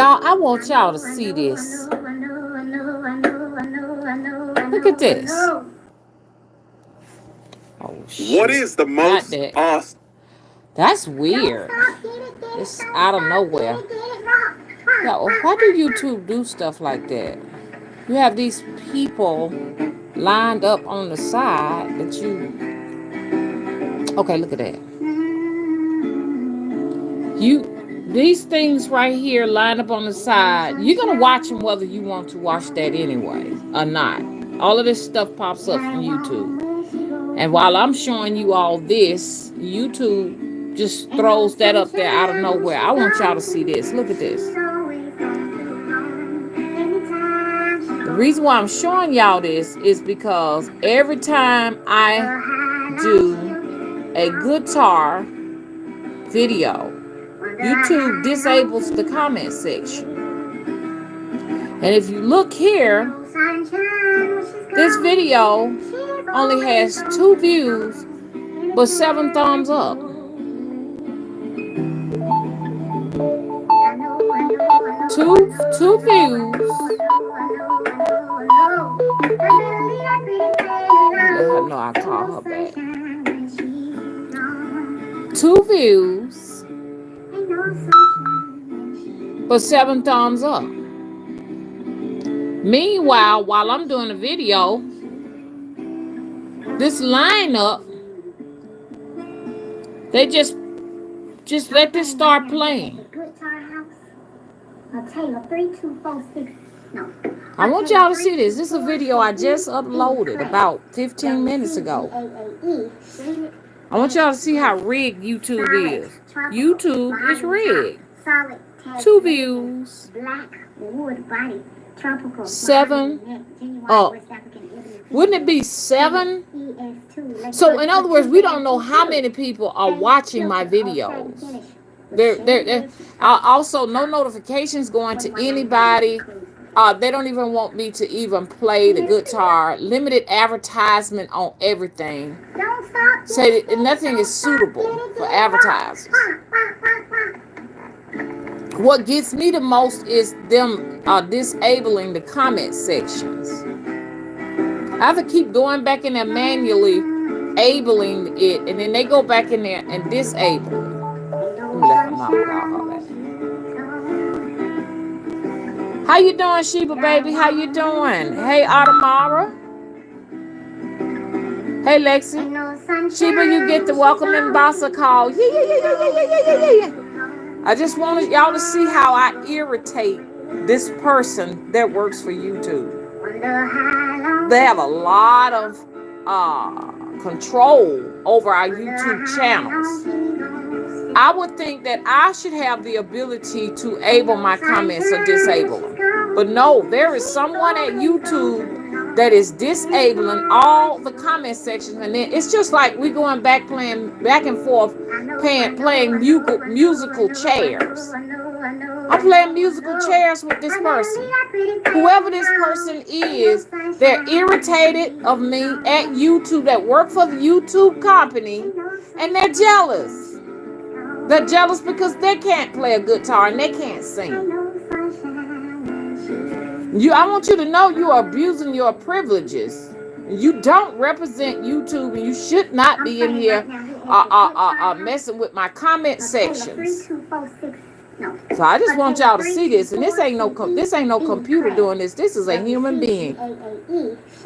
Y'all, I want y'all to see this. Look at this. Oh, shit. What is the most awesome? That's weird. It's out of nowhere. Yo, why do YouTube do stuff like that? You have these people lined up on the side that you... Okay, look at that. These things right here lined up on the side, you're going to watch them whether you want to watch that anyway or not. All of this stuff pops up from YouTube. And while I'm showing you all this, YouTube just throws that up there out of nowhere. I want y'all to see this. Look at this. The reason why I'm showing y'all this is because every time I do a guitar video, YouTube disables the comment section. And if you look here, this video only has 2 views, but 7 thumbs up. Two views. Let her know I call her back. 2 views, but 7 thumbs up. Meanwhile, while I'm doing a video, this lineup, they just let this start playing. I want y'all to see this. This is a video I just uploaded about 15 minutes ago. I want y'all to see how rigged YouTube is. YouTube is rigged. 2 views, 7 up. Wouldn't it be 7? So in other words, we don't know how many people are watching my videos. There also no notifications going to anybody. They don't even want me to even play the guitar. Limited advertisement on everything. Say that nothing is suitable for advertisers. What gets me the most is them disabling the comment sections. I have to keep going back in there manually enabling it, and then they go back in there and disable it. Let me let her know. How you doing, Sheba baby? How you doing? Hey, Automara. Hey, Lexi. Sheba, you get the welcome in bossa call. Yeah. I just wanted y'all to see how I irritate this person that works for YouTube. They have a lot of control over our YouTube channels. I would think that I should have the ability to enable my comments or disable them. But no, there is someone at YouTube that is disabling all the comment sections. And then it's just like we going back playing back and forth, playing musical chairs. I'm playing musical chairs with this person. Whoever this person is, they're irritated of me at YouTube, that work for the YouTube company, and they're jealous. They're jealous because they can't play a guitar and they can't sing. I want you to know you are abusing your privileges. You don't represent YouTube, and you should not be in here messing with my comment sections. So I just want y'all to see this, and this ain't no computer doing this. This is a human being.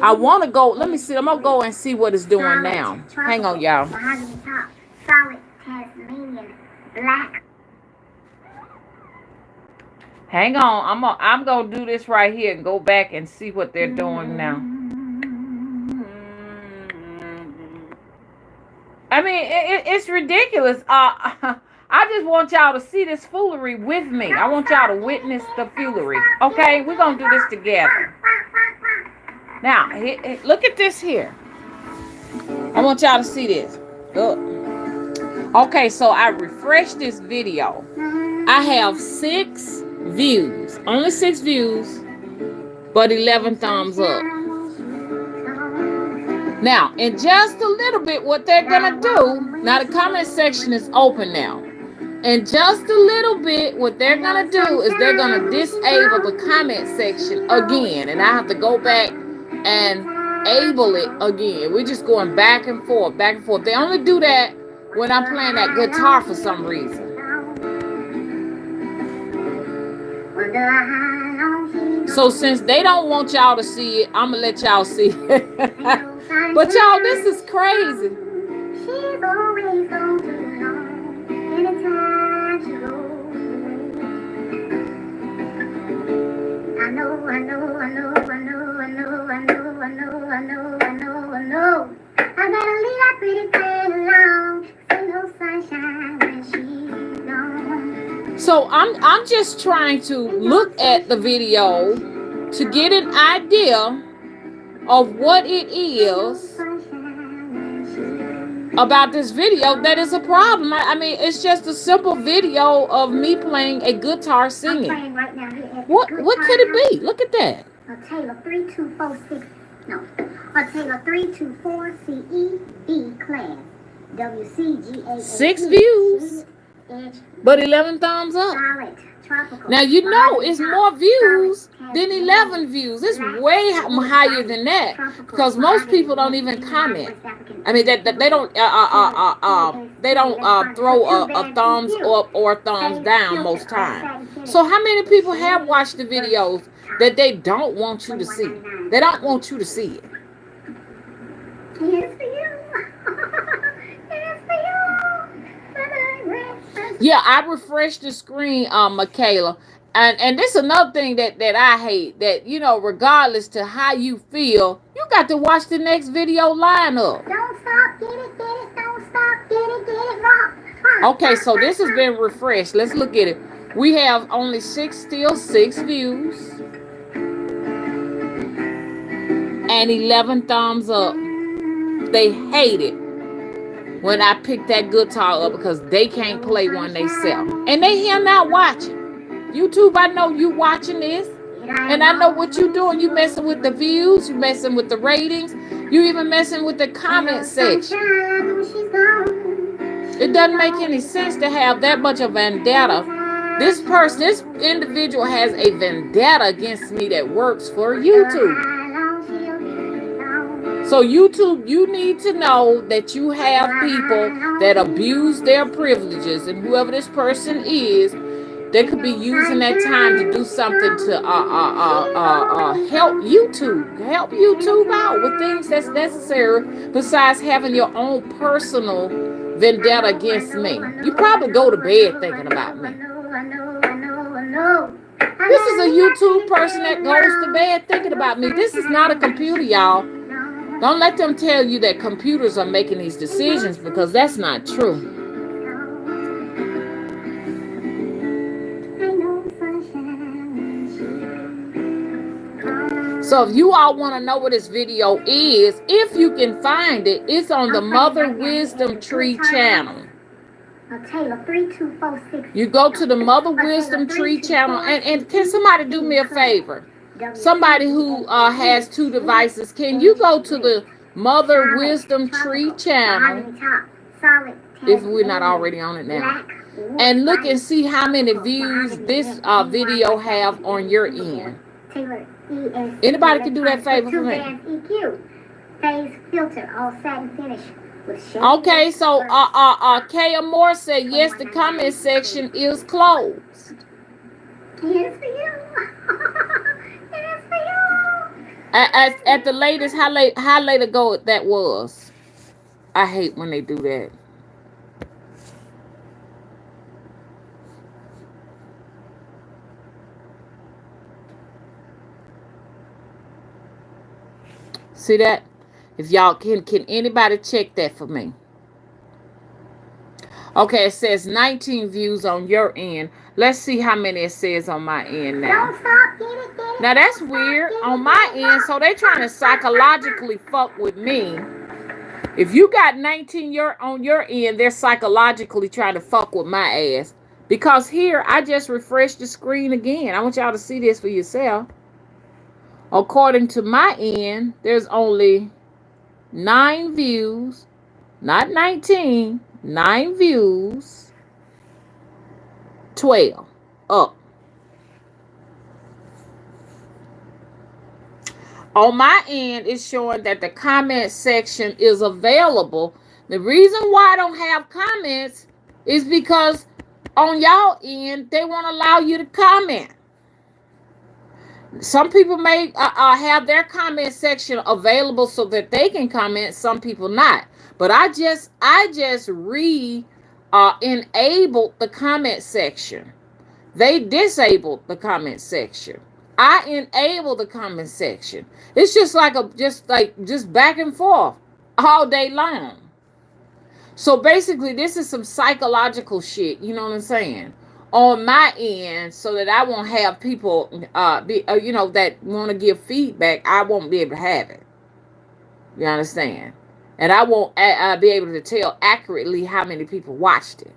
I want to go. Let me see. I'm gonna go and see what it's doing now. Hang on, y'all. Black. Hang on, I'm gonna do this right here and go back and see what they're doing now. I mean, it's ridiculous. I just want y'all to see this foolery with me. I want y'all to witness the foolery. Okay, we're gonna do this together. Now, look at this here. I want y'all to see this. Look. Okay, so I refreshed this video. I have 6 views. Only 6 views, but 11 thumbs up. Now, in just a little bit, what they're going to do, now the comment section is open now. In just a little bit, what they're going to do is they're going to disable the comment section again. And I have to go back and able it again. We're just going back and forth, back and forth. They only do that when I'm playing that guitar for some reason. So since they don't want y'all to see it, I'm going to let y'all see it. But y'all, this is crazy. She's always gone too long. Anytime she goes away. I know. I better leave that pretty thing alone. See no sunshine when she's gone. So I'm just trying to look at the video to get an idea of what it is about this video that is a problem. I mean, it's just a simple video of me playing a guitar singing. I'm playing right now here. What could it be? Look at that. A Taylor 3246. No. A Taylor 324 CE B class. WCGA. 6 views. But 11 thumbs up. Now, you know, it's more views than 11 views. It's way higher than that because most people don't even comment. I mean, they don't throw a thumbs up or thumbs down most times. So how many people have watched the videos that they don't want you to see? They don't want you to see it. Here's for you. Here's for you. Yeah, I refreshed the screen, Michaela. And this is another thing that I hate. That, you know, regardless to how you feel, you got to watch the next video lineup. Don't stop, get it, don't stop, get it, rock. Okay, so this has been refreshed. Let's look at it. We have only still 6 views. And 11 thumbs up. They hate it when I pick that guitar up because they can't play one themselves. And they here not watching. YouTube, I know you watching this. And I know what you doing. You messing with the views. You messing with the ratings. You even messing with the comment section. It doesn't make any sense to have that much of vendetta. This individual has a vendetta against me that works for YouTube. So YouTube, you need to know that you have people that abuse their privileges, and whoever this person is, they could be using that time to do something to help YouTube out with things that's necessary besides having your own personal vendetta against me. You probably go to bed thinking about me. This is a YouTube person that goes to bed thinking about me. This is not a computer, y'all. Don't let them tell you that computers are making these decisions because that's not true. So if you all want to know what this video is, if you can find it, it's on the Mother Wisdom Tree channel. You go to the Mother Wisdom Tree channel, and can somebody do me a favor? Somebody who has 2 devices, can you go to the Mother Wisdom Tree channel, if we're not already on it now, and look and see how many views this video have on your end? Anybody can do that favor for me? Okay, so Kaya Moore said yes, the comment section is closed. Yes, for you. At the latest, how late ago that was? I hate when they do that. See that? If y'all can anybody check that for me? Okay, it says 19 views on your end. Let's see how many it says on my end now. Now that's weird on my end. So they trying to psychologically fuck with me. If you got 19 on your end, they're psychologically trying to fuck with my ass. Because here, I just refreshed the screen again. I want y'all to see this for yourself. According to my end, there's only 9 views. Not 19. 9 views. 12 up. On my end, it's showing that the comment section is available. The reason why I don't have comments is because on y'all end, they won't allow you to comment. Some people may have their comment section available so that they can comment. Some people not. But I just enabled the comment section. They disabled the comment section. I enable the comment section. It's just like just back and forth all day long. So basically, this is some psychological shit. You know what I'm saying? On my end, so that I won't have people that want to give feedback. I won't be able to have it. You understand? And I won't be able to tell accurately how many people watched it.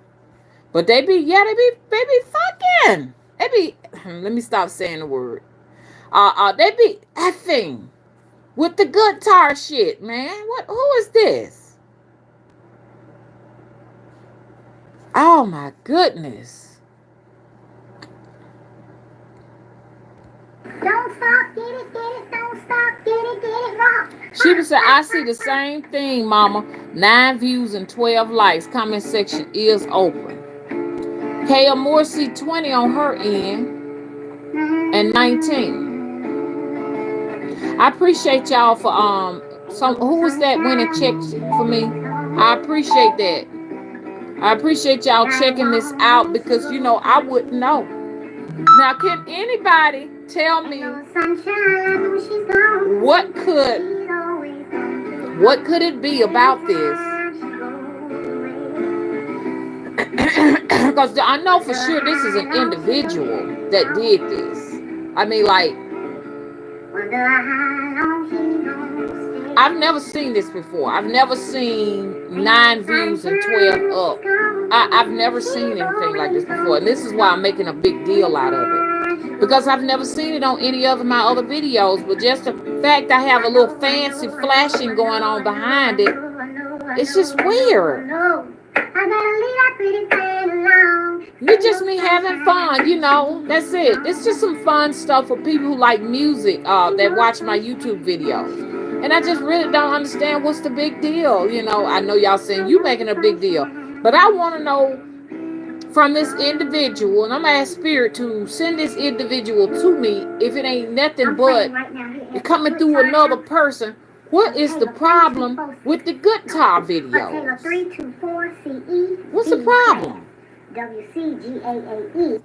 But they be fucking. Let me stop saying the word. They be effing with the guitar shit, man. Who is this? Oh my goodness. Don't stop, get it, don't stop, get it, rock. She said, I see the same thing, mama. 9 views and 12 likes. Comment section is open. Kaya Moore see 20 on her end and 19. I appreciate y'all for who was that went and checked for me? I appreciate that. I appreciate y'all checking this out because I wouldn't know. Now, can anybody tell me what could it be about this? Because I know for sure this is an individual that did this. I mean, like, I've never seen this before. I've never seen 9 views and 12 up. I've never seen anything like this before. And this is why I'm making a big deal out of it. Because I've never seen it on any of my other videos. But just the fact I have a little fancy flashing going on behind it, it's just weird. It's just me having fun, that's it. It's just some fun stuff for people who like music that watch my YouTube videos. And I just really don't understand what's the big deal. I know y'all saying you making a big deal. But I want to know from this individual, and I'm going to ask Spirit to send this individual to me if it ain't nothing but coming through another person. What is the problem with the guitar videos? What's the problem? WCGAAE.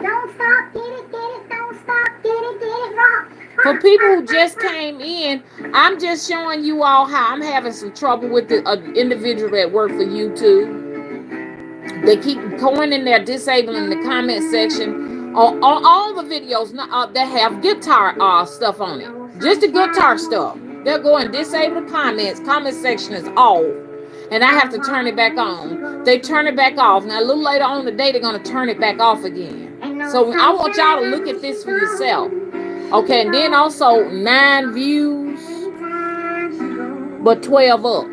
Don't stop, get it, don't stop, get it, rock. For people who just came in, I'm just showing you all how I'm having some trouble with the individual that work for YouTube. They keep going in there, disabling the comment section on all the videos that have guitar stuff on it. Just the guitar stuff. They'll go and disable the comments. Comment section is off. And I have to turn it back on. They turn it back off. Now, a little later on today, they're going to turn it back off again. So I want y'all to look at this for yourself. Okay, and then also 9 views, but 12 up.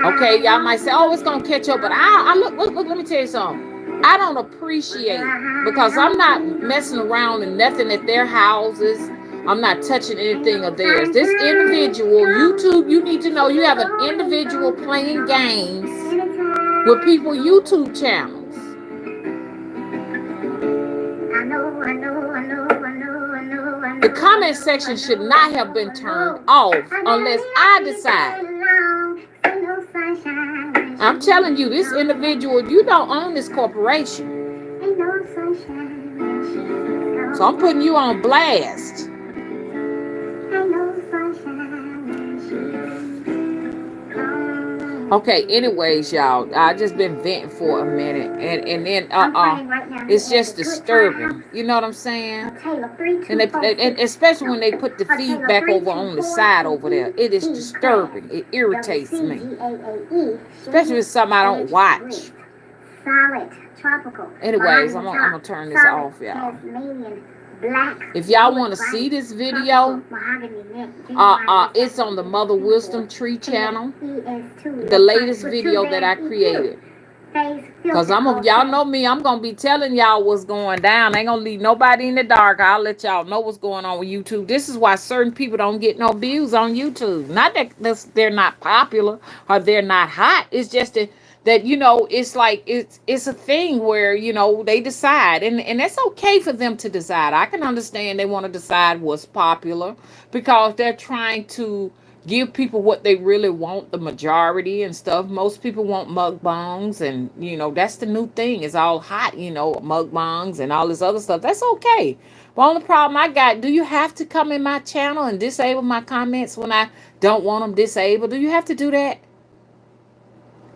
Okay, y'all might say, oh, it's going to catch up. But look, let me tell you something. I don't appreciate it because I'm not messing around in nothing at their houses. I'm not touching anything of theirs. This individual, YouTube, you need to know you have an individual playing games with people YouTube channels. The comment section should not have been turned off unless I decide. I'm telling you, this individual, you don't own this corporation. So I'm putting you on blast. Okay, anyways, y'all, I just been venting for a minute, and then it's just disturbing. You know what I'm saying? And especially when they put the feedback over on the side over there, it is disturbing. It irritates me, especially if it's something I don't watch. Anyways, I'm gonna turn this off, y'all. If y'all want to see this video, it's on the Mother Wisdom Tree channel, the latest video that I created. Cause y'all know me, I'm gonna be telling y'all what's going down. I ain't gonna leave nobody in the dark. I'll let y'all know what's going on with YouTube. This is why certain people don't get no views on YouTube. Not that they're not popular or they're not hot. It's just that it's like it's a thing where they decide, and that's okay for them to decide. I can understand they want to decide what's popular because they're trying to give people what they really want, the majority and stuff. Most people want mukbangs, and that's the new thing. It's all hot, mukbangs and all this other stuff. That's okay. The only problem I got, do you have to come in my channel and disable my comments when I don't want them disabled? Do you have to do that?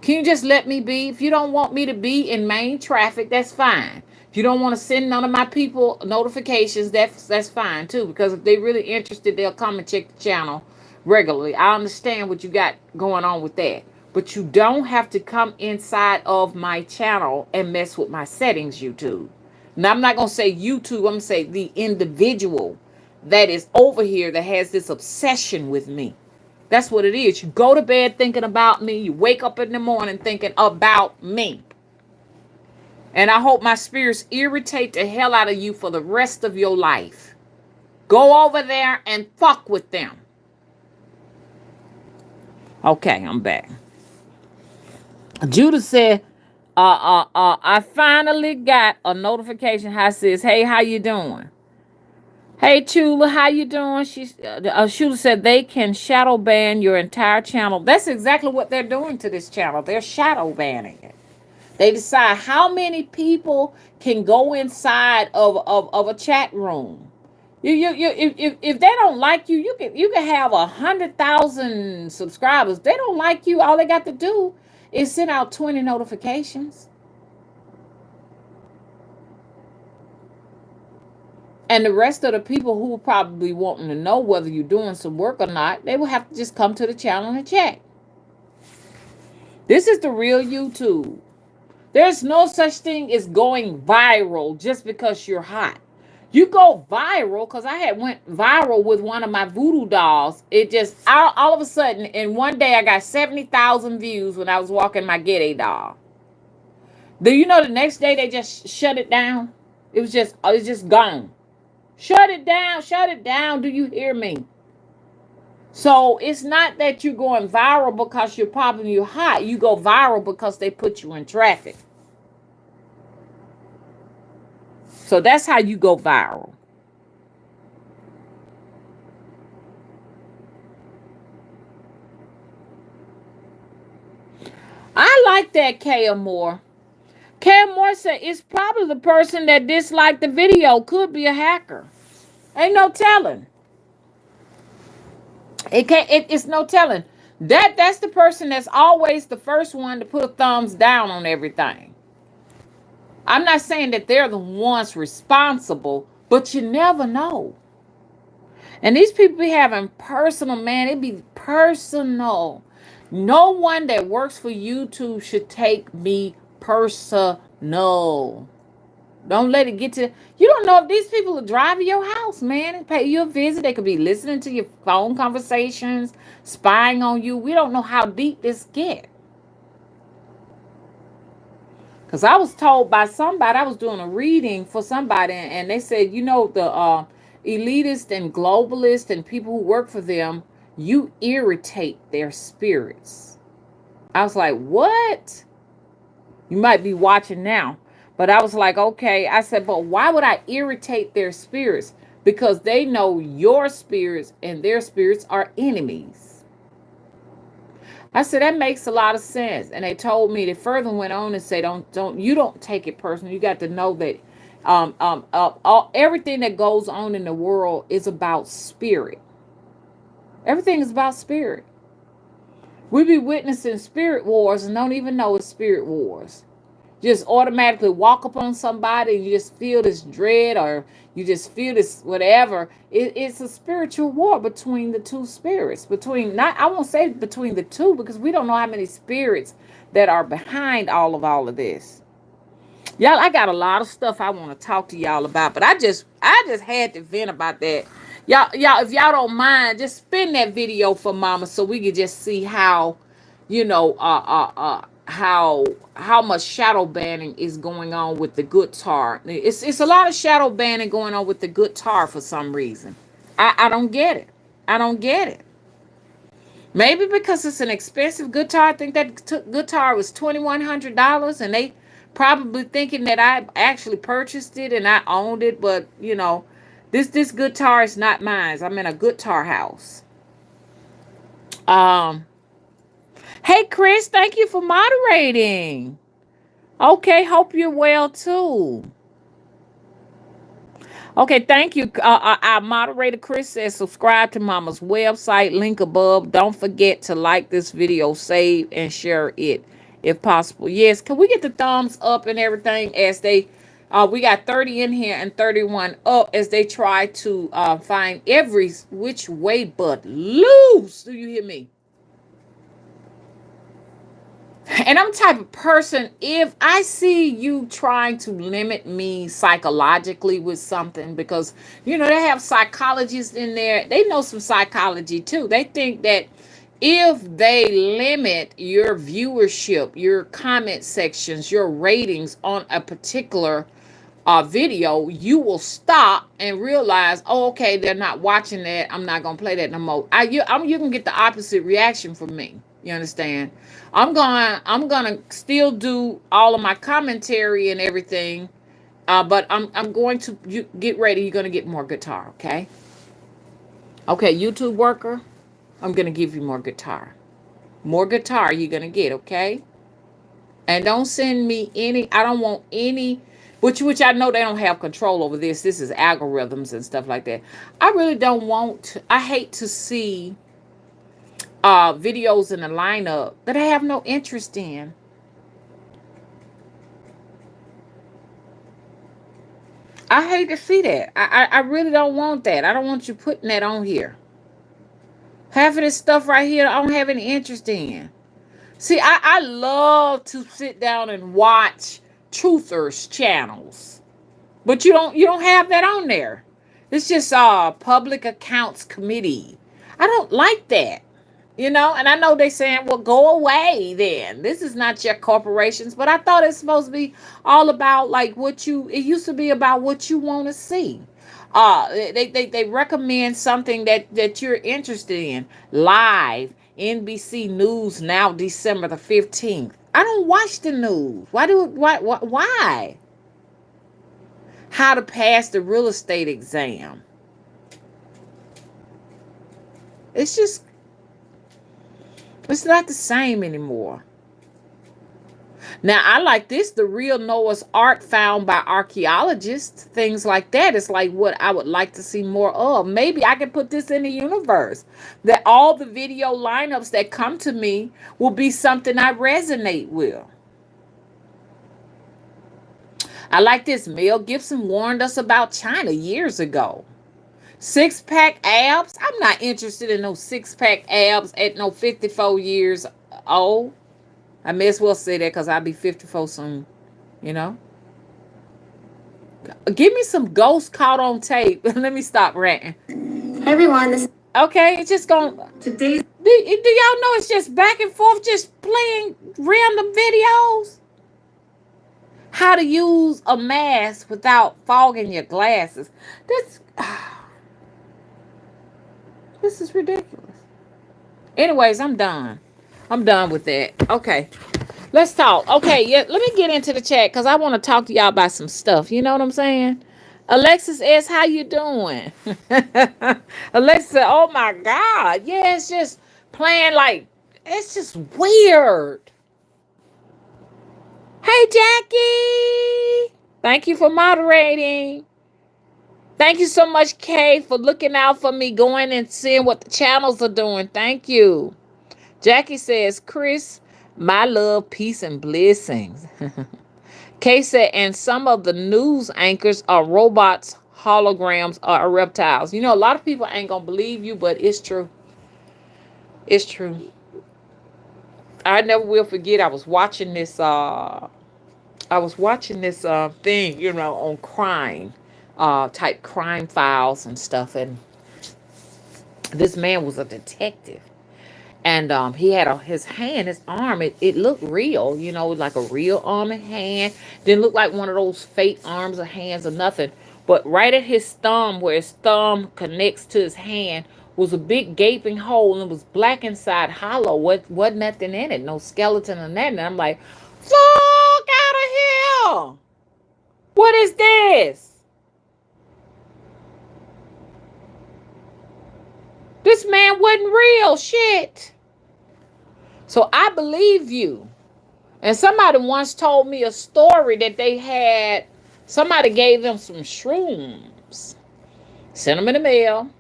Can you just let me be? If you don't want me to be in main traffic, that's fine. If you don't want to send none of my people notifications, that's fine too. Because if they're really interested, they'll come and check the channel regularly. I understand what you got going on with that. But you don't have to come inside of my channel and mess with my settings, YouTube. Now, I'm not going to say YouTube. I'm going to say the individual that is over here that has this obsession with me. That's what it is. You go to bed thinking about me. You wake up in the morning thinking about me. And I hope my spirits irritate the hell out of you for the rest of your life. Go over there and fuck with them. Okay, I'm back. Judah said, I finally got a notification that says, hey, how you doing? Hey, Chula, how you doing? Chula said they can shadow ban your entire channel. That's exactly what they're doing to this channel. They're shadow banning it. They decide how many people can go inside of a chat room. If they don't like you, you can have 100,000 subscribers. They don't like you. All they got to do is send out 20 notifications. And the rest of the people who are probably wanting to know whether you're doing some work or not, they will have to just come to the channel and check. This is the real YouTube. There's no such thing as going viral just because you're hot. You go viral, because I had went viral with one of my voodoo dolls. It just, all of a sudden, in one day, I got 70,000 views when I was walking my Gede doll. Do you know the next day they just shut it down? It's just gone. Shut it down. Do you hear me? So it's not that you're going viral because you're popping, you're hot. You go viral because they put you in traffic. So that's how you go viral. I like that, Kaya Moore. Kaya Moore said it's probably the person that disliked the video could be a hacker. Ain't no telling. It's no telling. That's the person that's always the first one to put a thumbs down on everything. I'm not saying that they're the ones responsible, but you never know. And these people be having personal, man, it be personal. No one that works for YouTube should take me personal. Don't let it get to, you don't know if these people are driving your house, man, and pay you a visit. They could be listening to your phone conversations, spying on you. We don't know how deep this gets. Because I was told by somebody, I was doing a reading for somebody, and they said, the elitist and globalist and people who work for them, you irritate their spirits. I was like, what? You might be watching now. But I was like, okay. I said, but why would I irritate their spirits? Because they know your spirits and their spirits are enemies. I said, that makes a lot of sense. And they told me, they further went on and said, don't take it personal. You got to know that everything that goes on in the world is about spirit. Everything is about spirit. We be witnessing spirit wars and don't even know it's spirit wars. Just automatically walk up on somebody and you just feel this dread, or you just feel this whatever. It's a spiritual war between the two spirits. I won't say between the two, because we don't know how many spirits that are behind all of this. Y'all, I got a lot of stuff I want to talk to y'all about, but I just had to vent about that. Y'all, if y'all don't mind, just spin that video for Mama so we can just see how, how much shadow banning is going on with the good tar. It's a lot of shadow banning going on with the good tar for some reason. I don't get it. I don't get it. Maybe because it's an expensive guitar. I think that guitar was $2,100, and they probably thinking that I actually purchased it and I owned it. But this guitar is not mine. I'm in a guitar house. Um. Hey, Chris, thank you for moderating. Okay, hope you're well too. Okay, thank you. Our moderator Chris says subscribe to Mama's website, link above. Don't forget to like this video, save, and share it if possible. Yes, can we get the thumbs up and everything as they, we got 30 in here and 31 up as they try to find every which way but loose. Do you hear me? And I'm the type of person, if I see you trying to limit me psychologically with something, because, they have psychologists in there. They know some psychology too. They think that if they limit your viewership, your comment sections, your ratings on a particular video, you will stop and realize, oh, okay, they're not watching that. I'm not going to play that no more. You can get the opposite reaction from me. You understand? I'm gonna still do all of my commentary and everything, but I'm going to get ready. You're gonna get more guitar, okay? Okay, YouTube worker, I'm gonna give you more guitar. More guitar you're gonna get, okay? And don't send me any. I don't want any. Which I know they don't have control over this. This is algorithms and stuff like that. I really don't want. I hate to see videos in the lineup that I have no interest in. I hate to see that. I really don't want that. I don't want you putting that on here. Half of this stuff right here, I don't have any interest in. See, I love to sit down and watch truthers channels, but you don't have that on there. It's just public accounts committee. I don't like that. And I know they saying, well, go away then. This is not your corporations. But I thought it's supposed to be all about like it used to be about what you want to see. They recommend something that you're interested in. Live, NBC News now, December the 15th. I don't watch the news. Why? How to pass the real estate exam. It's not the same anymore. Now, I like this, the real Noah's Ark found by archaeologists, things like that. It's like what I would like to see more of. Maybe I can put this in the universe, that all the video lineups that come to me will be something I resonate with. I like this. Mel Gibson warned us about China years ago. Six-pack abs? I'm not interested in no six-pack abs at no 54 years old. I may as well say that because I'll be 54 soon. Give me some ghosts caught on tape. Let me stop ranting. Hey everyone, this is okay. It's just going today's. Do y'all know it's just back and forth, just playing random videos? How to use a mask without fogging your glasses. This is ridiculous. Anyways, I'm done. I'm done with that. Okay. Let's talk. Okay, yeah, let me get into the chat because I want to talk to y'all about some stuff. You know what I'm saying? Alexis S, how you doing? Alexis, oh my God. Yeah, it's just playing like, it's just weird. Hey, Jackie. Thank you for moderating. Thank you so much, Kay, for looking out for me, going and seeing what the channels are doing. Thank you. Jackie says, Chris, my love, peace, and blessings. Kay said, and some of the news anchors are robots, holograms, or reptiles. A lot of people ain't going to believe you, but it's true. It's true. I never will forget, I was watching this thing, on crime. Type crime files and stuff, and this man was a detective, And he had his hand, his arm. It looked real, you know, like a real arm and hand. Didn't look like one of those fake arms or hands or nothing. But right at his thumb, where his thumb connects to his hand, was a big gaping hole, and it was black inside, hollow. Wasn't nothing in it, no skeleton or nothing. And I'm like, fuck out of here! What is this? This man wasn't real shit. So I believe you. And somebody once told me a story that they had, somebody gave them some shrooms. Sent them in the mail.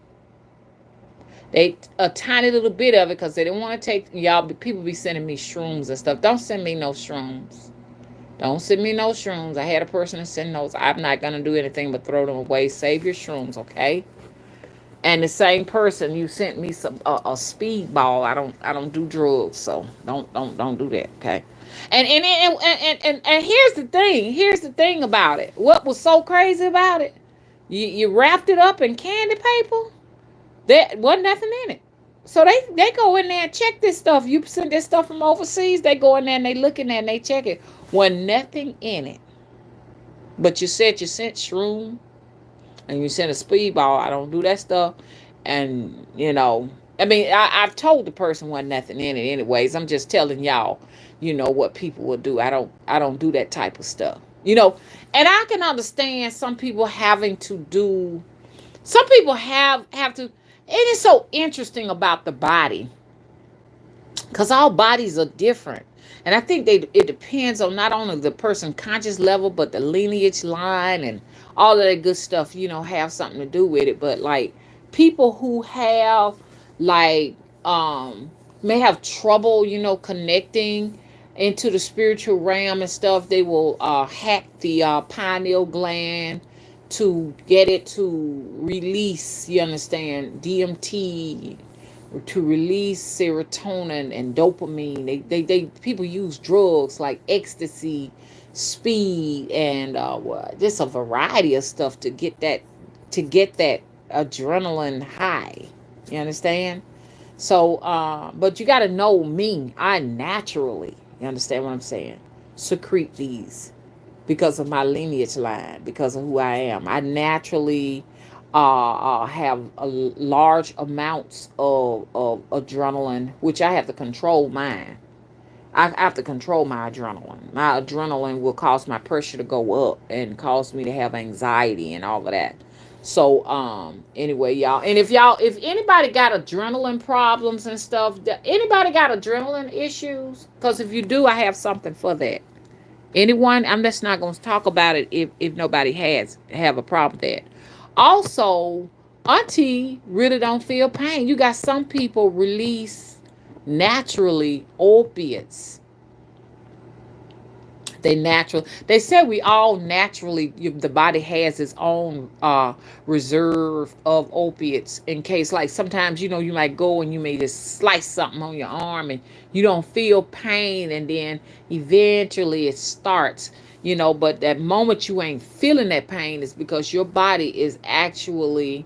They a tiny little bit of it because they didn't want to take, y'all, people be sending me shrooms and stuff. Don't send me no shrooms. Don't send me no shrooms. I had a person to send those. I'm not going to do anything but throw them away. Save your shrooms, okay? And the same person, you sent me some a speedball. I don't do drugs, so don't do that, okay? And here's the thing. Here's the thing about it. What was so crazy about it? You wrapped it up in candy paper. There wasn't nothing in it. So they go in there and check this stuff. You send this stuff from overseas. They go in there and they look in there and they check it. Wasn't nothing in it. But you said you sent shroom and you sent a speedball. I don't do that stuff. And, you know, I mean, I've told the person wasn't nothing in it anyways. I'm just telling y'all, you know, what people will do. I don't do that type of stuff. You know, and I can understand some people having to do, some people have to. It is so interesting about the body because all bodies are different. And I think it depends on not only the person's conscious level, but the lineage line and all of that good stuff, you know, have something to do with it. But like people who have like may have trouble, you know, connecting into the spiritual realm and stuff, they will hack the pineal gland to get it to release, you understand, DMT, to release serotonin and dopamine. They people use drugs like ecstasy, speed, and just a variety of stuff to get that adrenaline high. You understand? So, but you got to know me. I naturally, you understand what I'm saying, secrete these because of my lineage line, because of who I am. I naturally have large amounts of adrenaline, which I have to control mine. I have to control my adrenaline. My adrenaline will cause my pressure to go up and cause me to have anxiety and all of that. So anyway, y'all, and if anybody got adrenaline problems and stuff, anybody got adrenaline issues, because if you do, I have something for that. Anyone, I'm just not going to talk about it if nobody have a problem with that. Also, auntie really don't feel pain. You got some people release naturally opiates. They say we all naturally, the body has its own reserve of opiates in case, like sometimes, you know, you might go and you may just slice something on your arm and you don't feel pain, and then eventually it starts, you know, but that moment you ain't feeling that pain is because your body is actually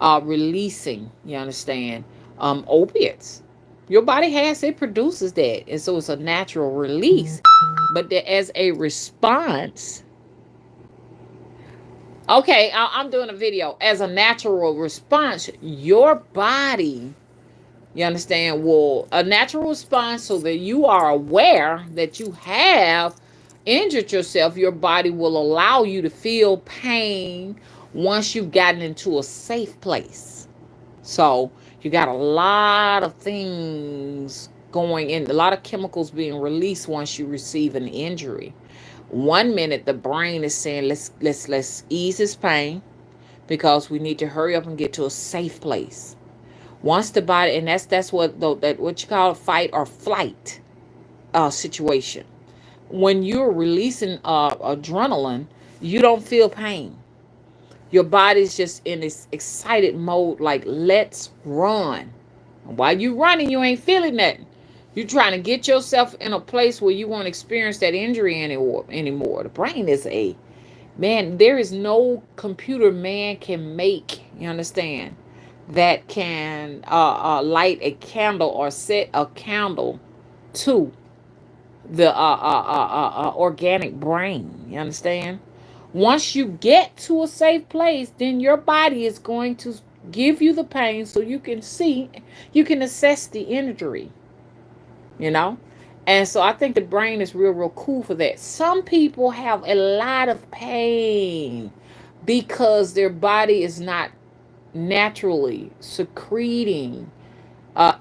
releasing, you understand, opiates. Your body it produces that, and so it's a natural release. But as a response, okay, I'm doing a video. As a natural response, your body, you understand, will a natural response so that you are aware that you have injured yourself. Your body will allow you to feel pain once you've gotten into a safe place. So you got a lot of things going in, a lot of chemicals being released once you receive an injury. 1 minute the brain is saying let's ease this pain because we need to hurry up and get to a safe place. Once the body, and that's what what you call a fight or flight situation. When you're releasing adrenaline, you don't feel pain. Your body's just in this excited mode, like let's run. And while you running, you ain't feeling nothing. You're trying to get yourself in a place where you won't experience that injury anymore. The brain is man, there is no computer man can make, you understand, that can light a candle or set a candle to the organic brain. You understand? Once you get to a safe place, then your body is going to give you the pain so you can see, you can assess the injury, you know? And so I think the brain is real, real cool for that. Some people have a lot of pain because their body is not naturally secreting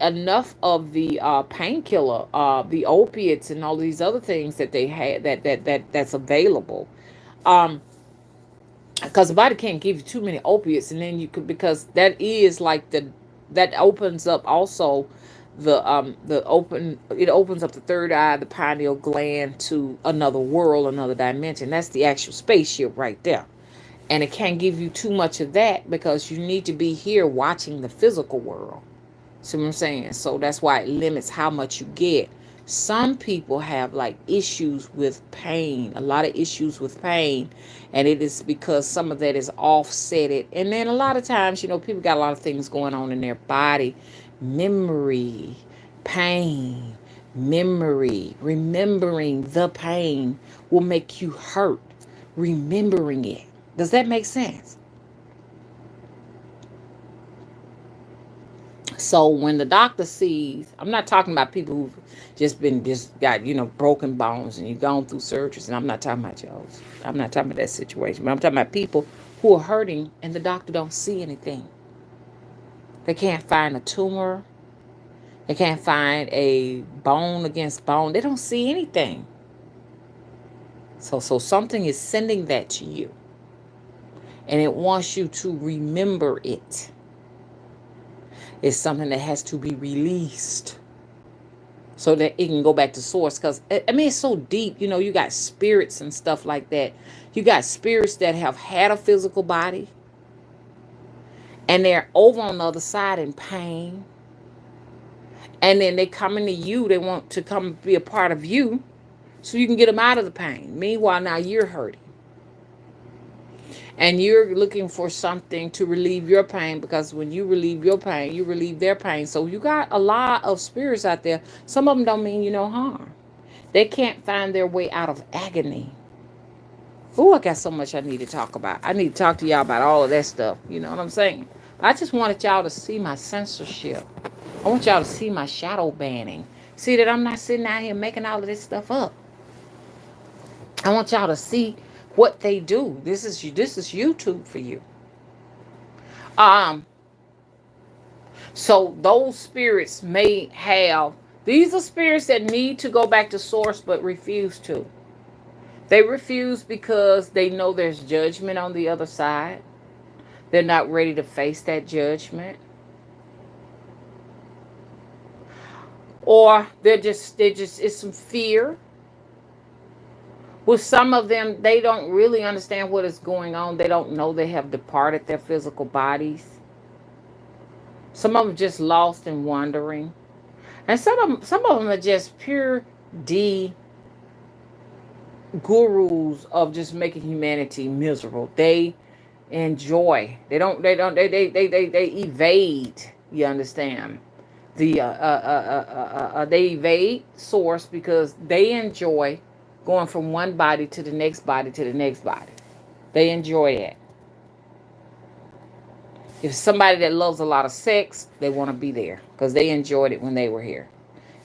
enough of the painkiller, the opiates, and all these other things that they had that's available. Um, because the body can't give you too many opiates, and then you could, because that is like the, that opens up also the open, it opens up the third eye, the pineal gland, to another world, another dimension. That's the actual spaceship right there. And it can't give you too much of that because you need to be here watching the physical world. See what I'm saying? So that's why it limits how much you get. Some people have like issues with pain, a lot of issues with pain, and it is because some of that is offset. And then a lot of times, you know, people got a lot of things going on in their body. Memory, pain, memory, remembering the pain will make you hurt. Remembering it. Does that make sense? So when the doctor sees, I'm not talking about people who've just got, you know, broken bones and you've gone through surgeries, and I'm not talking about y'all. I'm not talking about that situation. But I'm talking about people who are hurting and the doctor don't see anything. They can't find a tumor. They can't find a bone against bone. They don't see anything. So something is sending that to you. And it wants you to remember it. It's something that has to be released so that it can go back to source. Because, I mean, it's so deep. You know, you got spirits and stuff like that. You got spirits that have had a physical body, and they're over on the other side in pain. And then they come into you. They want to come be a part of you so you can get them out of the pain. Meanwhile, now you're hurting. And you're looking for something to relieve your pain, because when you relieve your pain, you relieve their pain. So you got a lot of spirits out there. Some of them don't mean you no harm. They can't find their way out of agony. Oh, I got so much I need to talk about. I need to talk to y'all about all of that stuff. You know what I'm saying? I just wanted y'all to see my censorship. I want y'all to see my shadow banning. See that I'm not sitting out here making all of this stuff up. I want y'all to see what they do. This is YouTube for you. So those spirits may have, these are spirits that need to go back to source but refuse to. They refuse because they know there's judgment on the other side. They're not ready to face that judgment. Or it's some fear. With some of them, they don't really understand what is going on. They don't know they have departed their physical bodies. Some of them just lost and wandering. And some of them are just pure D gurus of just making humanity miserable. They enjoy. They evade, you understand? They evade source because they enjoy going from one body to the next body to the next body. They enjoy it. If somebody that loves a lot of sex, they want to be there because they enjoyed it when they were here.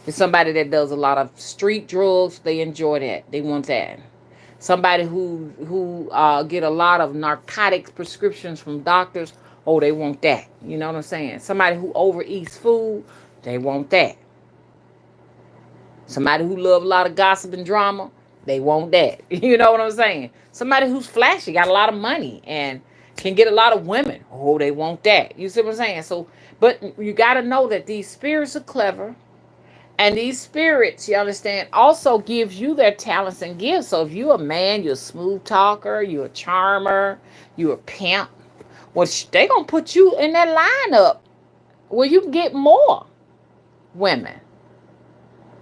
If somebody that does a lot of street drugs, they enjoy that. They want that. Somebody who get a lot of narcotics prescriptions from doctors, oh, they want that. You know what I'm saying? Somebody who overeats food, they want that. Somebody who love a lot of gossip and drama, they want that. You know what I'm saying? Somebody who's flashy, got a lot of money, and can get a lot of women. Oh, they want that. You see what I'm saying? So, but you got to know that these spirits are clever. And these spirits, you understand, also gives you their talents and gifts. So if you're a man, you're a smooth talker, you're a charmer, you're a pimp, well, they going to put you in that lineup where you can get more women.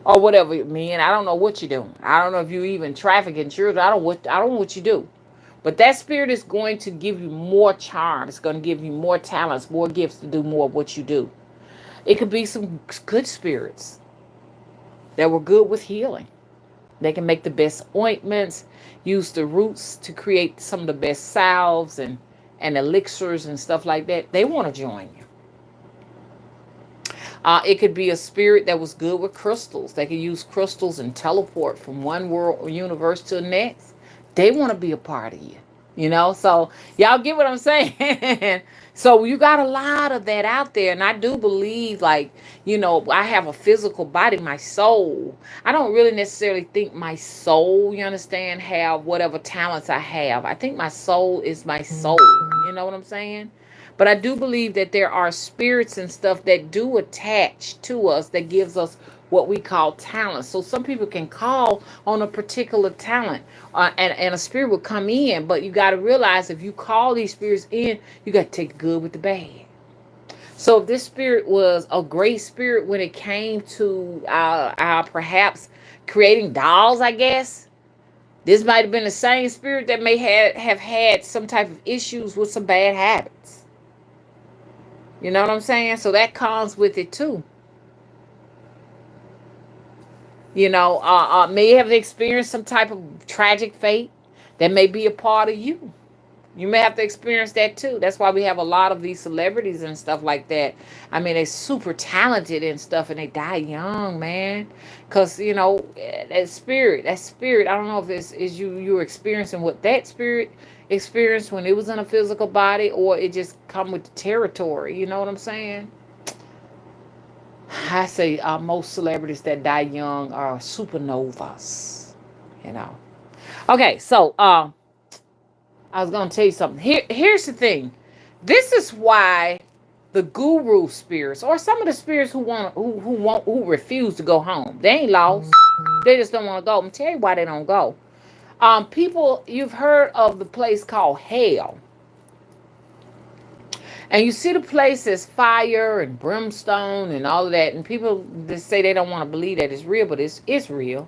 Or whatever, man. I don't know what you're doing. I don't know if you even traffic in children. I don't know what you do. But that spirit is going to give you more charm. It's going to give you more talents, more gifts to do more of what you do. It could be some good spirits that were good with healing. They can make the best ointments, use the roots to create some of the best salves and elixirs and stuff like that. They want to join you. It could be a spirit that was good with crystals. They could use crystals and teleport from one world or universe to the next. They want to be a part of you. So y'all get what I'm saying? So you got a lot of that out there. And I do believe, like, I have a physical body, my soul. I don't really necessarily think my soul, you understand, have whatever talents I have. I think my soul is my soul. You know what I'm saying? But I do believe that there are spirits and stuff that do attach to us that gives us what we call talent. So some people can call on a particular talent, and a spirit will come in. But you got to realize, if you call these spirits in, you got to take the good with the bad. So if this spirit was a great spirit when it came to perhaps creating dolls, I guess, this might have been the same spirit that may have had some type of issues with some bad habits. You know what I'm saying? So that comes with it too. May have experienced some type of tragic fate that may be a part of you. You may have to experience that too. That's why we have a lot of these celebrities and stuff like that. I mean, they're super talented and stuff, and they die young, man. Because, that spirit, I don't know if it's you're experiencing what that spirit experienced when it was in a physical body, or it just come with the territory. You know what I'm saying? I say most celebrities that die young are supernovas. Okay, so I was gonna tell you something. Here's the thing. This is why the guru spirits, or some of the spirits who refuse to go home, they ain't lost. They just don't want to go. I'm tell you why they don't go. People, you've heard of the place called hell. And you see the place as fire and brimstone and all of that. And people just say they don't want to believe that it's real, but it's real.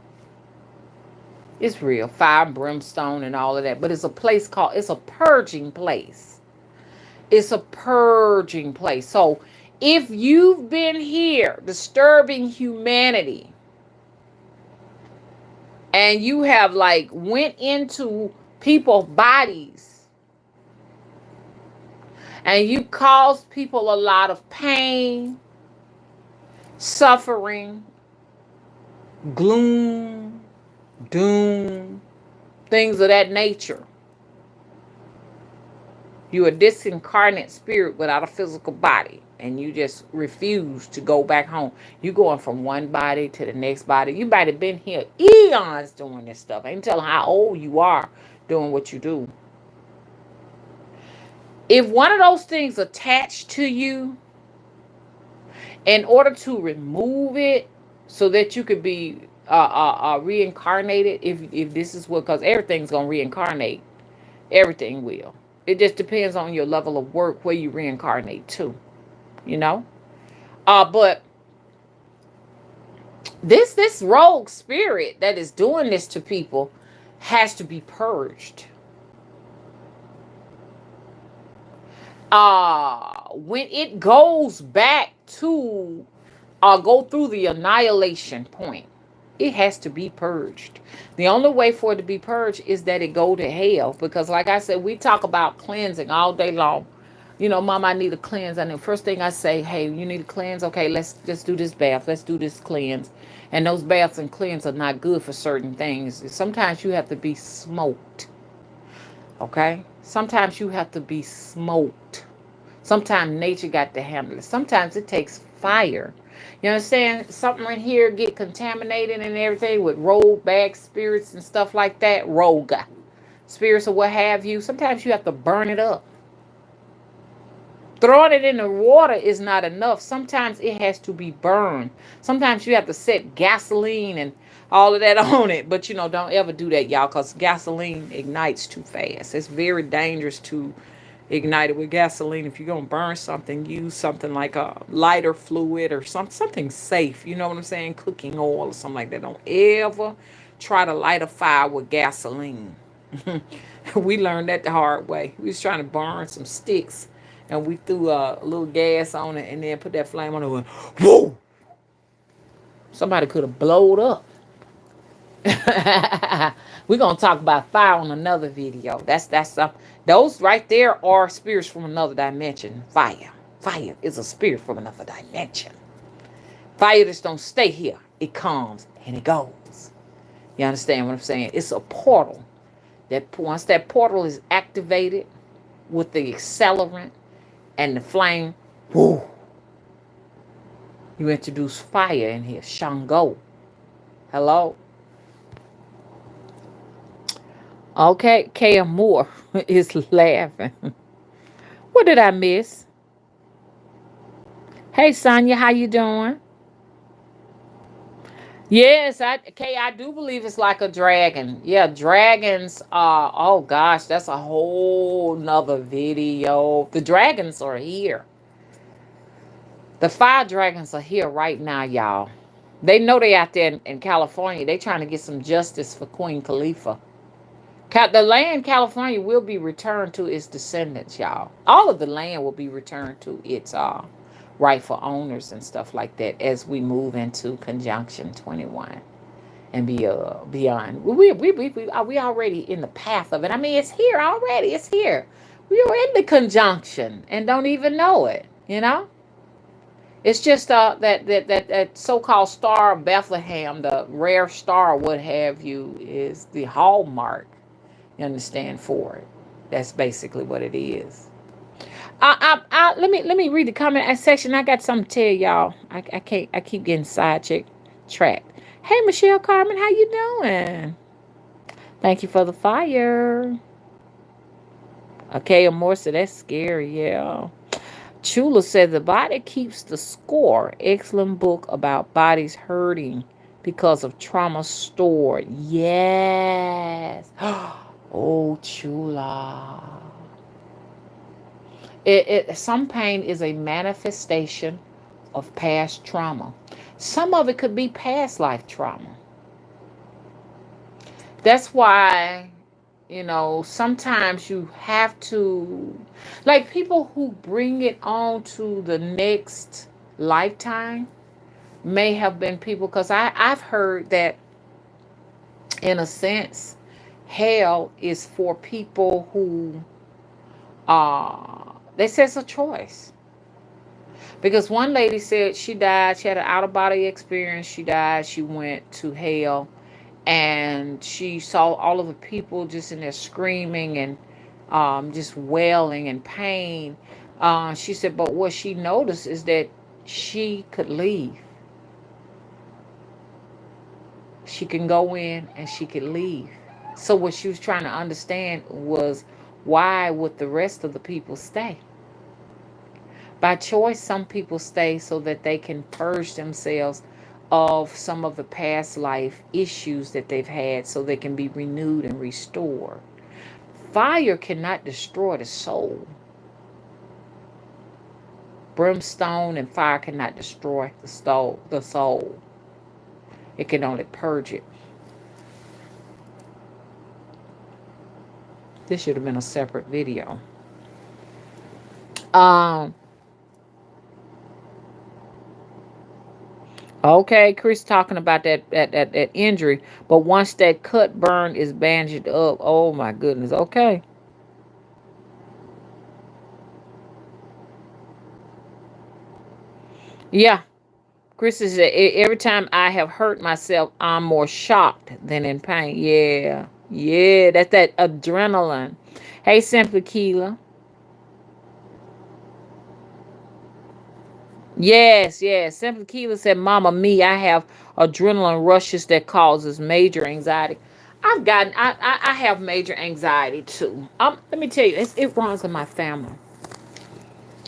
It's real. Fire, brimstone, and all of that. But it's a purging place. It's a purging place. So if you've been here disturbing humanity, and you have went into people's bodies, and you cause people a lot of pain, suffering, gloom, doom, things of that nature. You're a disincarnate spirit without a physical body, and you just refuse to go back home. You're going from one body to the next body. You might have been here eons doing this stuff. I ain't telling how old you are doing what you do. If one of those things attached to you, in order to remove it so that you could be reincarnated, if this is what, because everything's going to reincarnate. Everything will. It just depends on your level of work where you reincarnate to, But this rogue spirit that is doing this to people has to be purged. When it goes back to go through the annihilation point, it has to be purged. The only way for it to be purged is that it go to hell. Because like I said, we talk about cleansing all day long. Mom, I need a cleanse. And the first thing I say, hey, you need a cleanse? Okay, let's do this bath. Let's do this cleanse. And those baths and cleanse are not good for certain things. Sometimes you have to be smoked. Okay? Sometimes you have to be smoked. Sometimes nature got to handle it. Sometimes it takes fire. You understand? Something in here get contaminated and everything with rogue bad spirits and stuff like that. Rogue spirits or what have you. Sometimes you have to burn it up. Throwing it in the water is not enough. Sometimes it has to be burned. Sometimes you have to set gasoline and all of that on it. But, don't ever do that, y'all, because gasoline ignites too fast. It's very dangerous to ignite it with gasoline. If you're going to burn something, use something like a lighter fluid or something safe. You know what I'm saying? Cooking oil or something like that. Don't ever try to light a fire with gasoline. We learned that the hard way. We was trying to burn some sticks, and we threw a little gas on it, and then put that flame on it. Went, whoa! Somebody could have blowed up. We're gonna talk about fire on another video. That's those right there are spirits from another dimension. Fire is a spirit from another dimension. Fire just don't stay here. It comes and it goes. You understand what I'm saying? It's a portal. That once that portal is activated with the accelerant and the flame, whoo, you introduce fire in here. Shango. Hello? Okay, Kaya Moore is laughing. What did I miss? Hey, Sonia, how you doing? Yes, I do believe it's like a dragon. Yeah, dragons are, oh gosh, that's a whole nother video. The dragons are here. The fire dragons are here right now, y'all. They know they out there in California. They trying to get some justice for Queen Khalifa. The land California will be returned to its descendants, y'all. All of the land will be returned to its rightful owners and stuff like that as we move into conjunction 21 and beyond. We already in the path of it. I mean, it's here already. It's here. We are in the conjunction and don't even know it, you know? It's just that so-called Star of Bethlehem, the rare star, what have you, is the hallmark. You understand, for it. That's basically what it is. Let me read the comment section. I got something to tell y'all. I keep getting tracked. Hey, Michelle Carmen, how you doing? Thank you for the fire. Okay, Amor said that's scary. Yeah. Chula said the body keeps the score. Excellent book about bodies hurting because of trauma stored. Yes. Oh, Chula. Some pain is a manifestation of past trauma. Some of it could be past life trauma. That's why, sometimes you have to, like people who bring it on to the next lifetime may have been people, because I've heard that in a sense, hell is for people who they say it's a choice. Because one lady said she died, she had an out-of-body experience, she died, she went to hell, and she saw all of the people just in there screaming and just wailing in pain. She said, but what she noticed is that she could leave. She can go in and she could leave. So what she was trying to understand was, why would the rest of the people stay? By choice, some people stay so that they can purge themselves of some of the past life issues that they've had, so they can be renewed and restored. Fire cannot destroy the soul. Brimstone and fire cannot destroy the soul. It can only purge it. This should have been a separate video. Okay, Chris talking about that injury, but once that cut burn is bandaged up, oh my goodness. Okay. Yeah. Chris says every time I have hurt myself, I'm more shocked than in pain. Yeah. Yeah, that's that adrenaline. Hey, Simply Keela. Yes. Simply Keela said, Mama me, I have adrenaline rushes that causes major anxiety. I have major anxiety too. Let me tell you, it runs in my family.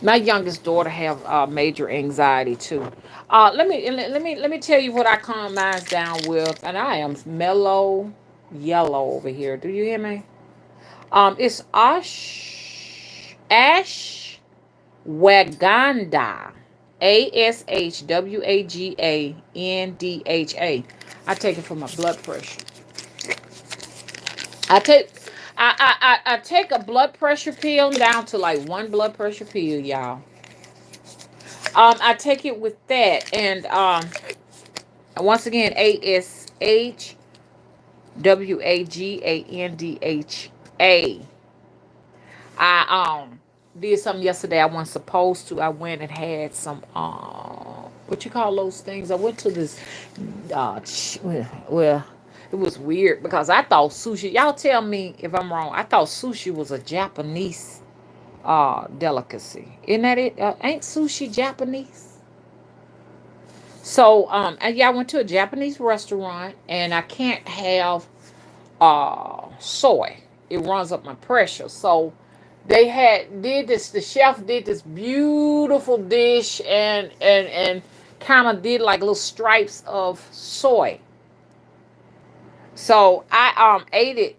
My youngest daughter have major anxiety too. Let me tell you what I calm mine down with, and I am mellow yellow over here. Do you hear me? It's ashwagandha. ASHWAGANDHA. I take it for my blood pressure. I I take a blood pressure pill down to like one blood pressure pill, y'all. I take it with that, and once again, ASHWAGANDHA. I did something yesterday I wasn't supposed to. I went and had some what you call those things? I went to this well, it was weird because I thought sushi. Y'all tell me if I'm wrong. I thought sushi was a Japanese delicacy. Isn't that it? Ain't sushi Japanese? So and yeah, I went to a Japanese restaurant and I can't have soy. It runs up my pressure. So they had did this. The chef did this beautiful dish and kind of did like little stripes of soy. So I ate it.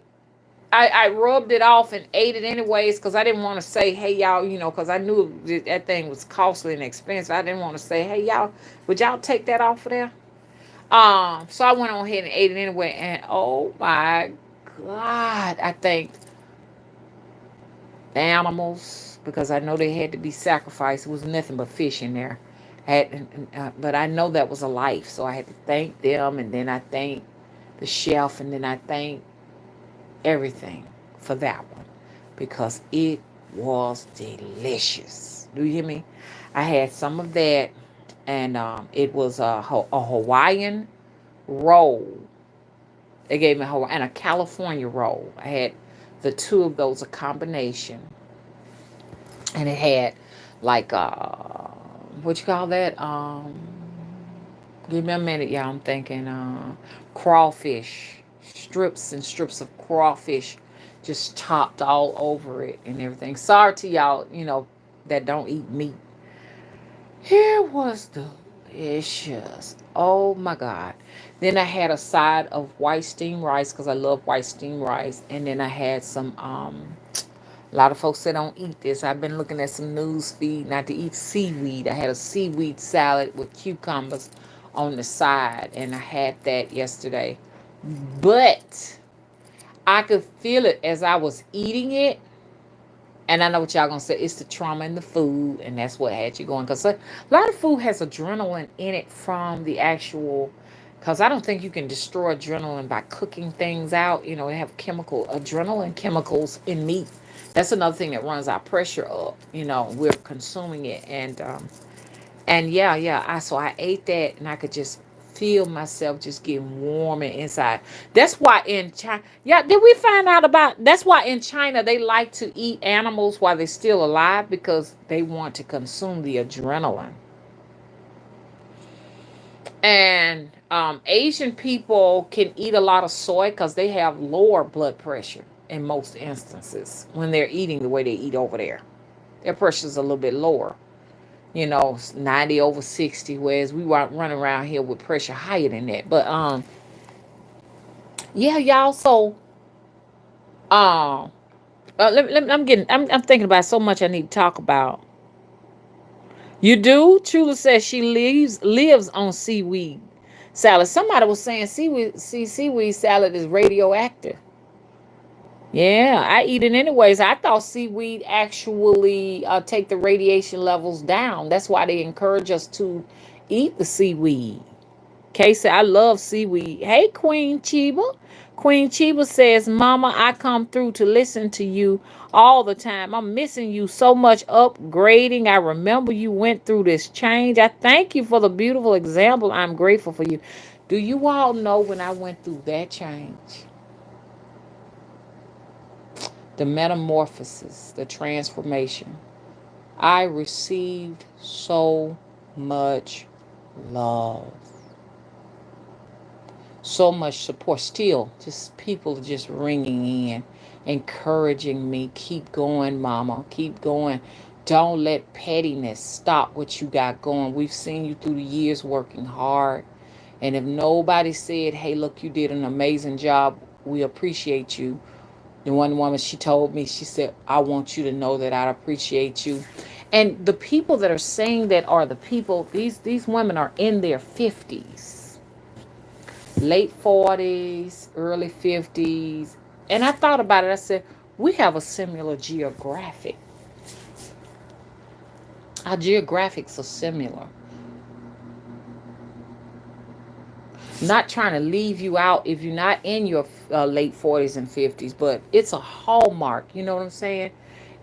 I rubbed it off and ate it anyways because I didn't want to say, hey y'all, because I knew that thing was costly and expensive. I didn't want to say, hey y'all, would y'all take that off of there? So I went on ahead and ate it anyway, and oh my God, I think the animals, because I know they had to be sacrificed. It was nothing but fish in there. But I know that was a life, so I had to thank them, and then I thanked the chef, and then I thanked everything for that one because it was delicious. Do you hear me? I had some of that, and it was a Hawaiian roll. They gave me a Hawaii and a California roll. I had the two of those, a combination, and it had like what you call that? Give me a minute, y'all. I'm thinking crawfish, strips and strips of crawfish, just chopped all over it and everything. Sorry to y'all, that don't eat meat. It was delicious. Oh my God. Then I had a side of white steamed rice because I love white steamed rice. And then I had some, a lot of folks say don't eat this. I've been looking at some news feed not to eat seaweed. I had a seaweed salad with cucumbers on the side. And I had that yesterday. But I could feel it as I was eating it. And I know what y'all gonna say. It's the trauma in the food, and that's what had you going. Because a lot of food has adrenaline in it from the actual. Because I don't think you can destroy adrenaline by cooking things out. They have adrenaline chemicals in meat. That's another thing that runs our pressure up. We're consuming it, and yeah, so I ate that, and I could just feel myself just getting warm and inside. That's why in China, yeah, did we find out about? That's why in China they like to eat animals while they're still alive because they want to consume the adrenaline. And Asian people can eat a lot of soy because they have lower blood pressure in most instances when they're eating the way they eat over there. Their pressure is a little bit lower. 90 over 60, whereas we weren't running around here with pressure higher than that. But yeah, y'all. So I'm thinking about so much I need to talk about. You do? Chula says she lives on seaweed salad. Somebody was saying seaweed salad is radioactive. Yeah, I eat it anyways. I thought seaweed actually take the radiation levels down. That's why they encourage us to eat the seaweed. Casey, I love seaweed. Hey, Queen Chiba. Queen Chiba says, Mama, I come through to listen to you all the time. I'm missing you so much upgrading. I remember you went through this change. I thank you for the beautiful example. I'm grateful for you. Do you all know when I went through that change? The metamorphosis, the transformation. I received so much love, so much support. Still, just people just ringing in, encouraging me. Keep going, Mama. Keep going. Don't let pettiness stop what you got going. We've seen you through the years working hard. And if nobody said, hey, look, you did an amazing job, we appreciate you. The one woman, she told me, she said, I want you to know that I appreciate you. And the people that are saying that are the people, these women are in their 50s, late 40s, early 50s. And I thought about it. I said, we have a similar geographic. Our geographics are similar. Not trying to leave you out if you're not in your late 40s and 50s, but it's a hallmark. You know what I'm saying?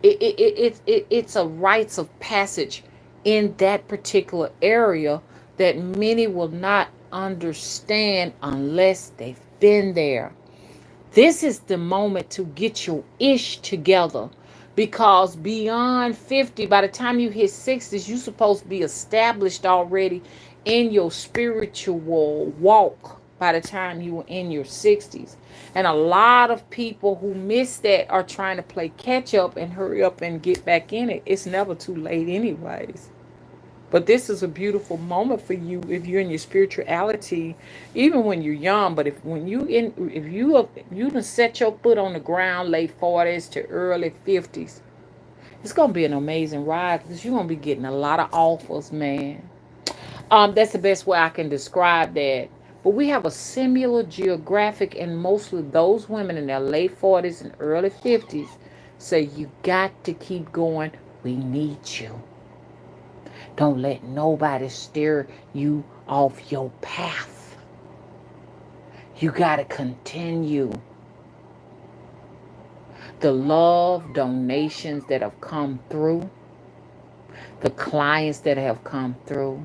It's a rites of passage in that particular area that many will not understand unless they've been there. This is the moment to get your ish together, because beyond 50, by the time you hit 60s, you're supposed to be established already in your spiritual walk by the time you were in your 60s. And a lot of people who miss that are trying to play catch up and hurry up and get back in it. It's never too late, anyways. But this is a beautiful moment for you if you're in your spirituality, even when you're young. But if you done set your foot on the ground late 40s to early 50s, it's gonna be an amazing ride because you're gonna be getting a lot of offers, man. That's the best way I can describe that. But we have a similar geographic, and mostly those women in their late 40s and early 50s say you got to keep going. We need you. Don't let nobody steer you off your path. You got to continue. The love donations that have come through, the clients that have come through,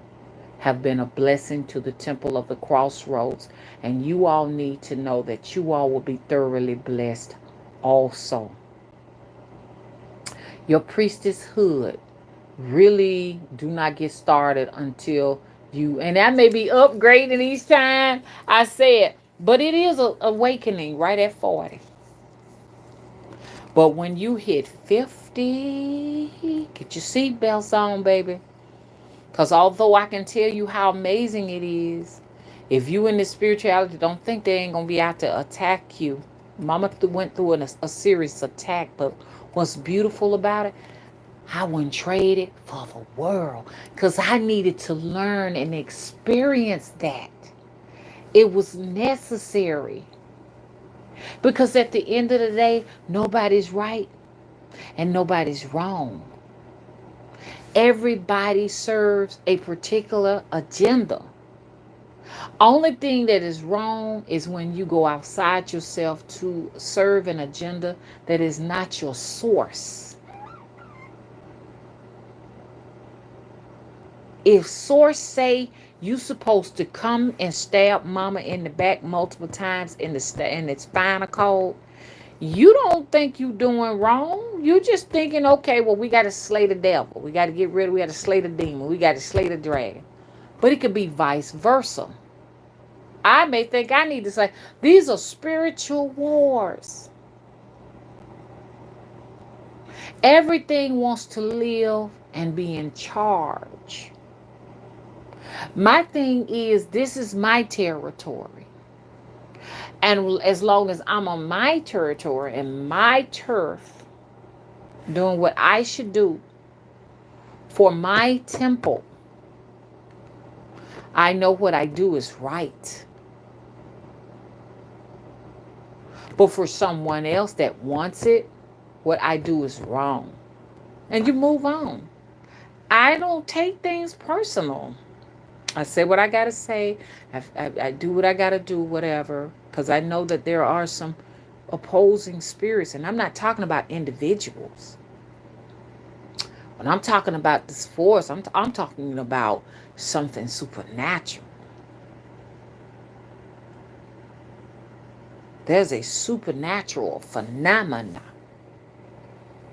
have been a blessing to the temple of the crossroads. And you all need to know that you all will be thoroughly blessed also. Your priestesshood really do not get started until you, and that may be upgrading each time I say it, but it is a awakening right at 40. But when you hit 50, get your seatbelts on, baby. Because although I can tell you how amazing it is, if you in this spirituality, don't think they ain't going to be out to attack you. Mama went through a serious attack, but what's beautiful about it, I wouldn't trade it for the world, because I needed to learn and experience that. It was necessary. Because at the end of the day, nobody's right and nobody's wrong. Everybody serves a particular agenda. Only thing that is wrong is when you go outside yourself to serve an agenda that is not your source. If source say you supposed to come and stab mama in the back multiple times in the spinal cord, you don't think you doing wrong. You just thinking, okay, well, we got to slay the devil. We got to get rid of, we got to slay the demon. We got to slay the dragon. But it could be vice versa. I may think I need to say, these are spiritual wars. Everything wants to live and be in charge. My thing is, this is my territory. And as long as I'm on my territory and my turf, doing what I should do for my temple, I know what I do is right. But for someone else that wants it, what I do is wrong. And you move on. I don't take things personal. I say what I got to say. I do what I got to do, whatever. Because I know that there are some opposing spirits. And I'm not talking about individuals. When I'm talking about this force, I'm talking about something supernatural. There's a supernatural phenomena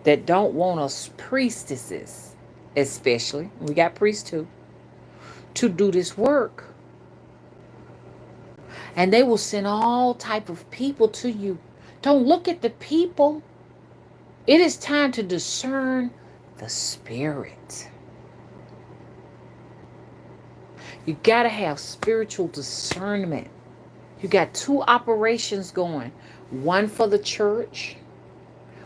that don't want us priestesses, especially, we got priests too, to do this work. And they will send all type of people to you. Don't look at the people. It is time to discern the spirit. You got to have spiritual discernment. You got two operations going. One for the church,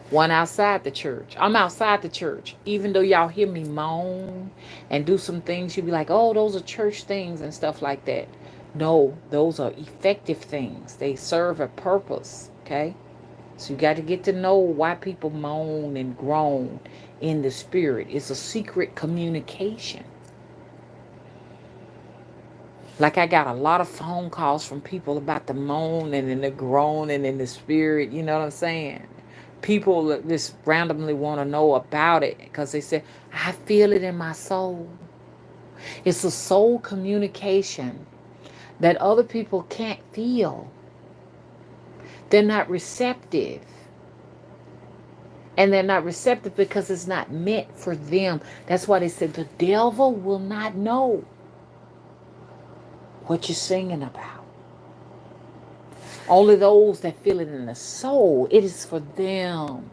one outside the church. I'm outside the church. Even though y'all hear me moan and do some things, you'll be like, oh, those are church things and stuff like that. No, those are effective things. They serve a purpose, okay? So you got to get to know why people moan and groan in the spirit. It's a secret communication. Like I got a lot of phone calls from people about the moaning and the groaning in the spirit. You know what I'm saying? People that just randomly want to know about it because they say, I feel it in my soul. It's a soul communication that other people can't feel. They're not receptive. And they're not receptive because it's not meant for them. That's why they said the devil will not know what you're singing about. Only those that feel it in the soul, it is for them.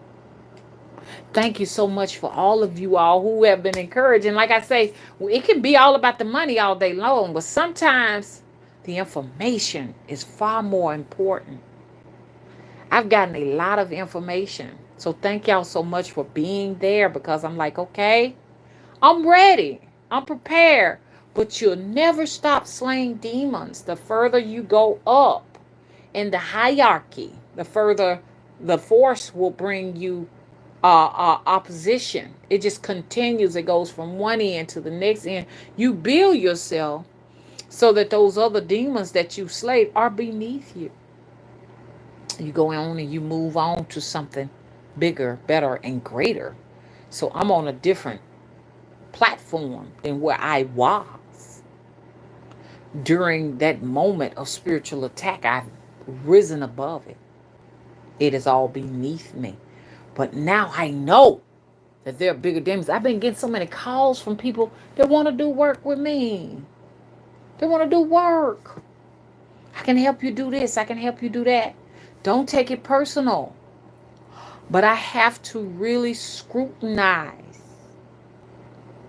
Thank you so much for all of you all who have been encouraged. And like I say, it can be all about the money all day long, but sometimes the information is far more important. I've gotten a lot of information. So thank y'all so much for being there because I'm like, okay, I'm ready. I'm prepared. But you'll never stop slaying demons. The further you go up in the hierarchy, the further the force will bring you opposition. It just continues. It goes from one end to the next end. You build yourself so that those other demons that you slayed are beneath you. You go on and you move on to something bigger, better, and greater. So I'm on a different platform than where I was during that moment of spiritual attack. I've risen above it. It is all beneath me. But now I know that there are bigger demons. I've been getting so many calls from people that want to do work with me. They want to do work. I can help you do this. I can help you do that. Don't take it personal. But I have to really scrutinize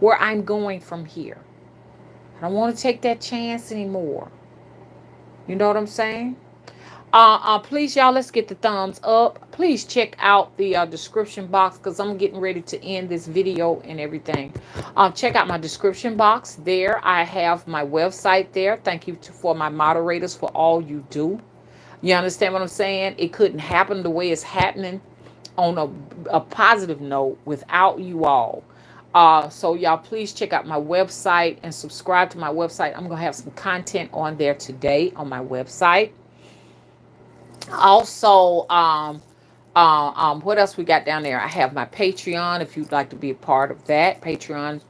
where I'm going from here. I don't want to take that chance anymore. You know what I'm saying? Please, y'all, let's get the thumbs up. Please check out the description box because I'm getting ready to end this video and everything. Check out my description box. There, I have my website there. Thank you for my moderators for all you do. You understand what I'm saying? It couldn't happen the way it's happening on a positive note without you all. So y'all please check out my website and subscribe to my website. I'm going to have some content on there today on my website. Also, what else we got down there? I have my Patreon if you'd like to be a part of that. Patreon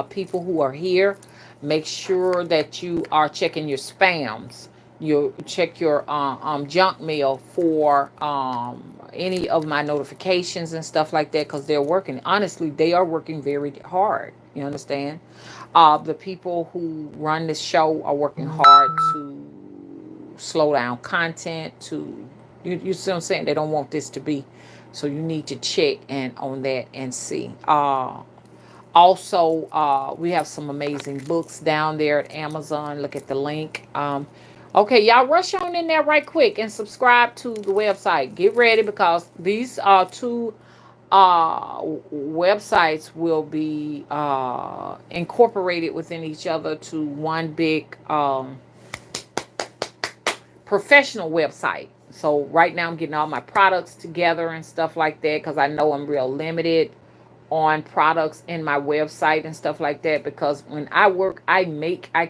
people who are here, make sure that you are checking your spams. You check your junk mail for any of my notifications and stuff like that because they're working. Honestly, they are working very hard. You understand? The people who run this show are working hard to slow down content. You see what I'm saying? They don't want this to be. So you need to check and on that and see. Also, we have some amazing books down there at Amazon. Look at the link. Okay, y'all rush on in there right quick and subscribe to the website. Get ready because these two websites will be incorporated within each other to one big professional website. So right now I'm getting all my products together and stuff like that because I know I'm real limited on products in my website and stuff like that because when I work, I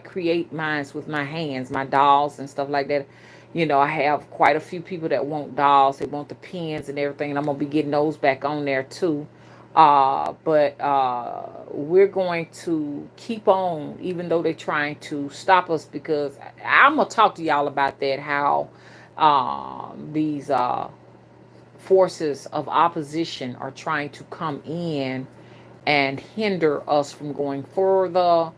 create mines with my hands, my dolls and stuff like that. You know, I have quite a few people that want dolls. They want the pins and everything, and I'm going to be getting those back on there too. But we're going to keep on, even though they're trying to stop us, because I'm going to talk to y'all about that, how these forces of opposition are trying to come in and hinder us from going further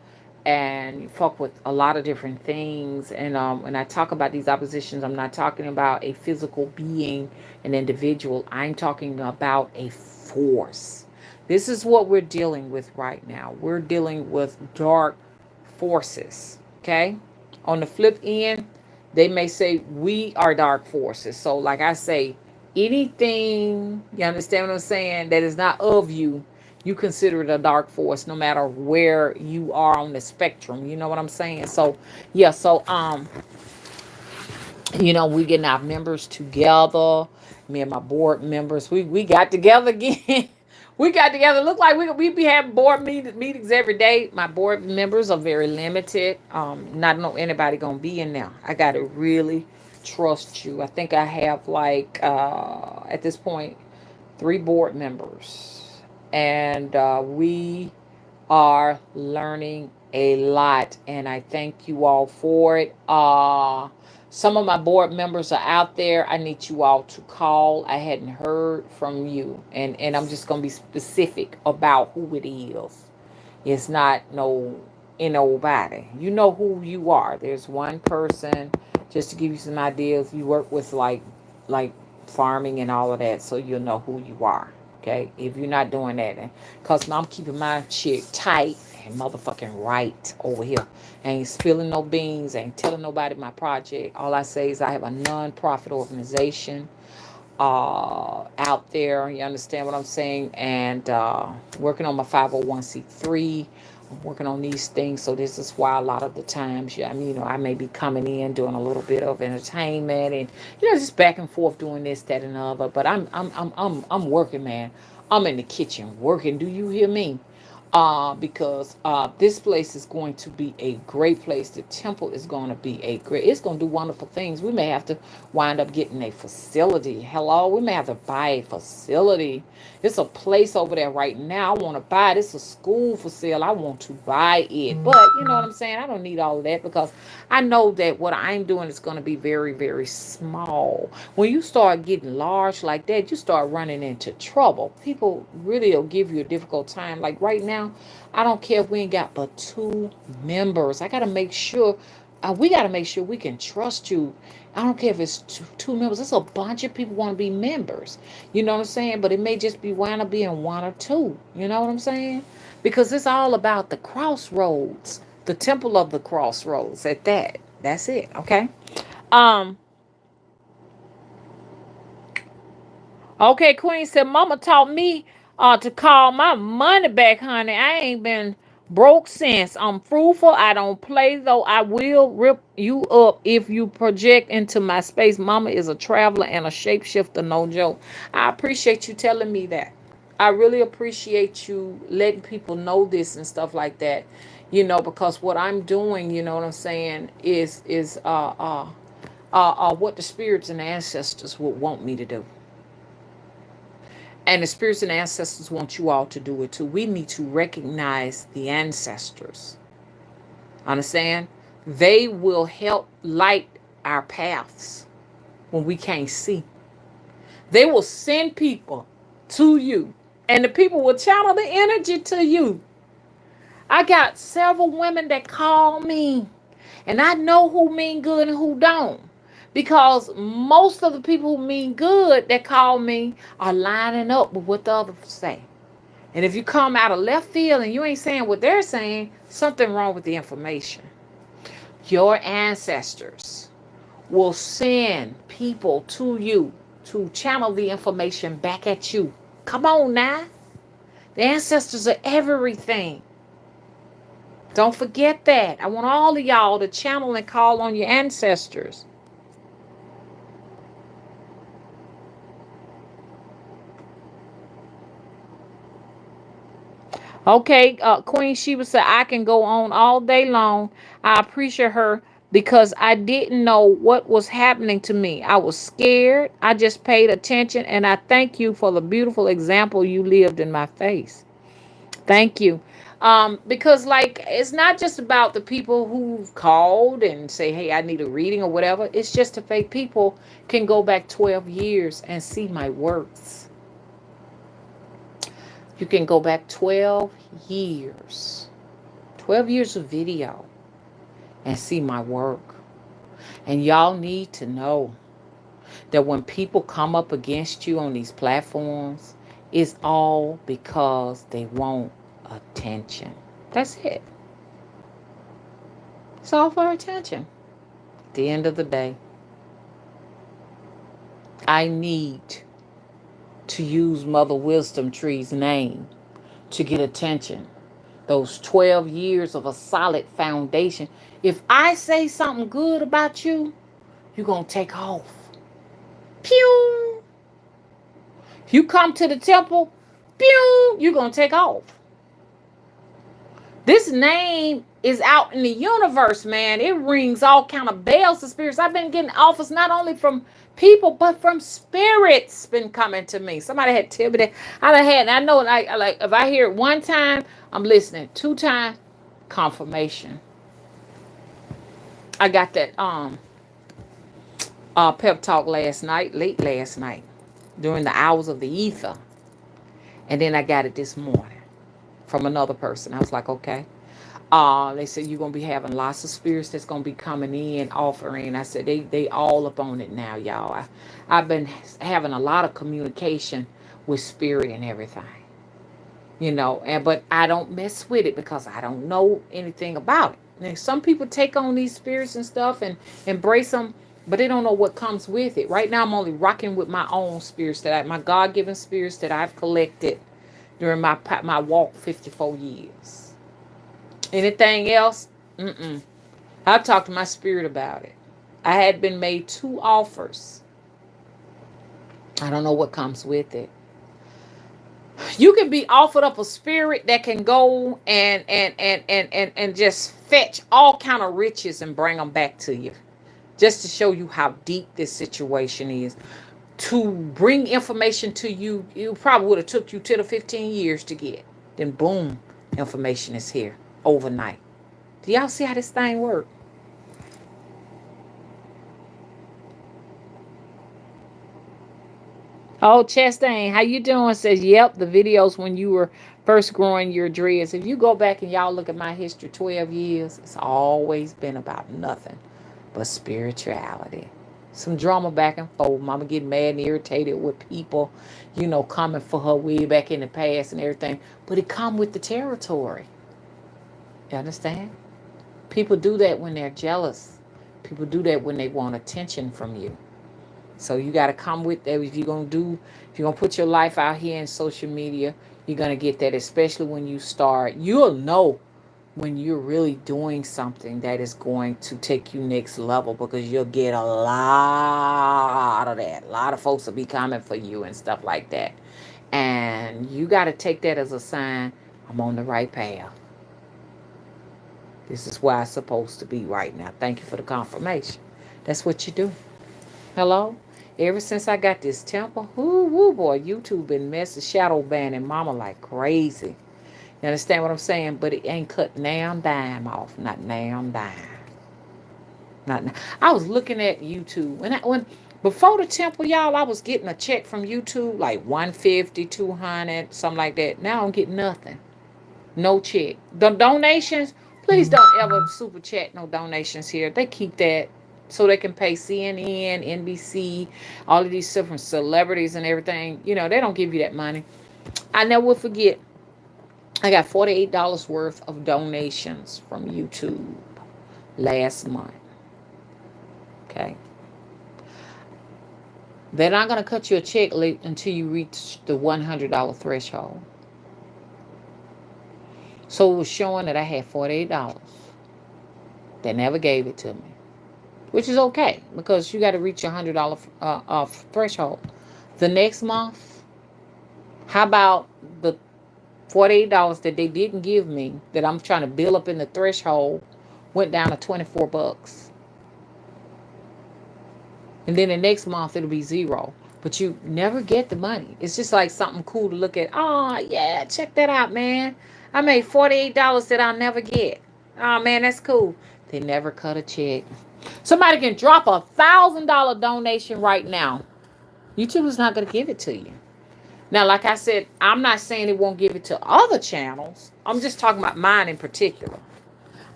and fuck with a lot of different things. And when I talk about these oppositions, I'm not talking about a physical being, an individual. I'm talking about a force. This is what we're dealing with right now. We're dealing with dark forces, okay? On the flip end, they may say we are dark forces. So like I say, anything, you understand what I'm saying, that is not of you, you consider it a dark force no matter where you are on the spectrum. You know what I'm saying? So yeah, so You know, we getting our members together. Me and my board members, we got together again. We got together. Look like we be having meetings every day. My board members are very limited. Not know anybody gonna be in there. I gotta really trust you. I think I have like at this point 3 board members, and we are learning a lot, and I thank you all for it. Some of my board members are out there. I need you all to call. I hadn't heard from you, and I'm just gonna be specific about who it is. It's not nobody. You know who you are. There's one person. Just to give you some ideas, you work with like farming and all of that, so you'll know who you are. Okay, if you're not doing that, cause I'm keeping my shit tight and motherfucking right over here. I ain't spilling no beans. Ain't telling nobody my project. All I say is I have a non-profit organization out there. You understand what I'm saying? And working on my 501c3. I'm working on these things. So this is why a lot of the times, yeah, I mean, I may be coming in doing a little bit of entertainment and just back and forth doing this, that, and the other. But I'm working, man. I'm in the kitchen working. Do you hear me? Because this place is going to be a great place. The temple is going to be it's going to do wonderful things. We may have to wind up getting a facility. Hello, we may have to buy a facility. It's a place over there right now. I want to buy it. It's a school for sale. I want to buy it. But you know what I'm saying? I don't need all of that because I know that what I'm doing is going to be very, very small. When you start getting large like that, you start running into trouble. People really will give you a difficult time. Like right now, I don't care if we ain't got but 2 members. I got to make sure. We got to make sure we can trust you. I don't care if it's two members. It's a bunch of people want to be members. You know what I'm saying? But it may just be wind up being 1 or 2. You know what I'm saying? Because it's all about the crossroads, the temple of the crossroads. At that, that's it. Okay. Um. Okay, Queen said, Mama taught me to call my money back, honey. I ain't been broke since. I'm fruitful. I don't play, though. I will rip you up if you project into my space. Mama is a traveler and a shapeshifter, no joke. I appreciate you telling me that. I really appreciate you letting people know this and stuff like that. Because what I'm doing, you know what I'm saying, is what the spirits and ancestors would want me to do. And the spirits and ancestors want you all to do it too. We need to recognize the ancestors. Understand? They will help light our paths when we can't see. They will send people to you, and the people will channel the energy to you. I got several women that call me, and I know who mean good and who don't. Because most of the people who mean good that call me are lining up with what the others say. And if you come out of left field and you ain't saying what they're saying, something wrong with the information. Your ancestors will send people to you to channel the information back at you. Come on now. The ancestors are everything. Don't forget that. I want all of y'all to channel and call on your ancestors. Okay, Queen Sheba said, I can go on all day long. I appreciate her because I didn't know what was happening to me. I was scared. I just paid attention, and I thank you for the beautiful example you lived in my face. Thank you. Because like it's not just about the people who've called and say, hey, I need a reading or whatever. It's just the fake people can go back 12 years and see my works. You can go back 12 years. 12 years of video and see my work. And y'all need to know that when people come up against you on these platforms, it's all because they want attention. That's it. It's all for attention. At the end of the day, I need to use Mother Wisdom Tree's name to get attention. Those 12 years of a solid foundation. If I say something good about you, you're going to take off. Pew! You come to the temple, pew! You're going to take off. This name is out in the universe, man. It rings all kind of bells to spirits. I've been getting offers not only from people, but from spirits been coming to me. Somebody had told me that. I know, like if I hear it one time, I'm listening. 2 times, confirmation. I got that pep talk late last night, during the hours of the ether. And then I got it this morning from another person. I was like, okay. They said you're gonna be having lots of spirits that's gonna be coming in offering. I said they all up on it now, y'all. I've been having a lot of communication with spirit and everything, but I don't mess with it because I don't know anything about it. Now, some people take on these spirits and stuff and embrace them, but they don't know what comes with it. Right now, I'm only rocking with my own spirits my God-given spirits that I've collected during my walk 54 years. Anything else? I've talked to my spirit about it. I had been made 2 offers. I don't know what comes with it. You can be offered up a spirit that can go and just fetch all kind of riches and bring them back to you. Just to show you how deep this situation is. To bring information to you, it probably would have took you 10 to 15 years to get. Then boom, information is here overnight. Do y'all see how this thing works? Oh, Chastain, how you doing? Says, yep, the videos when you were first growing your dreads. If you go back and y'all look at my history, 12 years, it's always been about nothing but spirituality. Some drama back and forth. Mama getting mad and irritated with people, coming for her way back in the past and everything. But it come with the territory. You understand? People do that when they're jealous. People do that when they want attention from you. So you got to come with that. If you're going to put your life out here in social media, you're going to get that, especially when you start. You'll know when you're really doing something that is going to take you next level, because you'll get a lot of that. A lot of folks will be coming for you and stuff like that. And you got to take that as a sign, I'm on the right path. This is where I'm supposed to be right now. Thank you for the confirmation. That's what you do. Hello? Ever since I got this temple, whoo boy, YouTube been messing, shadow banning mama like crazy. You understand what I'm saying? But it ain't cut now dime off. Not now dime. Not now. I was looking at YouTube. When before the temple, y'all, I was getting a check from YouTube like $150, $200, something like that. Now I don't get nothing. No check. The donations, please don't ever super chat no donations here. They keep that so they can pay CNN, NBC, all of these different celebrities and everything. They don't give you that money. I never will forget. I got $48 worth of donations from YouTube last month. Okay. They're not going to cut you a check until you reach the $100 threshold. So it was showing that I had $48. They never gave it to me, which is okay because you got to reach your $100 threshold. The next month, how about the $48 that they didn't give me that I'm trying to build up in the threshold went down to $24. And then the next month it'll be $0. But you never get the money. It's just like something cool to look at. Oh, yeah, check that out, man. I made $48 that I'll never get. Oh, man, that's cool. They never cut a check. Somebody can drop a $1,000 donation right now. YouTube is not going to give it to you. Now, like I said, I'm not saying it won't give it to other channels. I'm just talking about mine in particular.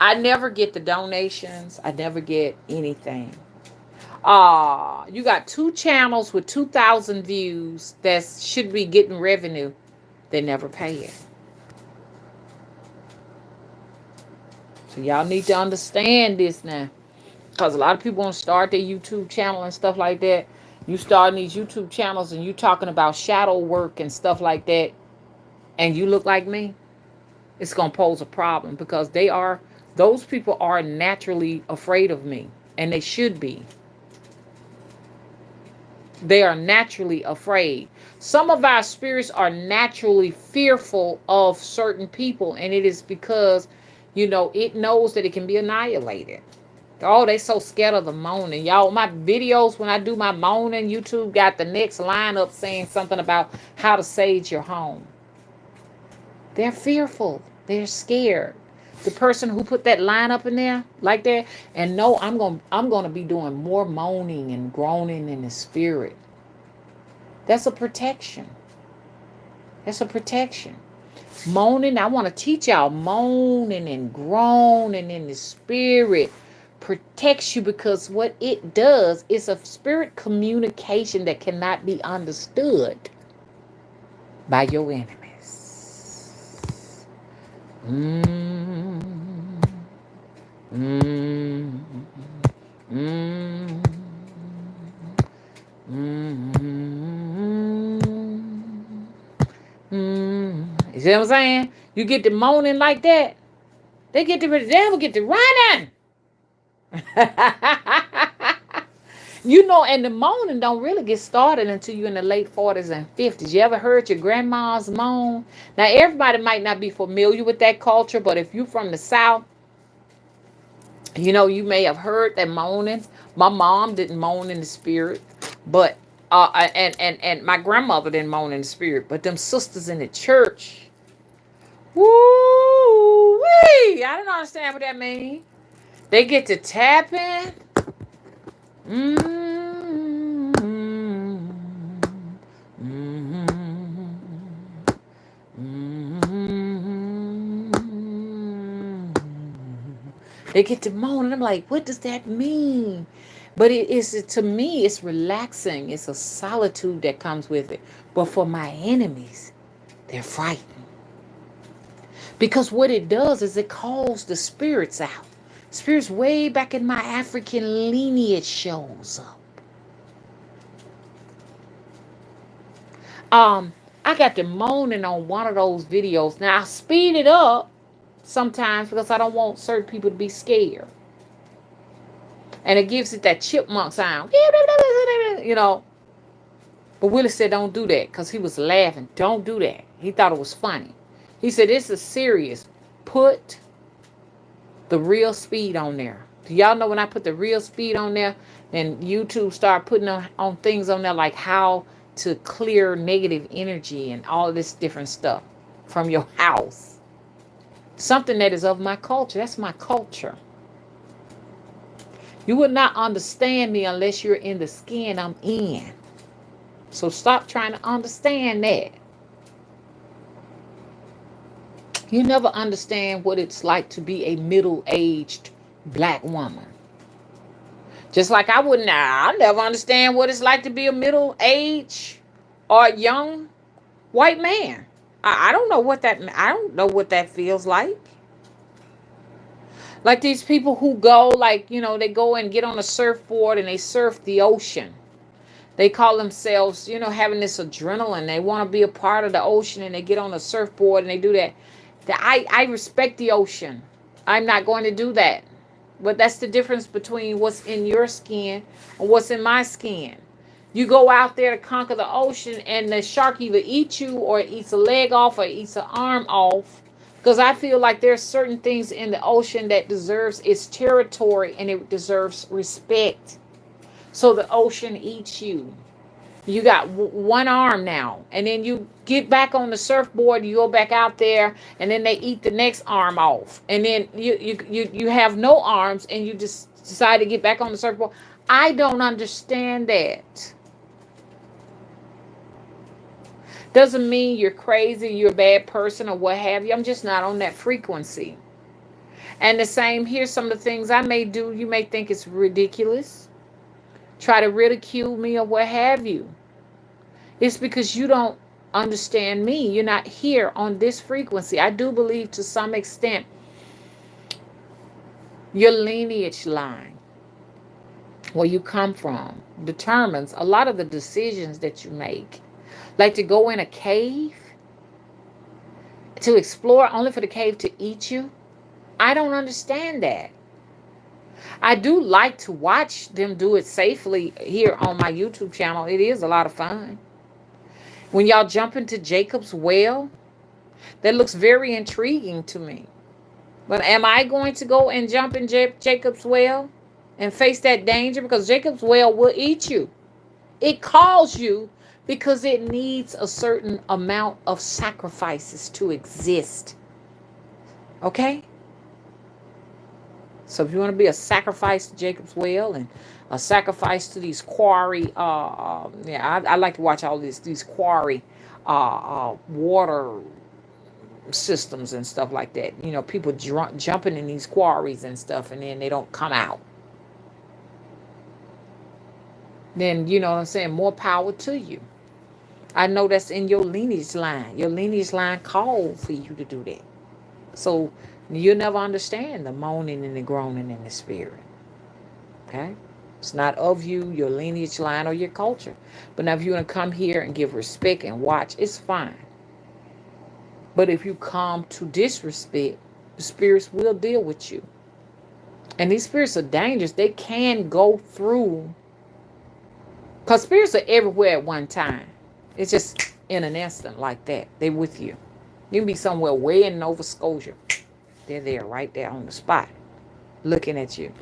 I never get the donations. I never get anything. You got 2 channels with 2,000 views that should be getting revenue. They never pay it. So y'all need to understand this now. Because a lot of people want to start their YouTube channel and stuff like that. You starting these YouTube channels and you talking about shadow work and stuff like that. And you look like me. It's going to pose a problem because those people are naturally afraid of me. And they should be. They are naturally afraid. Some of our spirits are naturally fearful of certain people, and it is because, it knows that it can be annihilated. Oh, they so scared of the moaning. Y'all, my videos, when I do my moaning, YouTube got the next line up saying something about how to sage your home. They're fearful. They're scared. The person who put that line up in there like that, and no, I'm gonna be doing more moaning and groaning in the spirit. That's a protection. That's a protection. Moaning, I want to teach y'all moaning and groaning in the spirit protects you, because what it does is a spirit communication that cannot be understood by your enemies. Mm, mm, mm, mm, You see what I'm saying? You get to moaning like that, the devil get to running. And the moaning don't really get started until you're in the late 40s and 50s. You ever heard your grandma's moan? Now, everybody might not be familiar with that culture, but if you're from the South, you may have heard that moaning. My mom didn't moan in the spirit, but and my grandmother didn't moan in the spirit, but them sisters in the church, woo wee! I don't understand what that means. They get to tapping. Mm-hmm. Mm-hmm. Mm-hmm. They get to moan, and I'm like, what does that mean? But to me, it's relaxing. It's a solitude that comes with it. But for my enemies, they're frightened. Because what it does is it calls the spirits out. Spirits way back in my African lineage shows up. I got to moaning on one of those videos. Now I speed it up sometimes because I don't want certain people to be scared. And it gives it that chipmunk sound. But Willie said don't do that because he was laughing. Don't do that. He thought it was funny. He said this is serious. Put the real speed on there. Do y'all know when I put the real speed on there, then YouTube start putting on things on there like how to clear negative energy and all this different stuff from your house. Something that is of my culture. That's my culture. You would not understand me unless you're in the skin I'm in. So stop trying to understand that. You never understand what it's like to be a middle-aged black woman. Just like I'll never understand what it's like to be a middle-aged or young white man. I don't know what that feels like. Like these people who go, they go and get on a surfboard and they surf the ocean. They call themselves, having this adrenaline. They want to be a part of the ocean and they get on a surfboard and they do that. I respect the ocean. I'm not going to do that. But that's the difference between what's in your skin and what's in my skin. You go out there to conquer the ocean and the shark either eats you or it eats a leg off or it eats an arm off. Because I feel like there's certain things in the ocean that deserves its territory and it deserves respect. So the ocean eats you. You got one arm now, and then you get back on the surfboard, you go back out there, and then they eat the next arm off. And then you have no arms, and you just decide to get back on the surfboard. I don't understand that. Doesn't mean you're crazy, you're a bad person, or what have you. I'm just not on that frequency. And the same here, some of the things I may do, you may think it's ridiculous. Try to ridicule me or what have you. It's because you don't understand me. You're not here on this frequency. I do believe to some extent your lineage line, where you come from, determines a lot of the decisions that you make. Like to go in a cave, to explore only for the cave to eat you. I don't understand that. I do like to watch them do it safely here on my YouTube channel. It is a lot of fun. When y'all jump into Jacob's well, that looks very intriguing to me. But am I going to go and jump in Jacob's well and face that danger? Because Jacob's well will eat you. It calls you because it needs a certain amount of sacrifices to exist. Okay? So if you want to be a sacrifice to Jacob's well and a sacrifice to these quarry, I like to watch all these quarry water systems and stuff like that. You know, people jumping in these quarries and stuff, and then they don't come out. Then, you know what I'm saying, more power to you. I know that's in your lineage line. Your lineage line called for you to do that. So you'll never understand the moaning and the groaning in the spirit. Okay? It's not of you, your lineage line, or your culture. But now if you want to come here and give respect and watch, it's fine. But if you come to disrespect, the spirits will deal with you. And these spirits are dangerous. They can go through. Because spirits are everywhere at one time. It's just in an instant like that. They're with you. You can be somewhere way in Nova Scotia. They're there, right there on the spot, looking at you.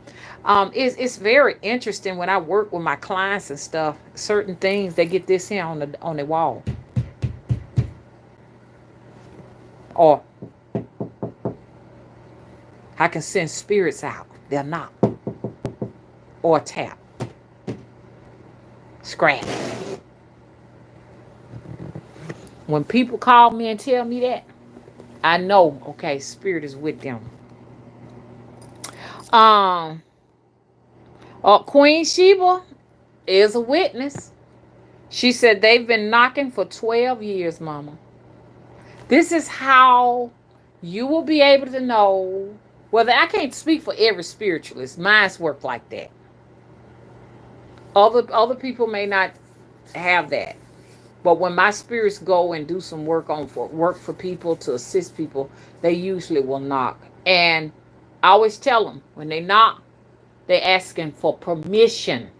It's very interesting when I work with my clients and stuff. Certain things, they get this here on the wall. Or I can send spirits out. They'll knock. Or tap. Scratch. When people call me and tell me that, I know, okay, spirit is with them. Queen Sheba is a witness. She said they've been knocking for 12 years, Mama. This is how you will be able to know whether I can't speak for every spiritualist. Mine's work like that. Other people may not have that. But when my spirits go and do some work for people to assist people, they usually will knock. And I always tell them when they knock, they're asking for permission.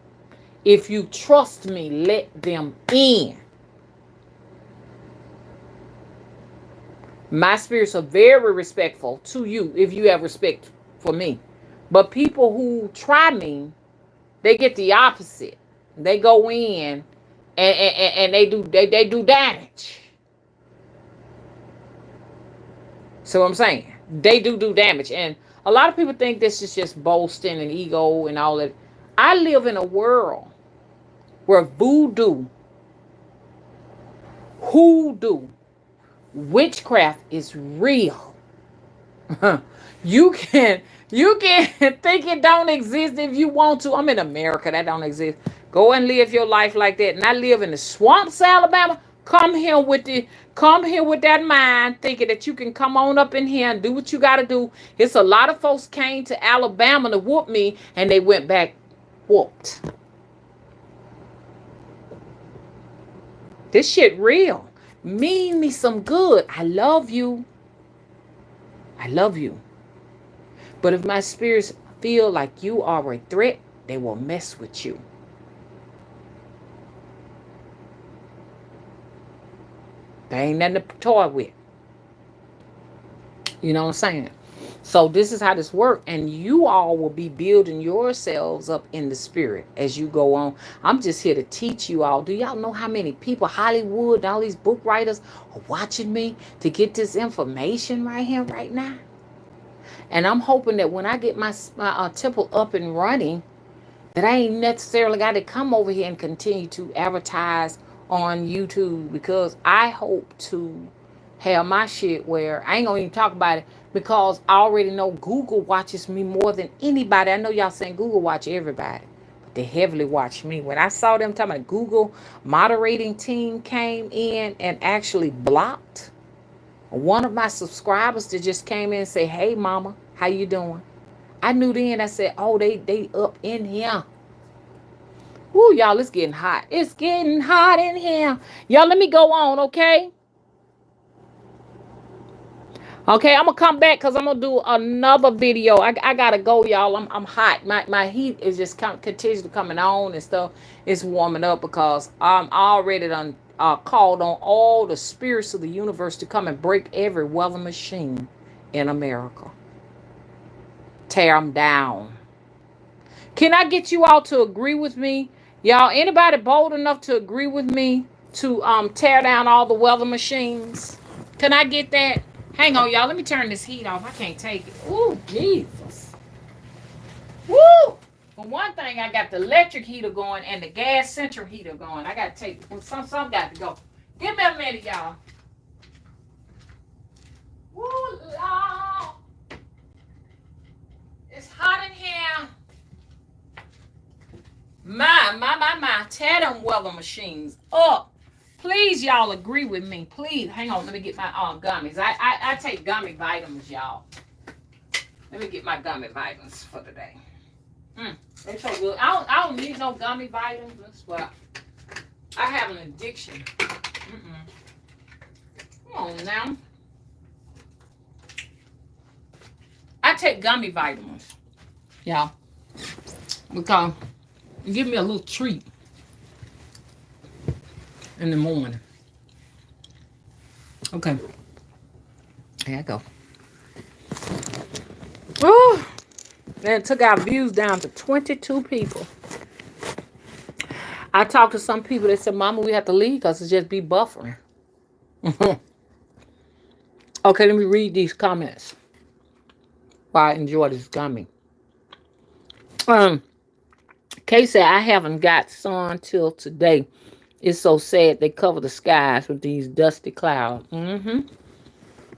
If you trust me, let them in. My spirits are very respectful to you if you have respect for me. But people who try me, they get the opposite. They go in and they do damage. So I'm saying they do damage, and a lot of people think this is just boasting and ego and all that. I live in a world where voodoo, hoodoo, witchcraft is real. You can think it don't exist if you want to. I'm in America, that don't exist. Go and live your life like that. And I live in the swamps, Alabama. Come here with that mind, thinking that you can come on up in here and do what you got to do. It's a lot of folks came to Alabama to whoop me, and they went back whooped. This shit real. Mean me some good. I love you. I love you. But if my spirits feel like you are a threat, they will mess with you. There ain't nothing to toy with. You know what I'm saying? So this is how this works. And you all will be building yourselves up in the spirit as you go on. I'm just here to teach you all. Do y'all know how many people, Hollywood, all these book writers are watching me to get this information right here, right now? And I'm hoping that when I get my temple up and running, that I ain't necessarily got to come over here and continue to advertise on YouTube, because I hope to have my shit where I ain't gonna even talk about it, because I already know Google watches me more than anybody. I know y'all saying Google watch everybody, but they heavily watch me. When I saw them talking about Google moderating team came in and actually blocked one of my subscribers that just came in and say, "Hey mama, how you doing?" I knew then. I said, "Oh, they up in here." Woo, y'all, it's getting hot. It's getting hot in here. Y'all, let me go on, okay? Okay, I'm gonna come back because I'm gonna do another video. I gotta go, y'all. I'm hot. My heat is just continuously coming on and stuff. It's warming up because I'm already done called on all the spirits of the universe to come and break every weather machine in America. Tear them down. Can I get you all to agree with me? Y'all, anybody bold enough to agree with me to tear down all the weather machines? Can I get that? Hang on, y'all. Let me turn this heat off. I can't take it. Ooh, Jesus. Woo! For one thing, I got the electric heater going and the gas central heater going. I got to take some got to go. Give me a minute, y'all. Woo, Lord. It's hot in here. My. Tear them weather machines up. Please, y'all, agree with me. Please. Hang on. Let me get my gummies. I take gummy vitamins, y'all. Let me get my gummy vitamins for today. They're so good. I don't need no gummy vitamins, but I have an addiction. Come on now. I take gummy vitamins, y'all, because it give me a little treat in the morning. Okay. There I go. Oh, and it took our views down to 22 people. I talked to some people that said, Mama, we have to leave because it just be buffering. Okay, let me read these comments while I enjoy this gummy. Kay said, I haven't got sun till today. It's so sad they cover the skies with these dusty clouds.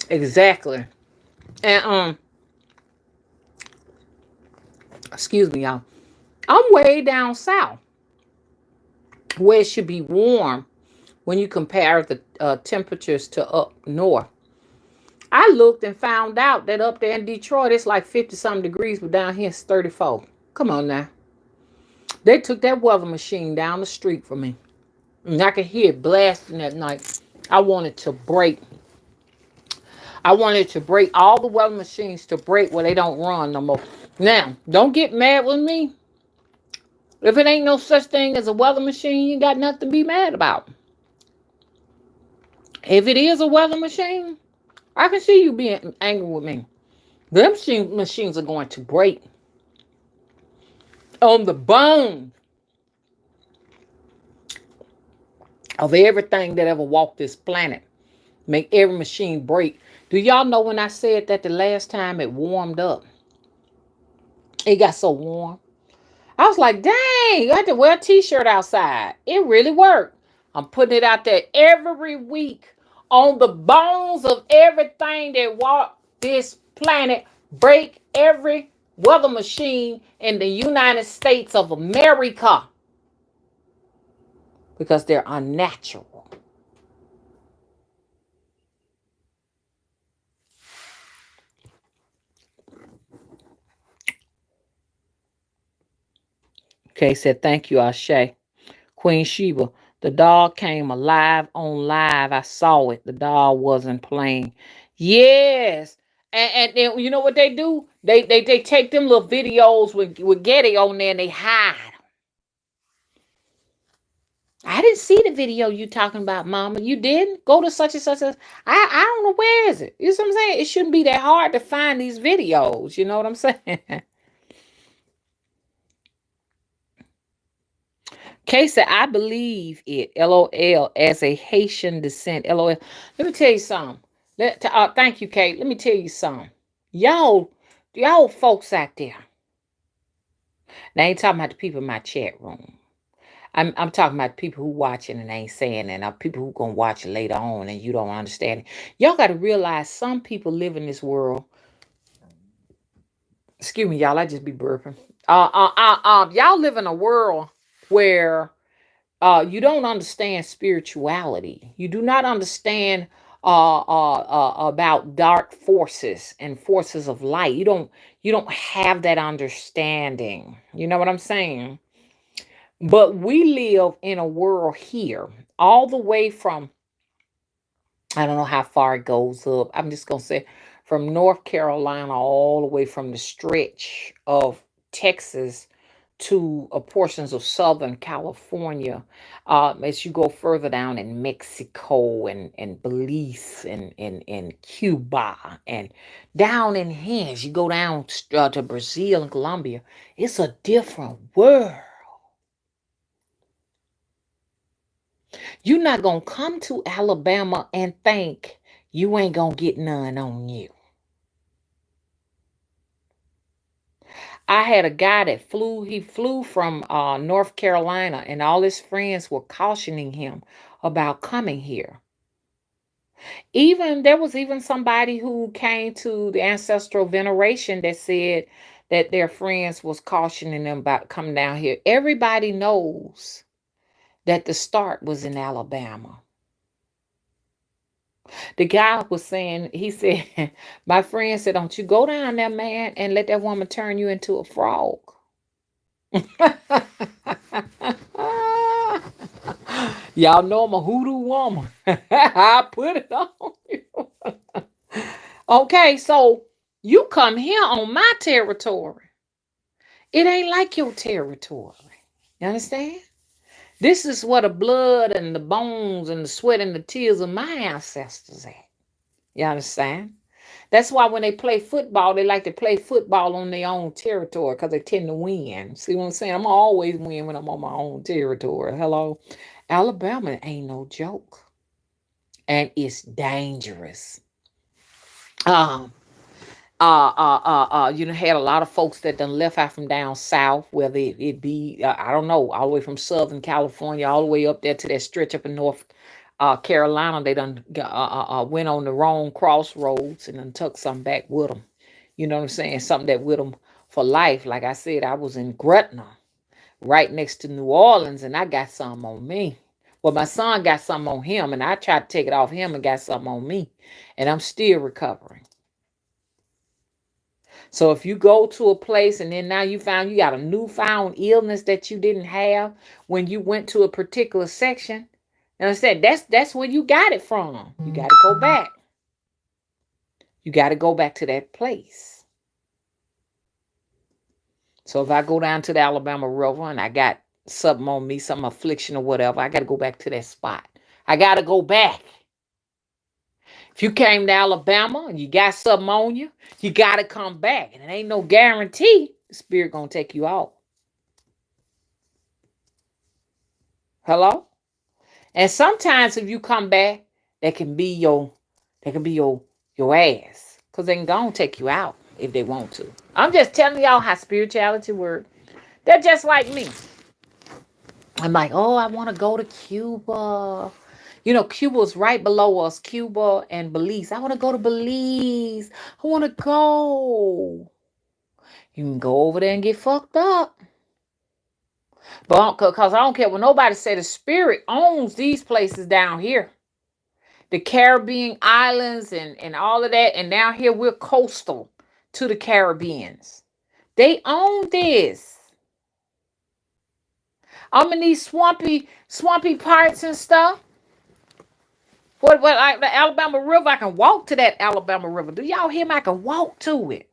Exactly. And excuse me, y'all. I'm way down south where it should be warm when you compare the temperatures to up north. I looked and found out that up there in Detroit it's like 50-something degrees, but down here it's 34. Come on now. They took that weather machine down the street for me. And I could hear it blasting that night. I wanted to break. I wanted to break all the weather machines to break where they don't run no more. Now, don't get mad with me. If it ain't no such thing as a weather machine, you got nothing to be mad about. If it is a weather machine, I can see you being angry with me. Them machines are going to break on the bone of everything that ever walked this planet. Make every machine break. Do y'all know when I said that the last time it warmed up? It got so warm. I was like, dang, I had to wear a t-shirt outside. It really worked. I'm putting it out there every week on the bones of everything that walked this planet. Break every weather machine in the United States of America. Because they're unnatural. Okay, said thank you, Ashe. Queen Sheba, the dog came alive on live. I saw it. The dog wasn't playing. Yes. And then you know what they do? They take them little videos with Getty on there and they hide. I didn't see the video you talking about, Mama. You didn't? Go to such and such. I don't know, where is it? You know what I'm saying? It shouldn't be that hard to find these videos. You know what I'm saying? Kay said, I believe it. LOL as a Haitian descent. LOL. Let me tell you something. Thank you, Kate. Let me tell you something. Y'all folks out there. Now, I ain't talking about the people in my chat room. I'm talking about people who watching and ain't saying it. People who gonna watch it later on and you don't understand it. Y'all got to realize some people live in this world. Excuse me, y'all. I just be burping. Y'all live in a world where you don't understand spirituality. You do not understand about dark forces and forces of light. You don't have that understanding. You know what I'm saying? But we live in a world here, all the way from, I don't know how far it goes up. I'm just gonna say from North Carolina all the way from the stretch of Texas to portions of Southern California, as you go further down in Mexico and Belize and Cuba and down in here, as you go down to Brazil and Colombia, it's a different world. You're not going to come to Alabama and think you ain't going to get none on you. I had a guy that flew from North Carolina, and all his friends were cautioning him about coming here. There was even somebody who came to the ancestral veneration that said that their friends was cautioning them about coming down here. Everybody knows that the start was in Alabama. The guy was saying, he said, my friend said, don't you go down there, man, and let that woman turn you into a frog. Y'all know I'm a hoodoo woman. I put it on you. Okay, so you come here on my territory. It ain't like your territory. You understand? This is where the blood and the bones and the sweat and the tears of my ancestors at. You understand? That's why when they play football, they like to play football on their own territory because they tend to win. See what I'm saying? I'm always win when I'm on my own territory. Hello? Alabama ain't no joke. And it's dangerous. Had a lot of folks that done left out from down south, whether it be, I don't know, all the way from Southern California, all the way up there to that stretch up in North Carolina. They done went on the wrong crossroads and done took something back with them. You know what I'm saying? Something that with them for life. Like I said, I was in Gretna, right next to New Orleans, and I got something on me. Well, my son got something on him, and I tried to take it off him and got something on me. And I'm still recovering. So if you go to a place and then now you found you got a newfound illness that you didn't have when you went to a particular section, and I said that's where you got it from. You got to go back. You got to go back to that place. So if I go down to the Alabama River and I got something on me, some affliction or whatever, I got to go back to that spot. I got to go back. If you came to Alabama and you got something on you, you got to come back. And it ain't no guarantee the spirit going to take you out. Hello? And sometimes if you come back, that can be your ass. Because they can go and take you out if they want to. I'm just telling y'all how spirituality works. They're just like me. I'm like, oh, I want to go to Cuba. You know, Cuba's right below us, Cuba and Belize. I want to go to Belize. I want to go. You can go over there and get fucked up. But because I don't care what nobody say, the spirit owns these places down here. The Caribbean islands and all of that. And down here, we're coastal to the Caribbeans. They own this. I'm in these swampy parts and stuff. What like the Alabama River, I can walk to that Alabama River. Do y'all hear me? I can walk to it.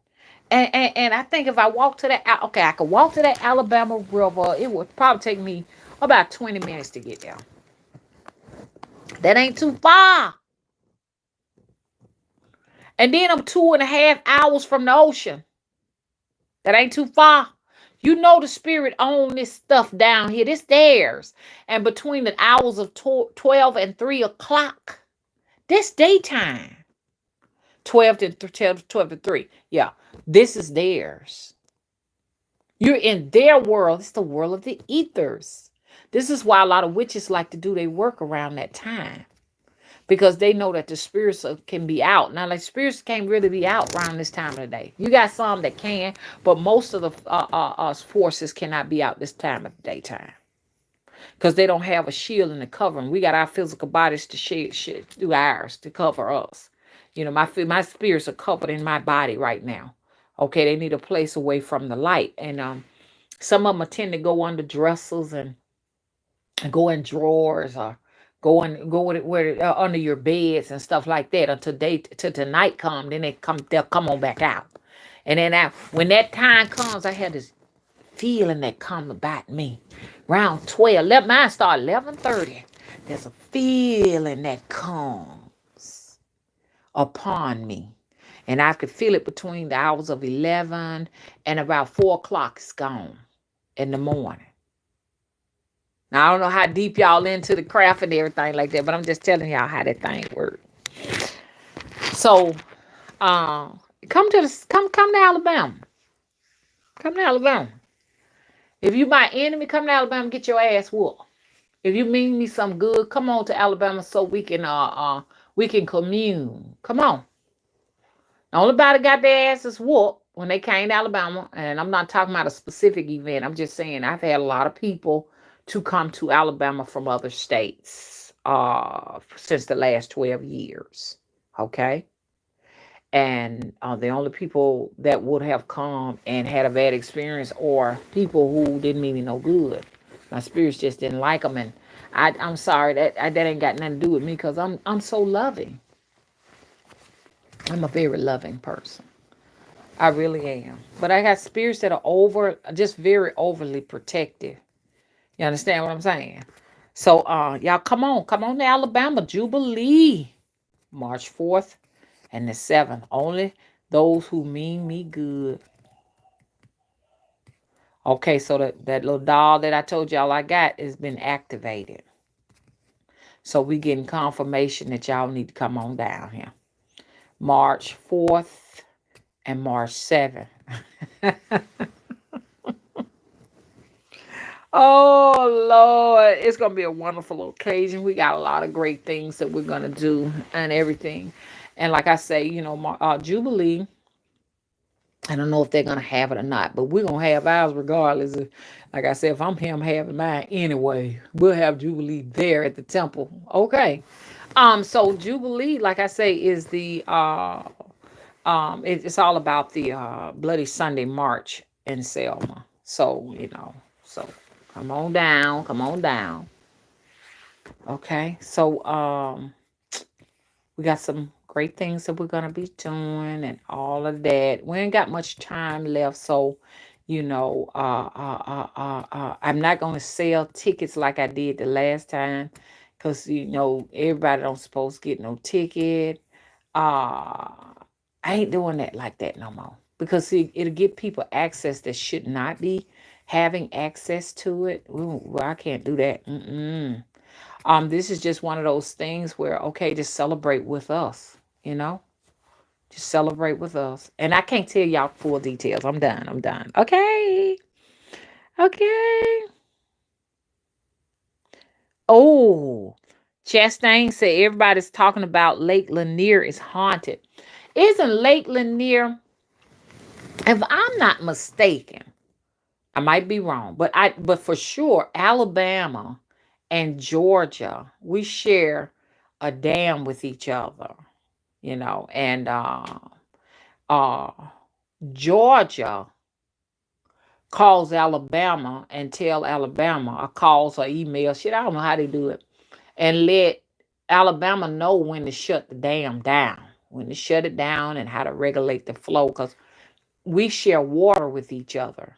And I think if I walk to that, okay, I could walk to that Alabama River. It would probably take me about 20 minutes to get there. That ain't too far. And then I'm 2.5 hours from the ocean. That ain't too far. You know the spirit own this stuff down here. This theirs. And between the hours of 12 and 3 o'clock, this daytime. 12 to 3. Yeah. This is theirs. You're in their world. It's the world of the ethers. This is why a lot of witches like to do their work around that time. Because they know that the spirits can be out. Now, like spirits can't really be out around this time of the day. You got some that can, but most of the forces cannot be out this time of the daytime. Because they don't have a shield and a covering. We got our physical bodies to do ours to cover us. You know, my spirits are covered in my body right now. Okay, they need a place away from the light. And some of them tend to go under dressers and go in drawers or where under your beds and stuff like that until the night come. Then they'll come on back out. And then when that time comes, I had this feeling that come about me. Around 12, mine start 11:30. There's a feeling that comes upon me. And I could feel it between the hours of 11 and about 4 o'clock. It's gone in the morning. Now, I don't know how deep y'all into the craft and everything like that, but I'm just telling y'all how that thing works. So, uh, come to Alabama. Come to Alabama. If you my enemy, come to Alabama and get your ass whooped. If you mean me some good, come on to Alabama so we can commune. Come on. The only body got their asses whooped when they came to Alabama, and I'm not talking about a specific event. I'm just saying I've had a lot of people to come to Alabama from other states since the last 12 years. Okay? And the only people that would have come and had a bad experience or people who didn't mean me no good. My spirits just didn't like them, and I'm sorry that ain't got nothing to do with me because I'm so loving. I'm a very loving person. I really am. But I got spirits that are just very overly protective. You understand what I'm saying? So y'all come on to Alabama Jubilee, March 4th and the 7th. Only those who mean me good. Okay, so that little doll that I told y'all I got has been activated. So we getting confirmation that y'all need to come on down here. March 4th and March 7th. Oh, Lord. It's going to be a wonderful occasion. We got a lot of great things that we're going to do and everything. And like I say, Jubilee, I don't know if they're going to have it or not, but we're going to have ours regardless. Like I said, if I'm here, I'm having mine anyway. We'll have Jubilee there at the temple. Okay. So Jubilee, like I say, is it's all about the Bloody Sunday March in Selma. So, so come on down. Okay. So, we got some great things that we're gonna be doing and all of that. We ain't got much time left, so I'm not gonna sell tickets like I did the last time, cause everybody don't supposed to get no ticket. Uh, I ain't doing that like that no more because see, it'll give people access that should not be having access to it. Ooh, well, I can't do that. Mm-mm. This is just one of those things where, okay, just celebrate with us, just celebrate with us. And I can't tell y'all full details. I'm done. Okay. Okay. Oh, Chastain said everybody's talking about Lake Lanier is haunted. Isn't Lake Lanier, if I'm not mistaken, I might be wrong, but for sure, Alabama and Georgia, we share a dam with each other, and uh Georgia calls Alabama and tell Alabama or calls or email shit. I don't know how they do it. And let Alabama know when to shut the dam down, when to shut it down and how to regulate the flow because we share water with each other.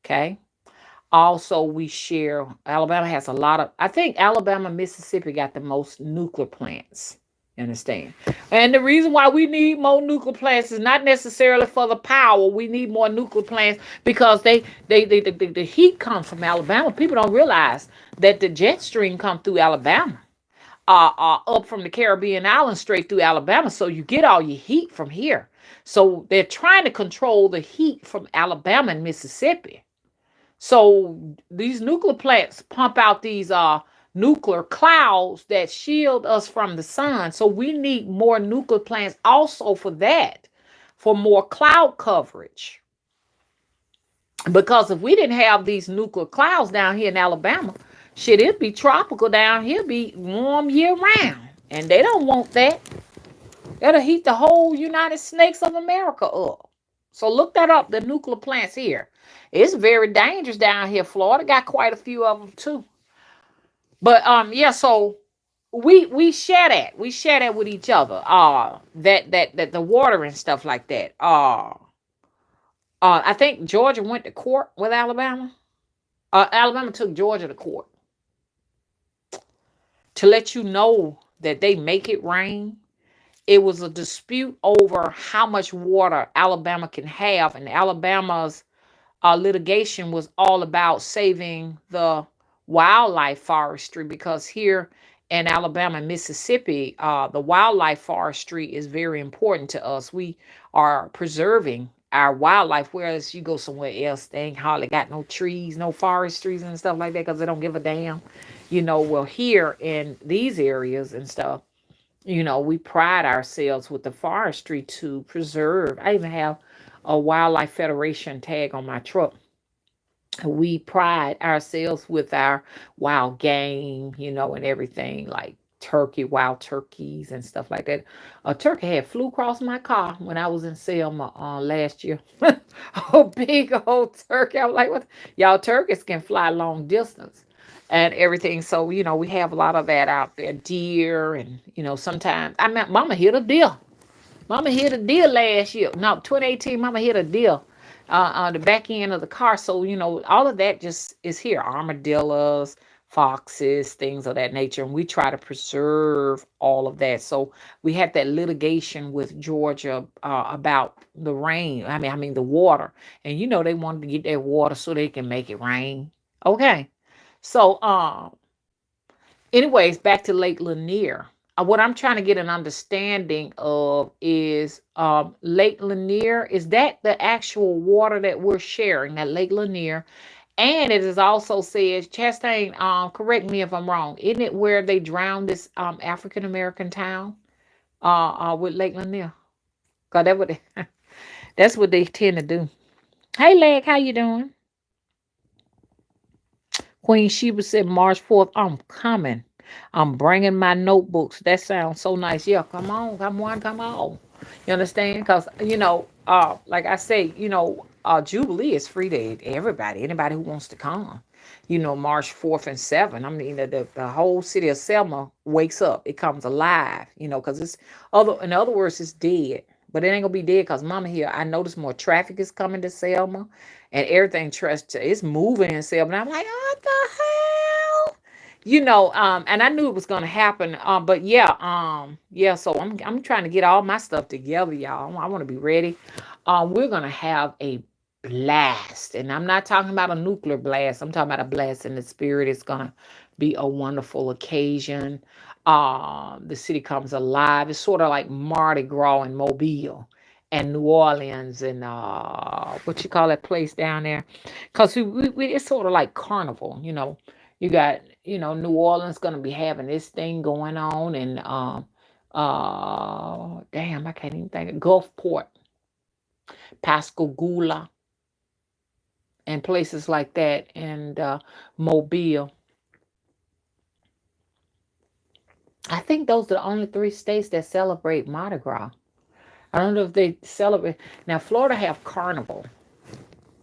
Okay. Also, we share, Alabama has a lot of, I think Alabama, Mississippi got the most nuclear plants. You understand? And the reason why we need more nuclear plants is not necessarily for the power. We need more nuclear plants because the heat comes from Alabama. People don't realize that the jet stream comes through Alabama, up from the Caribbean islands straight through Alabama. So you get all your heat from here. So they're trying to control the heat from Alabama and Mississippi. So these nuclear plants pump out these nuclear clouds that shield us from the sun. So we need more nuclear plants also for that, for more cloud coverage. Because if we didn't have these nuclear clouds down here in Alabama, shit, it'd be tropical down here, be warm year round. And they don't want that. That'll heat the whole United States of America up. So look that up, the nuclear plants here. It's very dangerous down here. Florida got quite a few of them too. But yeah, so we share that. We share that with each other. That the water and stuff like that. I think Georgia went to court with Alabama. Alabama took Georgia to court to let you know that they make it rain. It was a dispute over how much water Alabama can have, and Alabama's litigation was all about saving the wildlife forestry because here in Alabama and Mississippi, the wildlife forestry is very important to us. We are preserving our wildlife, whereas you go somewhere else, they ain't hardly got no trees, no forestries and stuff like that because they don't give a damn. Well, here in these areas and stuff, we pride ourselves with the forestry to preserve. I even have a Wildlife Federation tag on my truck. We pride ourselves with our wild game, and everything like turkey, wild turkeys, and stuff like that. A turkey had flew across my car when I was in Selma last year. A big old turkey. I was like, what? Y'all, turkeys can fly long distance and everything. So, we have a lot of that out there. Deer, and, sometimes, Mama hit a deer. Mama hit a deer last year. No, 2018, Mama hit a deer on the back end of the car. So, all of that just is here. Armadillos, foxes, things of that nature. And we try to preserve all of that. So we had that litigation with Georgia about the rain. I mean the water. And they wanted to get that water so they can make it rain. Okay. So anyways, back to Lake Lanier. What I'm trying to get an understanding of is Lake Lanier. Is that the actual water that we're sharing, that Lake Lanier? And it is also said, Chastain, correct me if I'm wrong, isn't it where they drowned this African American town with Lake Lanier? Cause that's what they tend to do. Hey, Leg, how you doing? Queen Sheba said March 4th, I'm coming. I'm bringing my notebooks. That sounds so nice. Yeah, come on, come on, come on. You understand? Because, like I say, Jubilee is free to everybody, anybody who wants to come. March 4th and 7th. I mean, the whole city of Selma wakes up. It comes alive, because in other words, it's dead. But it ain't gonna be dead because Mama here, I notice more traffic is coming to Selma and everything it's moving in Selma. And I'm like, oh, what the hell? And I knew it was gonna happen. But yeah, so I'm trying to get all my stuff together, y'all. I want to be ready. We're gonna have a blast. And I'm not talking about a nuclear blast. I'm talking about a blast in the spirit. It's gonna be a wonderful occasion. The city comes alive. It's sort of like Mardi Gras in Mobile and New Orleans and what you call that place down there? Because it's sort of like carnival, You got, New Orleans gonna be having this thing going on, and damn, I can't even think of Gulfport, Pascagoula, and places like that, and Mobile. I think those are the only three states that celebrate Mardi Gras. I don't know if they celebrate. Now, Florida have Carnival.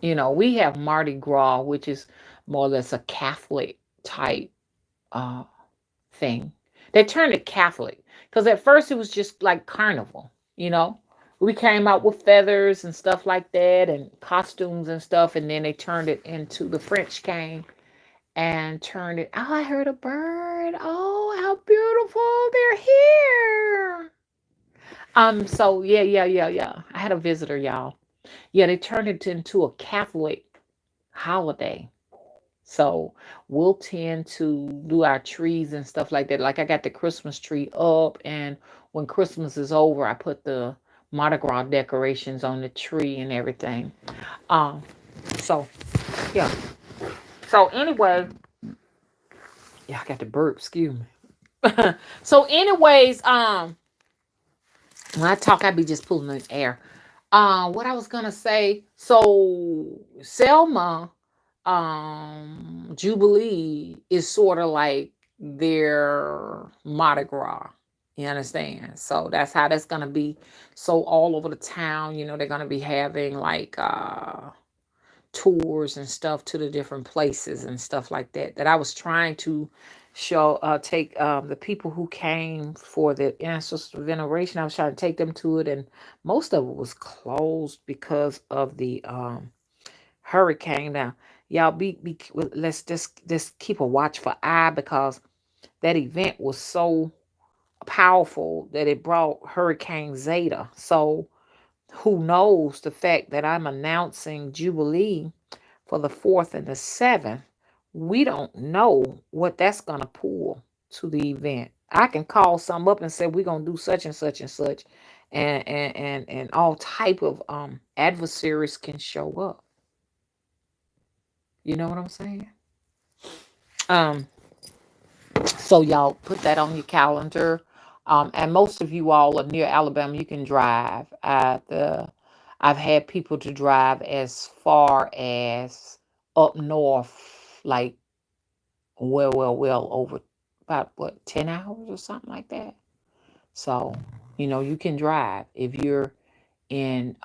We have Mardi Gras, which is more or less a Catholic type uh, thing. They turned it Catholic because at first it was just like Carnival. We came out with feathers and stuff like that and costumes and stuff, and then they turned it into the French came and turned it. Oh, I heard a bird. Oh, how beautiful! They're here. So yeah. I had a visitor, y'all. Yeah, they turned it into a Catholic holiday. So we'll tend to do our trees and stuff like that. Like I got the Christmas tree up, and when Christmas is over, I put the Mardi Gras decorations on the tree and everything. Um, so yeah. So anyway, yeah, I got the burp. Excuse me. So anyways, when I talk, I be just pulling in air. What I was gonna say. So Selma, Jubilee is sort of like their Mardi Gras. You understand? So that's how that's gonna be. So all over the town, they're gonna be having like tours and stuff to the different places and stuff like that. That I was trying to take the people who came for the ancestor veneration. I was trying to take them to it, and most of it was closed because of the hurricane. Now, y'all let's just keep a watchful eye, because that event was so powerful that it brought Hurricane Zeta. So who knows, the fact that I'm announcing Jubilee for the 4th and the 7th, we don't know what that's going to pull to the event. I can call some up and say we're going to do such and such and such, and all type of adversaries can show up. You know what I'm saying? Um so y'all put that on your calendar. And most of you all are near Alabama, you can drive. I've had people to drive as far as up north, like well over about what, 10 hours or something like that. So, you can drive. If you're in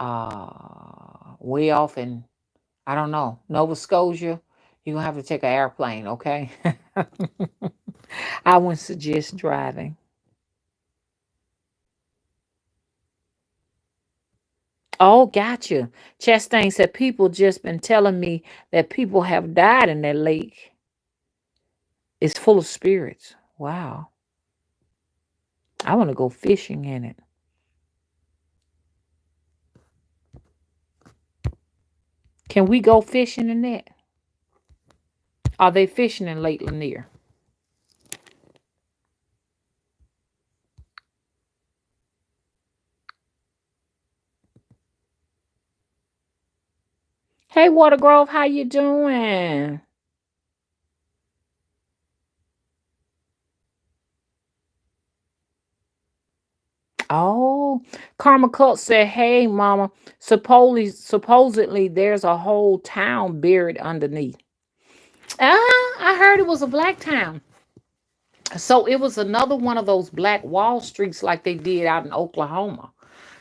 way off in, I don't know, Nova Scotia, you're gonna have to take an airplane, okay? I wouldn't suggest driving. Oh, gotcha. Chastain said people just been telling me that people have died in that lake. It's full of spirits. Wow. I want to go fishing in it. Can we go fishing in that? Are they fishing in Lake Lanier? Hey, Water Grove, how you doing? Oh, Karma Cult said, "Hey, Mama, supposedly there's a whole town buried underneath." I heard it was a black town. So it was another one of those black wall streets like they did out in Oklahoma.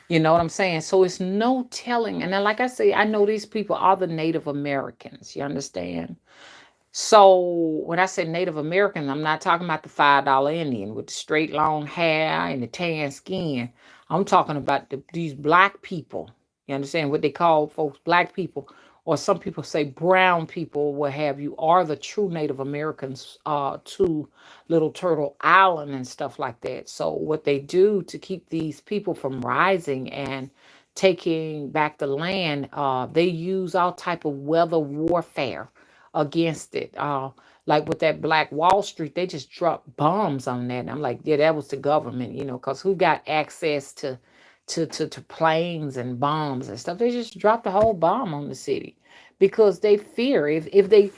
You know what I'm saying? So it's no telling. And then, like I say, I know these people are the Native Americans. You understand? So when I say Native American, I'm not talking about the $5 Indian with the straight long hair and the tan skin. I'm talking about these black people. You understand what they call folks black people, or some people say brown people, what have you, are the true Native Americans to Little Turtle Island and stuff like that. So what they do to keep these people from rising and taking back the land, they use all type of weather warfare against it. Like with that Black Wall Street, they just dropped bombs on that. And I'm like, yeah, that was the government, because who got access to planes and bombs and stuff? They just dropped a whole bomb on the city because they fear if they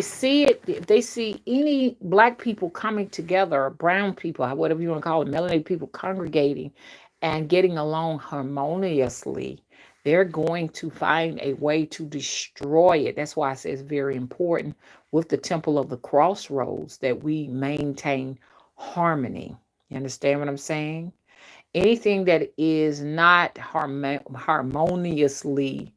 see it, if they see any black people coming together, or brown people, whatever you want to call it, melanated people congregating and getting along harmoniously, they're going to find a way to destroy it. That's why I say it's very important with the temple of the crossroads that we maintain harmony. You understand what I'm saying? Anything that is not harmoniously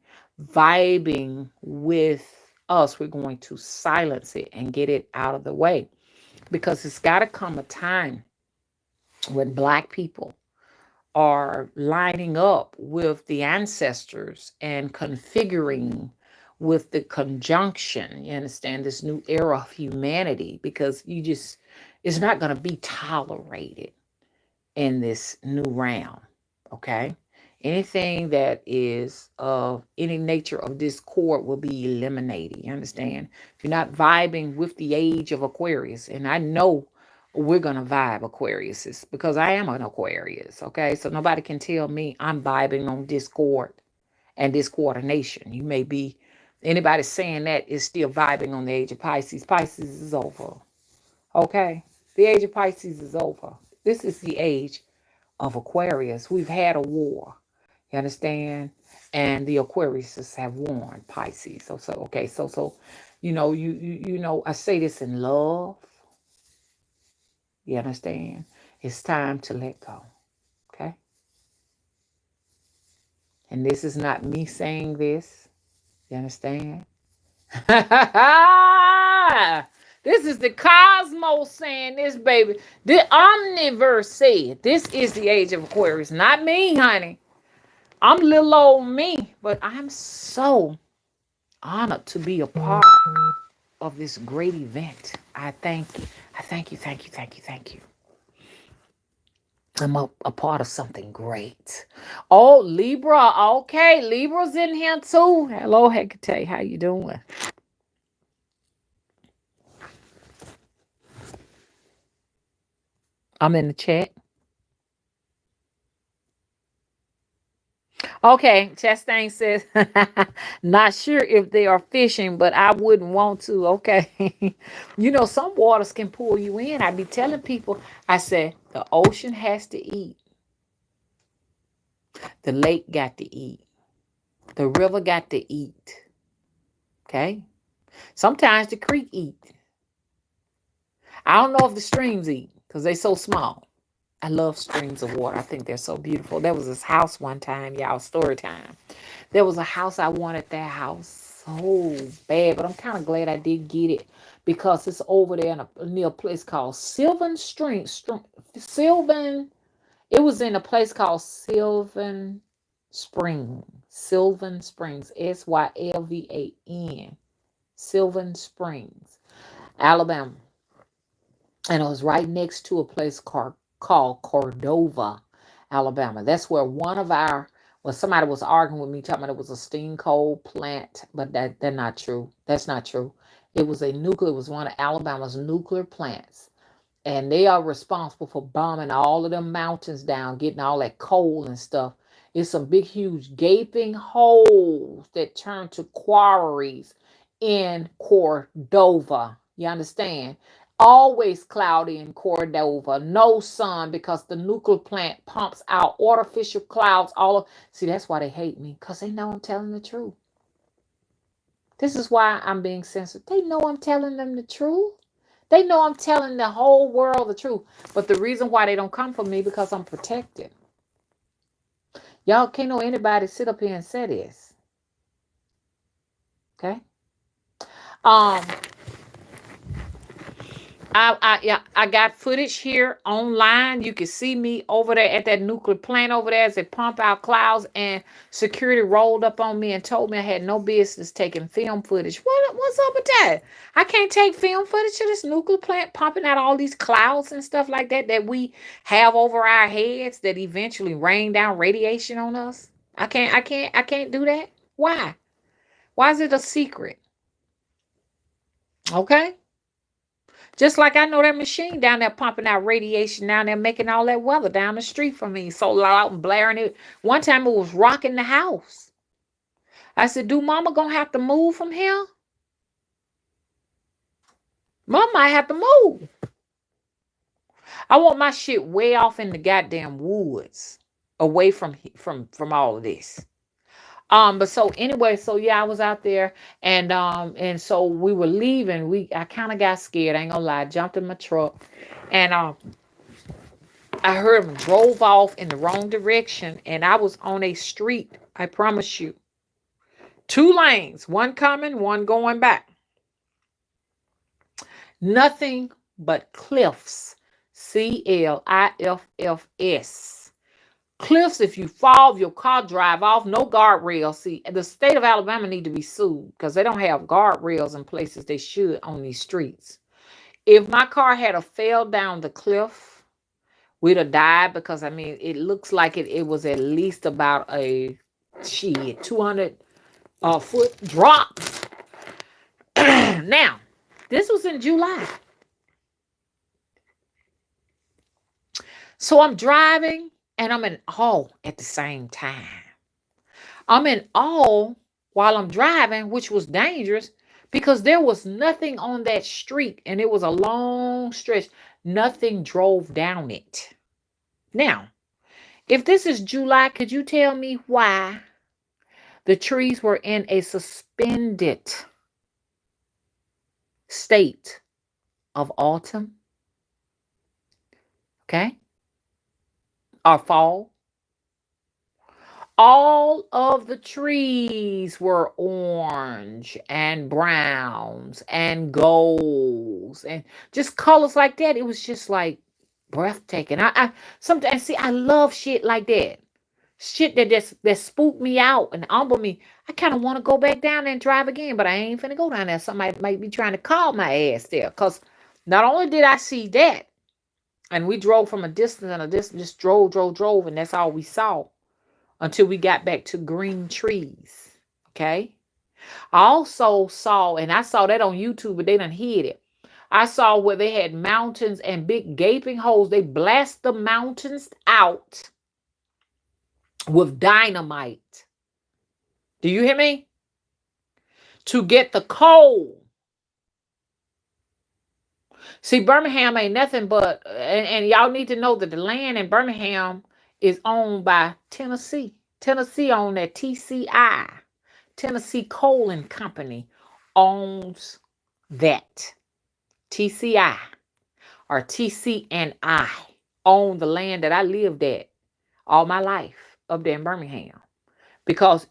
vibing with us, we're going to silence it and get it out of the way, because it's got to come a time when black people are lining up with the ancestors and configuring with the conjunction. You understand, this new era of humanity, because it's not going to be tolerated in this new realm. Okay. Anything that is of any nature of discord will be eliminated. You understand? If you're not vibing with the age of Aquarius, and I know we're going to vibe Aquariuses because I am an Aquarius. Okay. So nobody can tell me I'm vibing on discord and discoordination. You may be, anybody saying that is still vibing on the age of Pisces. Pisces is over. Okay. The age of Pisces is over. This is the age of Aquarius. We've had a war. You understand? And the Aquariuses have won Pisces. So okay. So I say this in love. You understand? It's time to let go. Okay? And this is not me saying this. You understand? This is the cosmos saying this, baby. The omniverse said this is the age of Aquarius. Not me, honey. I'm little old me, but I'm so honored to be a part of this great event. I thank you. I thank you, thank you, thank you, thank you. I'm a part of something great. Oh, Libra. Okay, Libra's in here too. Hello, Hecate. How you doing? I'm in the chat. Okay, Chastain says, not sure if they are fishing, but I wouldn't want to. Okay. You know, some waters can pull you in. I be telling people, I say, the ocean has to eat. The lake got to eat. The river got to eat. Okay. Sometimes the creek eat. I don't know if the streams eat because they so small. I love streams of water. I think they're so beautiful. There was this house one time, y'all, story time. There was a house I wanted that house so bad, but I'm kind of glad I did get it because it's over there in near a place called Sylvan. It was in a place called Sylvan Springs. Sylvan Springs. Sylvan. Sylvan Springs, Alabama. And it was right next to a place called Cordova, Alabama. That's where somebody was arguing with me, talking about it was a steam coal plant, but that's not true. That's not true. It was one of Alabama's nuclear plants. And they are responsible for bombing all of them mountains down, getting all that coal and stuff. It's some big, huge, gaping holes that turn to quarries in Cordova. You understand? Always cloudy in Cordova. No sun because the nuclear plant pumps out artificial clouds. See, that's why they hate me, because they know I'm telling the truth. This is why I'm being censored. They know I'm telling them the truth. They know I'm telling the whole world the truth. But the reason why they don't come for me, because I'm protected. Y'all can't know anybody sit up here and say this. Okay? I got footage here online. You can see me over there at that nuclear plant over there as they pump out clouds, and security rolled up on me and told me I had no business taking film footage. What's up with that? I can't take film footage of this nuclear plant pumping out all these clouds and stuff like that we have over our heads that eventually rain down radiation on us. I can't do that. Why? Why is it a secret? Okay? Just like I know that machine down there pumping out radiation down there, making all that weather down the street from me so loud and blaring it. One time it was rocking the house. I said, do mama gonna have to move from here? Mama might have to move. I want my shit way off in the goddamn woods, away from all of this. But so anyway, so yeah, I was out there, and so we were leaving. I kind of got scared, I ain't gonna lie, jumped in my truck, and I heard him drove off in the wrong direction, and I was on a street, I promise you. 2 lanes, one coming, one going back. Nothing but cliffs. Cliffs. Cliffs, if you fall, your car drive off, no guardrails. See, the state of Alabama need to be sued because they don't have guardrails in places they should on these streets. If my car had fell down the cliff, we'd have died, because I mean, it looks like it was at least about a 200 foot drop. Now, this was in July. So I'm driving and I'm in awe at the same time. I'm in awe while I'm driving, which was dangerous because there was nothing on that street and it was a long stretch. Nothing drove down it. Now, if this is July, could you tell me why the trees were in a suspended state of autumn? Okay? Or fall? All of the trees were orange and browns and golds and just colors like that. It was just like breathtaking. I sometimes see I love shit like that. Shit that spooked me out and humbled me. I kind of want to go back down there and drive again, but I ain't finna go down there. Somebody might be trying to call my ass there. Cause not only did I see that, and we drove from a distance and a distance, just drove, and that's all we saw until we got back to green trees. Okay. I also saw, and I saw that on YouTube, but they done hid it. I saw where they had mountains and big gaping holes. They blast the mountains out with dynamite. Do you hear me? To get the coal. See, Birmingham ain't nothing but, and y'all need to know that the land in Birmingham is owned by Tennessee. Tennessee owned that TCI. Tennessee Coal and Company owns that. TCI or TC and I own the land that I lived at all my life up there in Birmingham because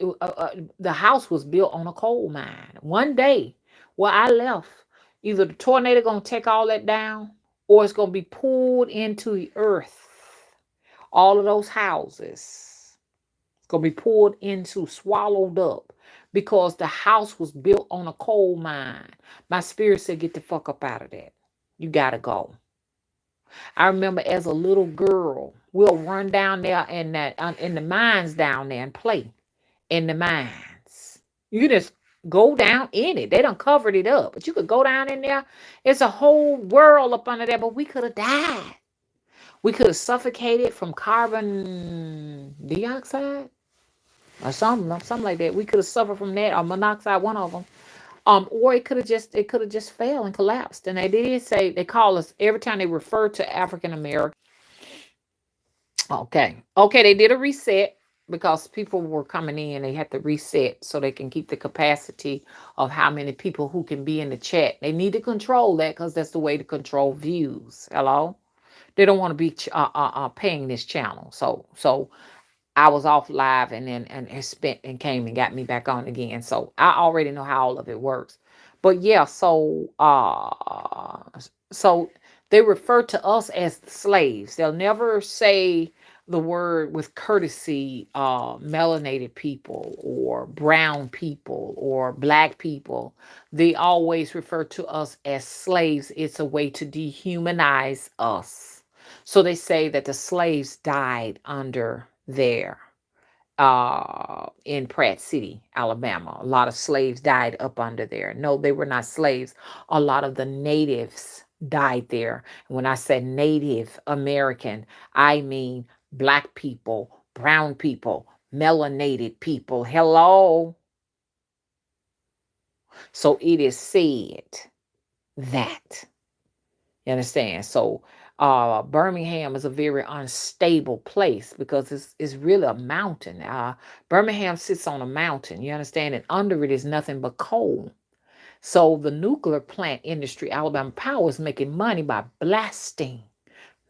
the house was built on a coal mine. One day where I left, either the tornado gonna take all that down or it's gonna be pulled into the earth. All of those houses, it's gonna be pulled into, swallowed up because the house was built on a coal mine. My spirit said, get the fuck up out of that. You gotta go. I remember as a little girl, we'll run down there in the mines down there and play in the mines. You just go down in it. They done covered it up, but you could go down in there. It's a whole world up under there, but we could have died. We could have suffocated from carbon dioxide or something like that. We could have suffered from that or monoxide, one of them. Or it could have just fell and collapsed. And they did say they call us every time they refer to African American. Okay, they did a reset because people were coming in. They had to reset so they can keep the capacity of how many people who can be in the chat. They need to control that because that's the way to control views. Hello, they don't want to be paying this channel. So I was off live and then and spent and came and got me back on again. So I already know how all of it works. But yeah, so they refer to us as slaves. They'll never say the word with courtesy, melanated people or brown people or black people. They always refer to us as slaves. It's a way to dehumanize us. So they say that the slaves died under there in Pratt City, Alabama. A lot of slaves died up under there. No, they were not slaves. A lot of the natives died there. When I said Native American, I mean black people, brown people, melanated people. Hello. So it is said that. You understand? So Birmingham is a very unstable place because it's really a mountain. Birmingham sits on a mountain, you understand? And under it is nothing but coal. So the nuclear plant industry, Alabama Power, is making money by blasting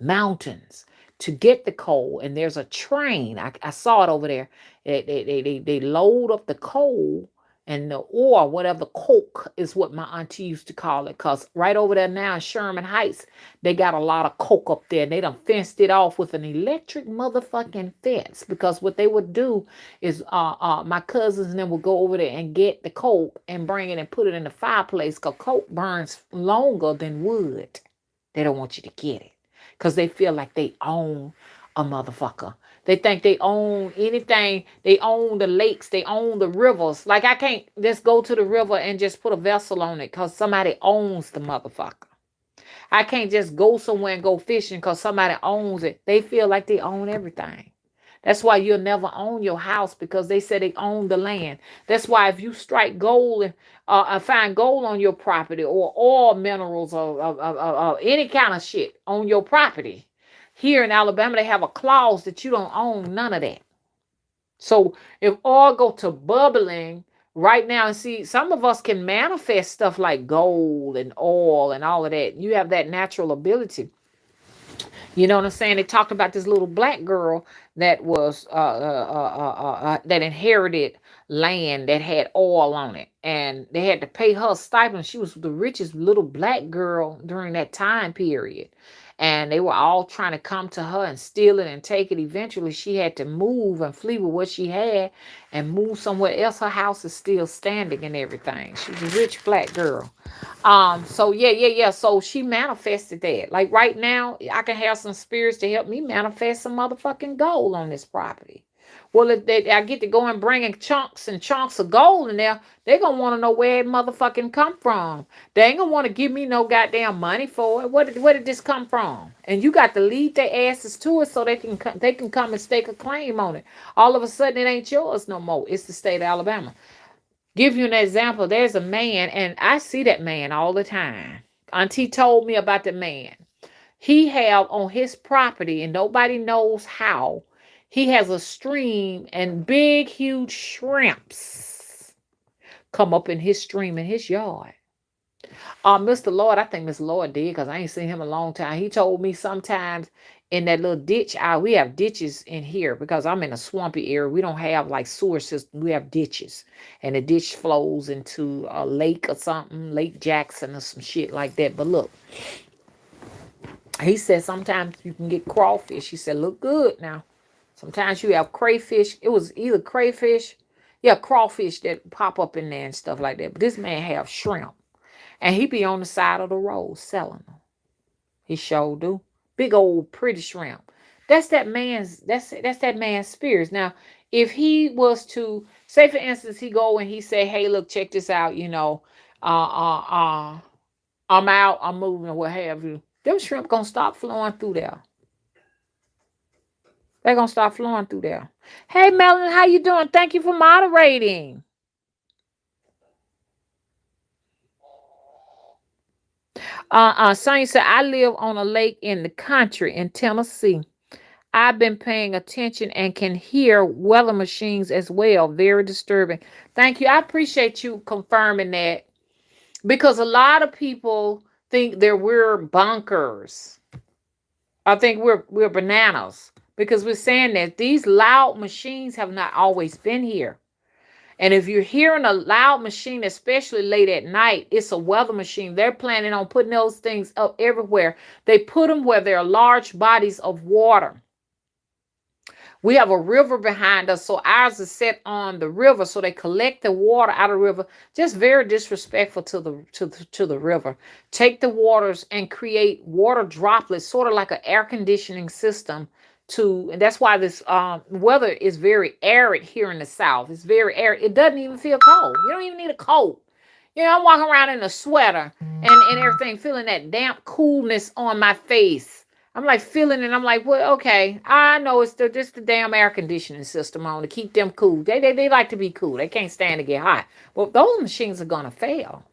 mountains to get the coal. And there's a train. I saw it over there. They load up the coal and the ore, whatever, coke is what my auntie used to call it. Because right over there now in Sherman Heights, they got a lot of coke up there. And they done fenced it off with an electric motherfucking fence. Because what they would do is my cousins and them would go over there and get the coke and bring it and put it in the fireplace. Because coke burns longer than wood. They don't want you to get it. Because they feel like they own a motherfucker. They think they own anything. They own the lakes. They own the rivers. Like I can't just go to the river and just put a vessel on it because somebody owns the motherfucker. I can't just go somewhere and go fishing because somebody owns it. They feel like they own everything. That's why you'll never own your house because they say they own the land. That's why if you strike gold and find gold on your property or oil minerals or any kind of shit on your property, here in Alabama, they have a clause that you don't own none of that. So if oil go to bubbling right now, and see, some of us can manifest stuff like gold and oil and all of that. You have that natural ability. You know what I'm saying? They talked about this little black girl that was that inherited land that had oil on it, and they had to pay her a stipend. She was the richest little black girl during that time period, and they were all trying to come to her and steal it and take it. Eventually, she had to move and flee with what she had and move somewhere else. Her house is still standing and everything. She was a rich black girl. So yeah. So she manifested that. Like right now, I can have some spirits to help me manifest some motherfucking gold on this property. Well, if I get to go and bring in chunks and chunks of gold in there, they're gonna want to know where it motherfucking come from. They ain't gonna want to give me no goddamn money for it. Where did this come from? And you got to lead their asses to it so they can come and stake a claim on it. All of a sudden, it ain't yours no more. It's the state of Alabama. Give you an example. There's a man, and I see that man all the time. Auntie told me about the man. He have on his property, and nobody knows how. He has a stream, and big, huge shrimps come up in his stream in his yard. Mr. Lord, I think Mr. Lord did because I ain't seen him a long time. He told me sometimes in that little ditch we have ditches in here because I'm in a swampy area. We don't have like sewer system. We have ditches, and the ditch flows into a lake or something, Lake Jackson or some shit like that. But look, he said sometimes you can get crawfish. He said, look good now. Sometimes you have crayfish. It was either crayfish, yeah, crawfish that pop up in there and stuff like that. But this man have shrimp. And he be on the side of the road selling them. He sure do. Big old pretty shrimp. That's that man's spirits. Now, if he was to say, for instance, he go and he say, "Hey, look, check this out. Uh, uh, uh, I'm out. I'm moving, or what have you." Them shrimp gonna stop flowing through there. They're gonna start flowing through there. Hey, Melanie, how you doing? Thank you for moderating. Sonny said, I live on a lake in the country in Tennessee. I've been paying attention and can hear weather machines as well. Very disturbing. Thank you. I appreciate you confirming that because a lot of people think that we're bonkers. I think we're bananas because we're saying that these loud machines have not always been here. And if you're hearing a loud machine, especially late at night, it's a weather machine. They're planning on putting those things up everywhere. They put them where there are large bodies of water. We have a river behind us, so ours is set on the river, so they collect the water out of the river. Just very disrespectful to the river. Take the waters and create water droplets, sort of like an air conditioning system. And that's why this weather is very arid here in the South. It's very arid. It doesn't even feel cold. You don't even need a coat. I'm walking around in a sweater and everything, feeling that damp coolness on my face. I'm like feeling it. I'm like, well, okay. I know it's just the damn air conditioning system on to keep them cool. They like to be cool. They can't stand to get hot. Well, those machines are gonna fail.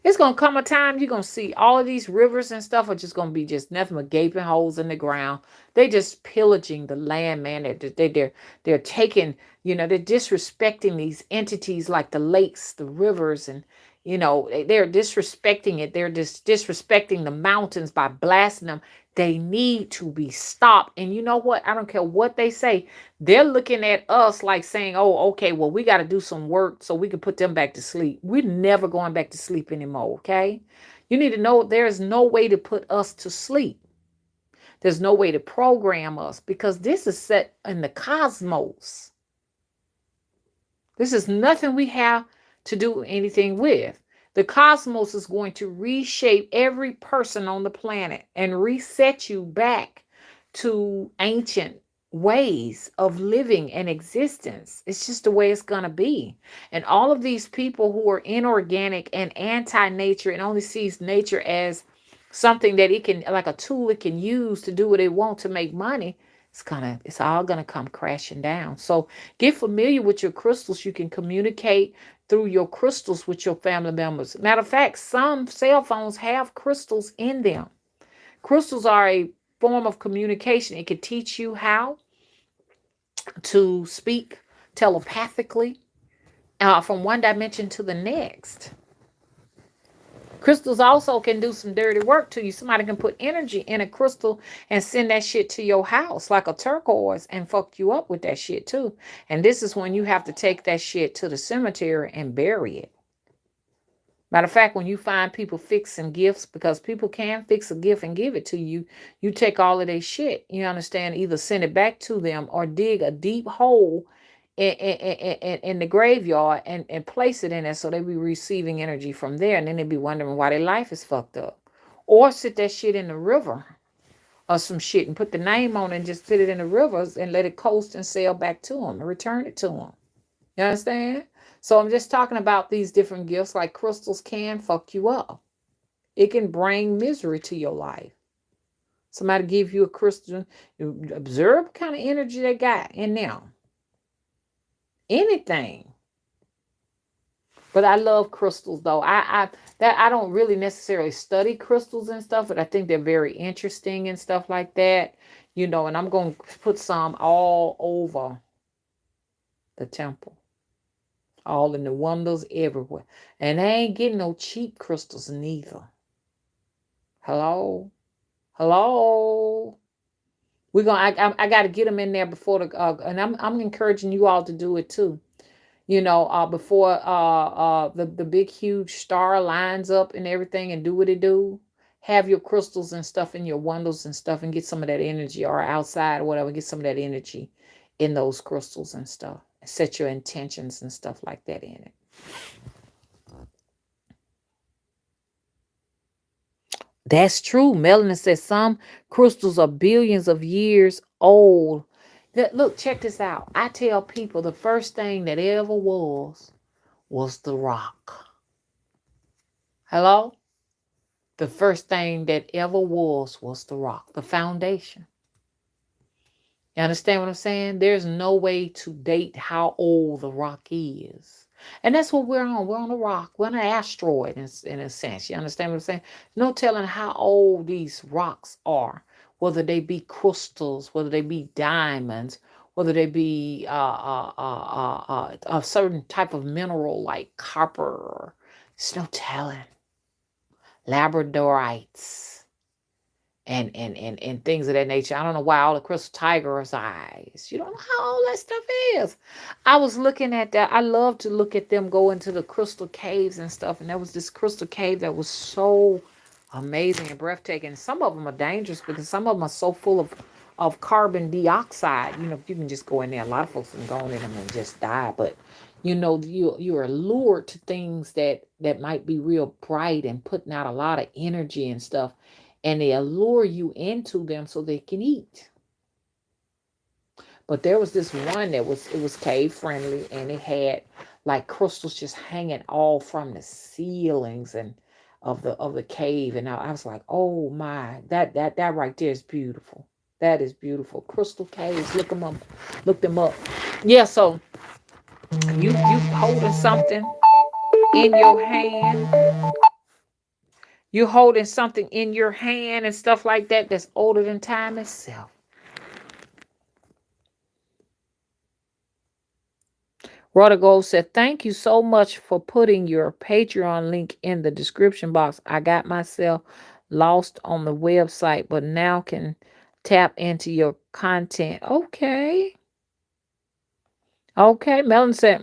It's gonna come a time you're gonna see all of these rivers and stuff are just gonna be just nothing but gaping holes in the ground. They just pillaging the land, man. They're taking, they're disrespecting these entities like the lakes, the rivers, and they're disrespecting it. They're just disrespecting the mountains by blasting them. They need to be stopped. And you know what? I don't care what they say. They're looking at us like saying, oh, okay, well, we got to do some work so we can put them back to sleep. We're never going back to sleep anymore, okay? You need to know there's no way to put us to sleep. There's no way to program us because this is set in the cosmos. This is nothing we have to do anything with. The cosmos is going to reshape every person on the planet and reset you back to ancient ways of living and existence. It's just the way it's going to be. And all of these people who are inorganic and anti-nature and only sees nature as something that it can, like a tool it can use to do what it wants to make money, it's all gonna come crashing down. So get familiar with your crystals. You can communicate through your crystals with your family members. Matter of fact, some cell phones have crystals in them. Crystals are a form of communication. It can teach you how to speak telepathically from one dimension to the next. Crystals also can do some dirty work to you. Somebody can put energy in a crystal and send that shit to your house like a turquoise and fuck you up with that shit too. And this is when you have to take that shit to the cemetery and bury it. Matter of fact, when you find people fixing gifts, because people can fix a gift and give it to you, you take all of their shit, you understand, either send it back to them or dig a deep hole in the graveyard and place it in there so they be receiving energy from there. And then they be wondering why their life is fucked up. Or sit that shit in the river or some shit and put the name on it and just put it in the rivers and let it coast and sail back to them and return it to them. You understand? So I'm just talking about these different gifts, like crystals can fuck you up. It can bring misery to your life. Somebody give you a crystal, you observe what kind of energy they got in them. Anything. But I love crystals though. I don't really necessarily study crystals and stuff, but I think they're very interesting and stuff like that. And I'm going to put some all over the temple. All in the windows everywhere. And I ain't getting no cheap crystals neither. Hello. We're gonna. I got to get them in there before the. And I'm encouraging you all to do it too. Before the big huge star lines up and everything and do what it do. Have your crystals and stuff in your windows and stuff and get some of that energy, or outside or whatever. Get some of that energy in those crystals and stuff. Set your intentions and stuff like that in it. That's true. Melanie says some crystals are billions of years old. Look, check this out. I tell people the first thing that ever was the rock. Hello? The first thing that ever was the rock, the foundation. You understand what I'm saying? There's no way to date how old the rock is. And that's what we're on. We're on a rock. We're on an asteroid in a sense. You understand what I'm saying? No telling how old these rocks are, whether they be crystals, whether they be diamonds, whether they be a certain type of mineral like copper. There's no telling. Labradorites. And things of that nature. I don't know why all the crystal tiger's eyes. You don't know how old that stuff is. I was looking at that. I love to look at them go into the crystal caves and stuff. And there was this crystal cave that was so amazing and breathtaking. Some of them are dangerous because some of them are so full of carbon dioxide. You can just go in there. A lot of folks can go in them and just die. But you are lured to things that might be real bright and putting out a lot of energy and stuff. And they allure you into them so they can eat. But there was this one it was cave friendly, and it had like crystals just hanging all from the ceilings and of the cave. And I was like, oh my, that right there is beautiful. That is beautiful. Crystal caves, look them up. Yeah, so you holding something in your hand. You're holding something in your hand and stuff like that that's older than time itself. Rodigo said, thank you so much for putting your Patreon link in the description box. I got myself lost on the website, but now can tap into your content. Okay. Melon said,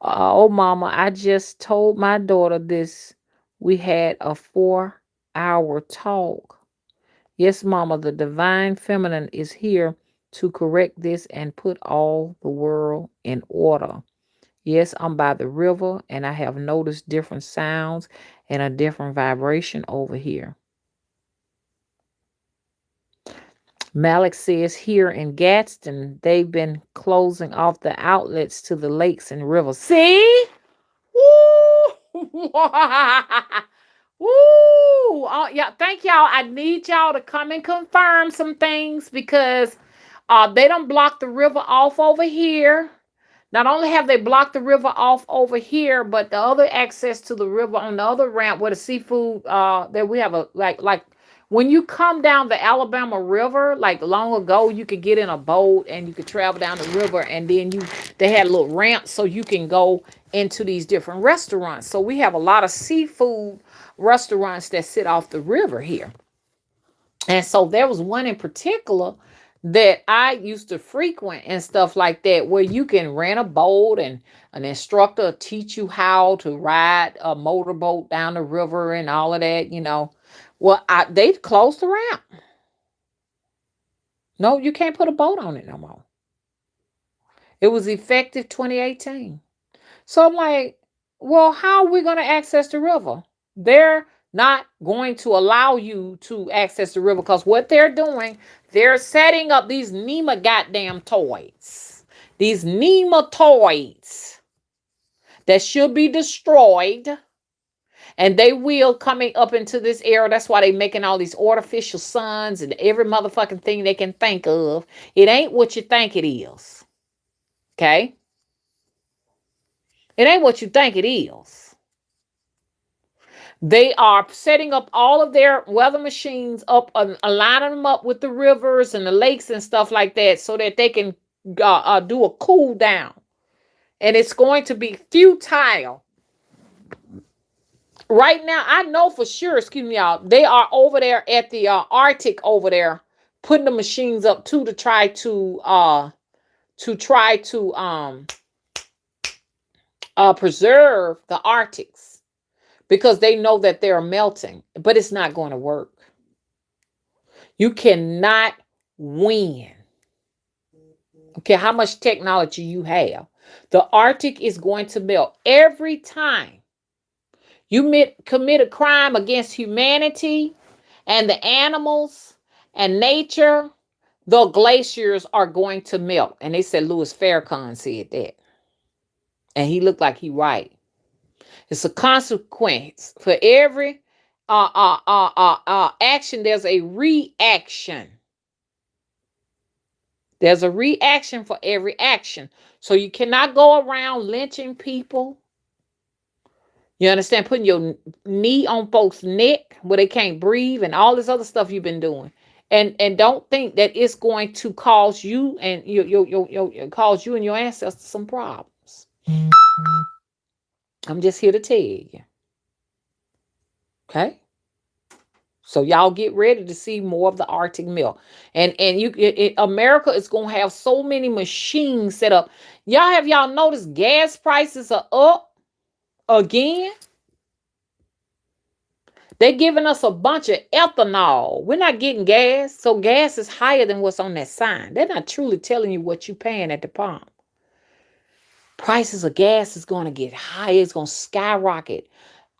oh, mama, I just told my daughter this. We had a 4-hour talk. Yes, mama, the divine feminine is here to correct this and put all the world in order. Yes, I'm by the river and I have noticed different sounds and a different vibration over here. Malik says here in Gadsden, they've been closing off the outlets to the lakes and rivers. See? Woo! Woo! Oh, yeah, thank y'all. I need y'all to come and confirm some things because they don't block the river off over here. Not only have they blocked the river off over here, but the other access to the river on the other ramp where the seafood that we have a like when you come down the Alabama River, like long ago, you could get in a boat and you could travel down the river, and then they had a little ramp so you can go into these different restaurants. So we have a lot of seafood restaurants that sit off the river here. And so there was one in particular that I used to frequent and stuff like that, where you can rent a boat and an instructor will teach you how to ride a motorboat down the river and all of that, you know. Well, they closed the ramp. No, you can't put a boat on it no more. It was effective 2018. So I'm like, well, how are we going to access the river? They're not going to allow you to access the river because what they're doing, they're setting up these NEMA goddamn toys. These NEMA toys that should be destroyed. And they will coming up into this era. That's why they making all these artificial suns and every motherfucking thing they can think of. It ain't what you think it is. Okay? It ain't what you think it is. They are setting up all of their weather machines up, aligning them up with the rivers and the lakes and stuff like that so that they can do a cool down. And it's going to be futile. Right now, I know for sure, excuse me, y'all, they are over there at the Arctic over there, putting the machines up too to try to preserve the Arctics because they know that they're melting, but it's not going to work. You cannot win. Okay, how much technology you have. The Arctic is going to melt every time you commit a crime against humanity and the animals and nature. The glaciers are going to melt. And they said Louis Farrakhan said that. And he looked like he right. It's a consequence. For every action, there's a reaction. There's a reaction for every action. So you cannot go around lynching people. You understand? Putting your knee on folks' neck where they can't breathe and all this other stuff you've been doing. And don't think that it's going to cause you and cause you and your ancestors some problems. I'm just here to tell you. Okay? So y'all get ready to see more of the Arctic melt. And America is going to have so many machines set up. Y'all noticed gas prices are up again? They're giving us a bunch of ethanol. We're not getting gas. So gas is higher than what's on that sign. They're not truly telling you what you're paying at the pump. Prices of gas is going to get higher. It's going to skyrocket.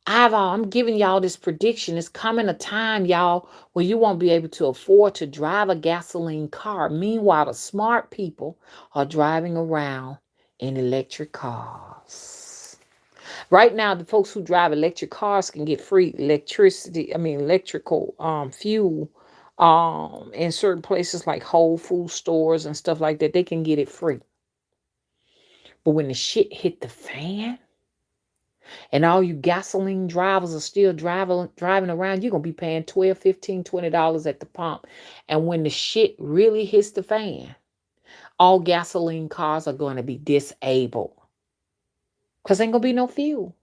I'm giving y'all this prediction. It's coming a time, y'all, where you won't be able to afford to drive a gasoline car. Meanwhile, the smart people are driving around in electric cars. Right now, the folks who drive electric cars can get free electrical fuel in certain places like Whole Food stores and stuff like that. They can get it free. But when the shit hit the fan and all you gasoline drivers are still driving around, you're going to be paying $12, $15, $20 at the pump. And when the shit really hits the fan, all gasoline cars are going to be disabled. Because ain't going to be no fuel.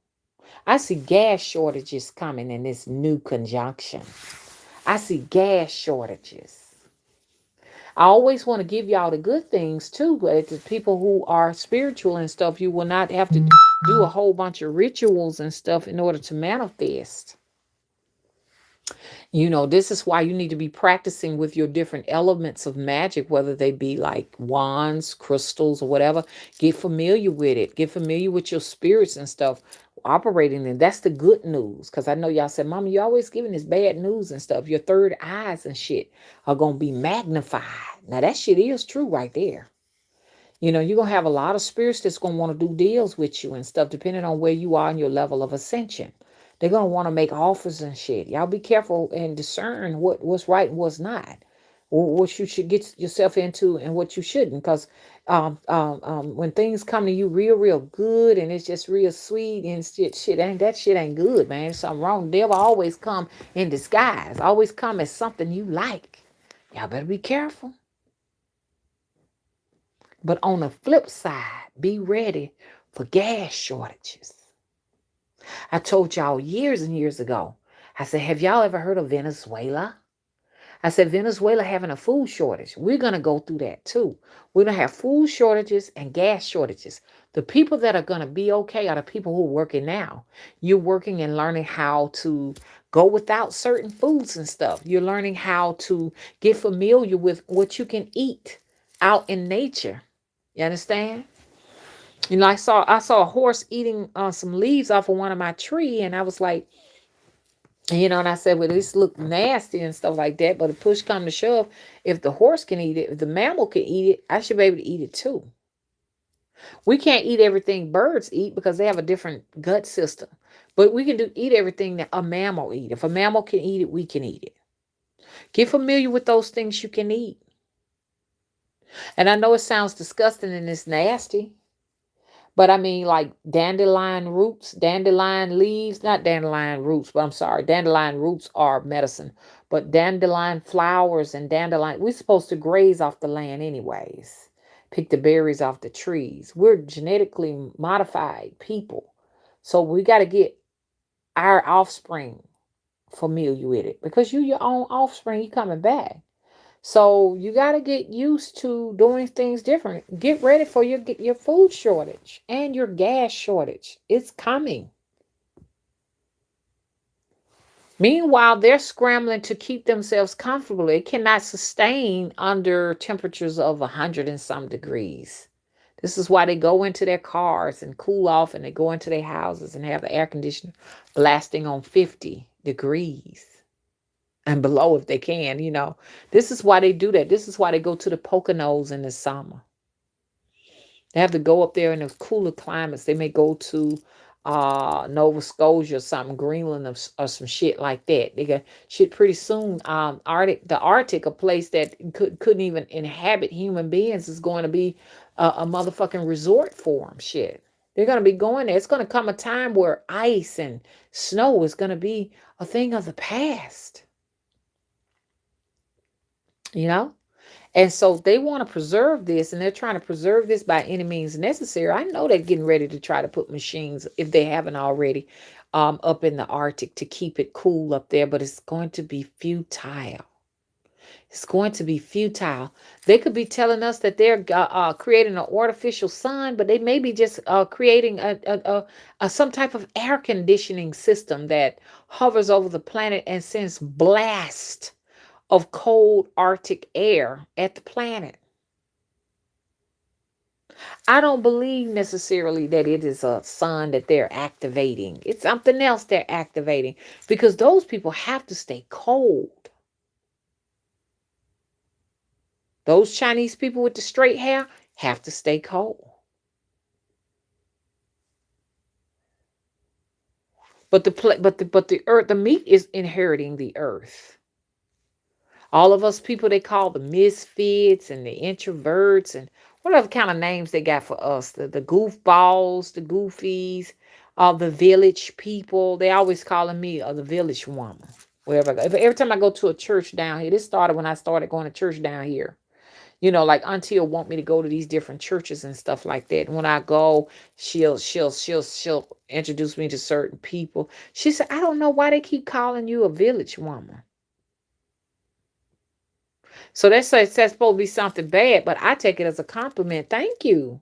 I see gas shortages coming in this new conjunction. I see gas shortages. I always want to give y'all the good things too, but the people who are spiritual and stuff, you will not have to do a whole bunch of rituals and stuff in order to manifest. You know, this is why you need to be practicing with your different elements of magic, whether they be like wands, crystals, or whatever. Get familiar with it. Get familiar with your spirits and stuff operating in. That's the good news. Because I know y'all said, Mama, you always giving this bad news and stuff. Your third eyes and shit are going to be magnified. Now, that shit is true right there. You know, you're going to have a lot of spirits that's going to want to do deals with you and stuff, depending on where you are in your level of ascension. They're going to want to make offers and shit. Y'all be careful and discern what's right and what's not. What you should get yourself into and what you shouldn't. Because when things come to you real good and it's just real sweet and shit ain't good, man. There's something wrong. The devil always come in disguise. Always come as something you like. Y'all better be careful. But on the flip side, be ready for gas shortages. I told y'all years and years ago, I said, have y'all ever heard of Venezuela? I said, Venezuela having a food shortage. We're going to go through that too. We're going to have food shortages and gas shortages. The people that are going to be okay are the people who are working now. You're working and learning how to go without certain foods and stuff. You're learning how to get familiar with what you can eat out in nature. You understand? You know, I saw a horse eating some leaves off of one of my tree, and I was like, and I said, well, this look nasty and stuff like that. But if push come to shove, if the horse can eat it, if the mammal can eat it, I should be able to eat it too. We can't eat everything birds eat because they have a different gut system. But we can eat everything that a mammal eat. If a mammal can eat it, we can eat it. Get familiar with those things you can eat. And I know it sounds disgusting and it's nasty. But I mean, like dandelion roots, dandelion leaves, not dandelion roots, but I'm sorry, dandelion roots are medicine. But dandelion flowers and dandelion, we're supposed to graze off the land anyways, pick the berries off the trees. We're genetically modified people. So we got to get our offspring familiar with it because you, your own offspring, you coming back. So you got to get used to doing things different. Get ready for your food shortage and your gas shortage. It's coming. Meanwhile, they're scrambling to keep themselves comfortable. They cannot sustain under temperatures of 100 and some degrees. This is why they go into their cars and cool off, and they go into their houses and have the air conditioner blasting on 50 degrees and below if they can. This is why they do that. This is why they go to the Poconos in the summer. They have to go up there in the cooler climates. They may go to Nova Scotia or something, Greenland or some shit like that. They got shit pretty soon. The Arctic, a place that couldn't even inhabit human beings, is going to be a motherfucking resort for them. Shit. They're going to be going there. It's going to come a time where ice and snow is going to be a thing of the past. And so they want to preserve this, and they're trying to preserve this by any means necessary. I know they're getting ready to try to put machines, if they haven't already, up in the Arctic to keep it cool up there, but it's going to be futile. It's going to be futile. They could be telling us that they're creating an artificial sun, but they may be just creating some type of air conditioning system that hovers over the planet and sends blast of cold Arctic air at the planet. I don't believe necessarily that it is a sun that they're activating. It's something else they're activating because those people have to stay cold. Those Chinese people with the straight hair have to stay cold. But the earth, the meat is inheriting the earth. All of us people they call the misfits and the introverts and whatever kind of names they got for us, the goofballs, the goofies, the village people. They always calling me the village woman. Wherever I go. Every time I go to a church down here, this started when I started going to church down here. Like Auntie will want me to go to these different churches and stuff like that. And when I go, she'll introduce me to certain people. She said, I don't know why they keep calling you a village woman. So that's supposed to be something bad, but I take it as a compliment. Thank you.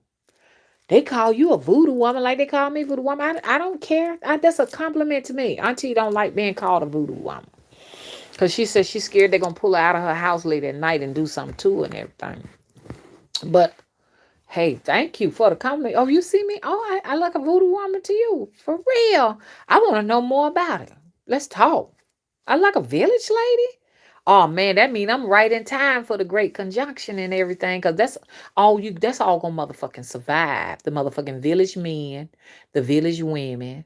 They call you a voodoo woman like they call me voodoo woman. I don't care. That's a compliment to me. Auntie don't like being called a voodoo woman. Because she says she's scared they're going to pull her out of her house late at night and do something to her and everything. But, hey, thank you for the compliment. Oh, you see me? Oh, I look a voodoo woman to you. For real. I want to know more about it. Let's talk. I like a village lady? Oh man, that mean I'm right in time for the great conjunction and everything. Cause that's all gonna motherfucking survive. The motherfucking village men, the village women.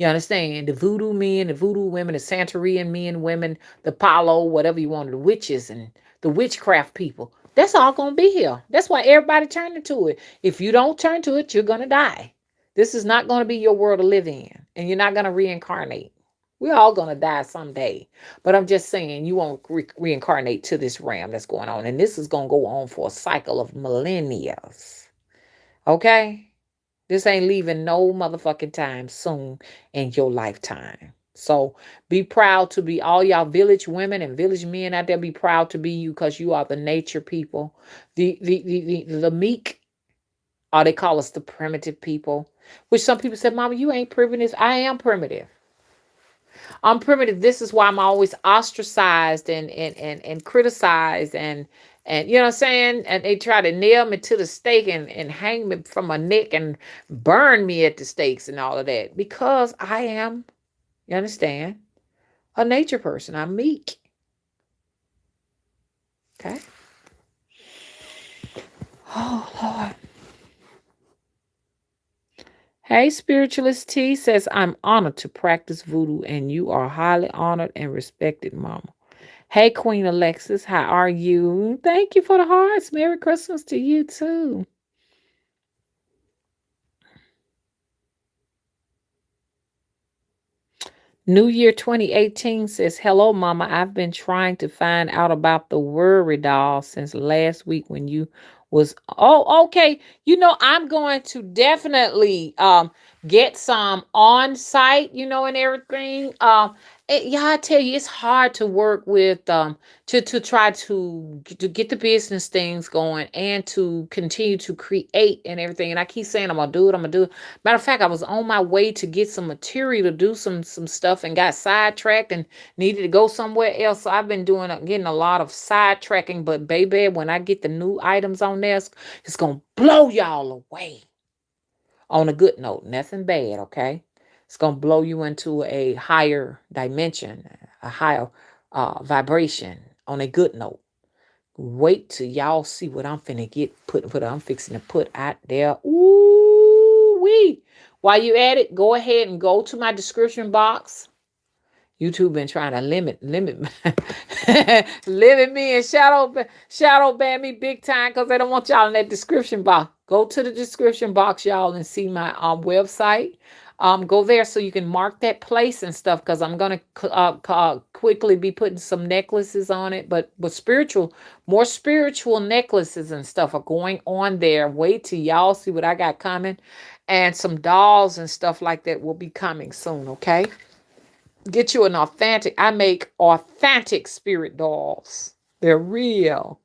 You understand? The voodoo men, the voodoo women, the Santorian men, women, the Palo, whatever you want, the witches and the witchcraft people. That's all gonna be here. That's why everybody turning to it. If you don't turn to it, you're gonna die. This is not gonna be your world to live in, and you're not gonna reincarnate. We're all going to die someday. But I'm just saying, you won't reincarnate to this realm that's going on. And this is going to go on for a cycle of millennia. Okay? This ain't leaving no motherfucking time soon in your lifetime. So be proud to be all y'all village women and village men out there. Be proud to be you because you are the nature people. The meek, or they call us the primitive people, which some people said, Mama, you ain't primitive. I am primitive. I'm primitive. This is why I'm always ostracized and criticized and you know what I'm saying? And they try to nail me to the stake and hang me from my neck and burn me at the stakes and all of that. Because I am, you understand, a nature person. I'm meek. Okay. Oh Lord. Hey, Spiritualist T says, I'm honored to practice voodoo, and you are highly honored and respected, Mama. Hey, Queen Alexis, how are you? Thank you for the hearts. Merry Christmas to you, too. New Year 2018 says, hello, Mama. I've been trying to find out about the worry doll since last week when you was okay. I'm going to definitely get some on site, and everything. Yeah, I tell you, it's hard to work with to try to get the business things going and to continue to create and everything. And I keep saying I'm gonna do it, I'm gonna do it. Matter of fact, I was on my way to get some material to do some stuff and got sidetracked and needed to go somewhere else. So I've been getting a lot of sidetracking. But baby, when I get the new items on there, it's gonna blow y'all away. On a good note, nothing bad, okay? It's gonna blow you into a higher dimension, a higher vibration. On a good note. Wait till y'all see what I'm finna what I'm fixing to put out there. Ooh wee! While you at it, go ahead and go to my description box. YouTube been trying to limit limit me and shadow ban me big time because they don't want y'all in that description box. Go to the description box, y'all, and see my website. Go there so you can mark that place and stuff because I'm gonna quickly be putting some necklaces on it, but more spiritual necklaces and stuff are going on there. Wait till y'all see what I got coming, and some dolls and stuff like that will be coming soon. Okay. Get you I make authentic spirit dolls. They're real.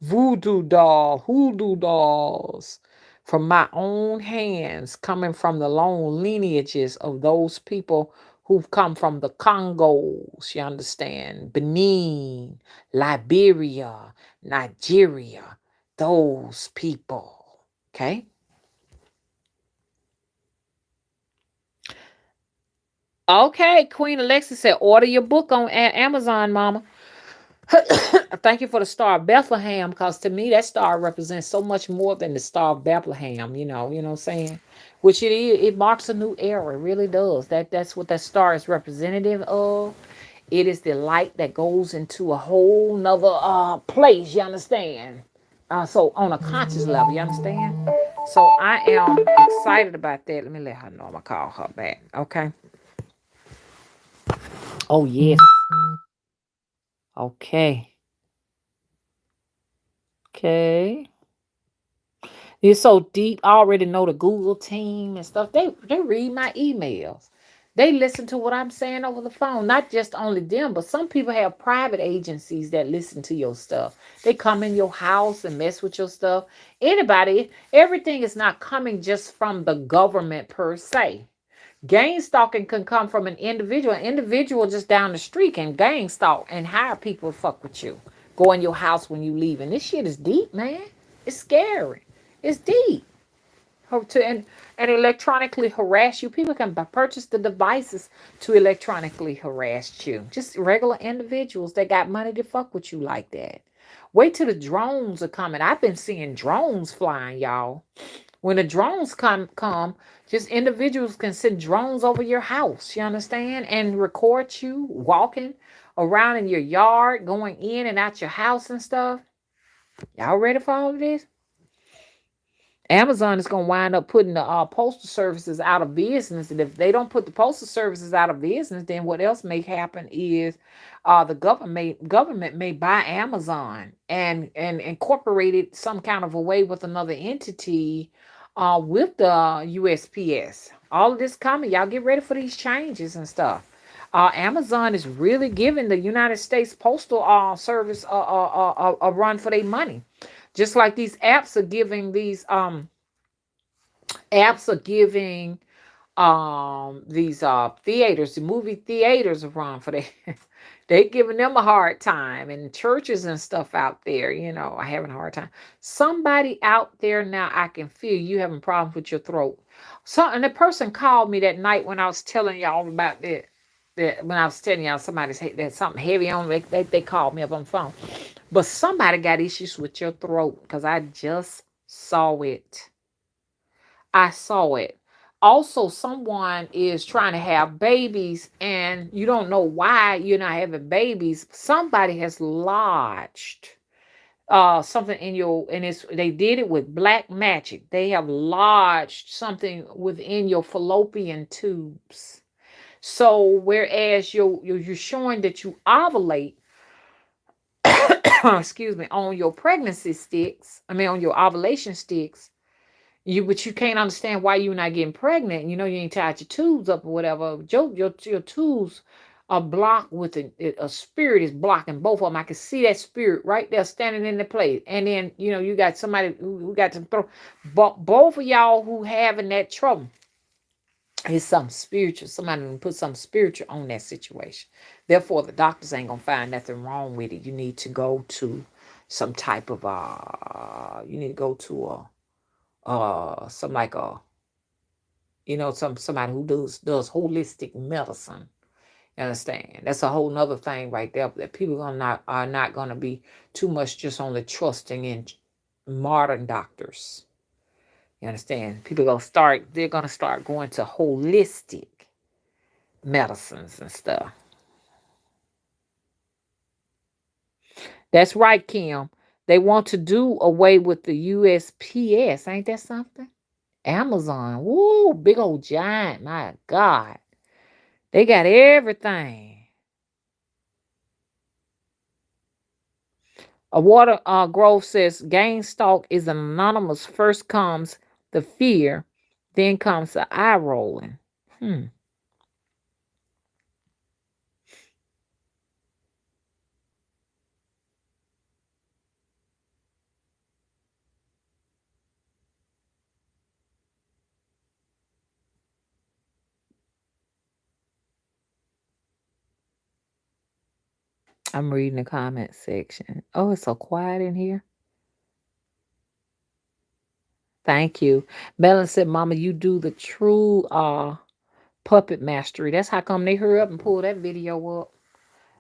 Hoodoo dolls from my own hands, coming from the long lineages of those people who've come from the Congos, you understand? Benin, Liberia, Nigeria, those people. Okay? Okay, Queen Alexa said, order your book on Amazon, Mama. Thank you for the Star of Bethlehem, because to me that star represents so much more than the Star of Bethlehem. You know what I'm saying? Which it is. It marks a new era. It really does. That's what that star is representative of. It is the light that goes into a whole nother place. You understand? So on a conscious level, you understand? So I am excited about that. Let me let her know. I'm gonna call her back. Okay. Oh yes. Okay. Okay. It's so deep. I already know the Google team and stuff. They read my emails. They listen to what I'm saying over the phone. Not just only them, but some people have private agencies that listen to your stuff. They come in your house and mess with your stuff. Everything is not coming just from the government per se. Gang stalking can come from an individual just down the street can gang stalk and hire people to fuck with you. Go in your house when you leave. And this shit is deep, man. It's scary. It's deep. And electronically harass you. People can purchase the devices to electronically harass you. Just regular individuals that got money to fuck with you like that. Wait till the drones are coming. I've been seeing drones flying, y'all. When the drones come, just individuals can send drones over your house, you understand? And record you walking around in your yard, going in and out your house and stuff. Y'all ready for all of this? Amazon is going to wind up putting the postal services out of business. And if they don't put the postal services out of business, then what else may happen is the government may buy Amazon and incorporate it some kind of a way with another entity with the USPS. All of this coming. Y'all get ready for these changes and stuff. Amazon is really giving the United States Postal Service a run for their money. Just like these apps are giving these theaters, the movie theaters, a run for they they giving them a hard time, and churches and stuff out there, are having a hard time. Somebody out there now, I can feel you having problems with your throat. And the person called me that night when I was telling y'all about that. That when I was telling y'all there's something heavy on, they called me up on the phone. But somebody got issues with your throat because I just saw it. I saw it. Also, someone is trying to have babies and you don't know why you're not having babies. Somebody has lodged something in your, and they did it with black magic. They have lodged something within your fallopian tubes. So whereas you're showing that you ovulate, excuse me, on your pregnancy sticks, on your ovulation sticks, but you can't understand why you're not getting pregnant. You ain't tied your tubes up or whatever. Your tubes are blocked with a spirit is blocking both of them. I can see that spirit right there standing in the place. And then you got somebody who got to throw. But both of y'all who having that trouble, it's something spiritual. Somebody put something spiritual on that situation. Therefore, the doctors ain't gonna find nothing wrong with it. You need to go to some type of you need to go to some like a somebody who does holistic medicine. You understand? That's a whole nother thing right there, that people are not gonna be too much just only trusting in modern doctors. You understand? They're gonna start going to holistic medicines and stuff. That's right, Kim. They want to do away with the USPS. Ain't that something? Amazon. Woo, big old giant. My God. They got everything. A water grove says gain stalk is anonymous. First comes the fear, then comes the eye rolling. I'm reading the comment section. Oh, it's so quiet in here. Thank you. Melon said, Mama, you do the true puppet mastery. That's how come they hurry up and pull that video up.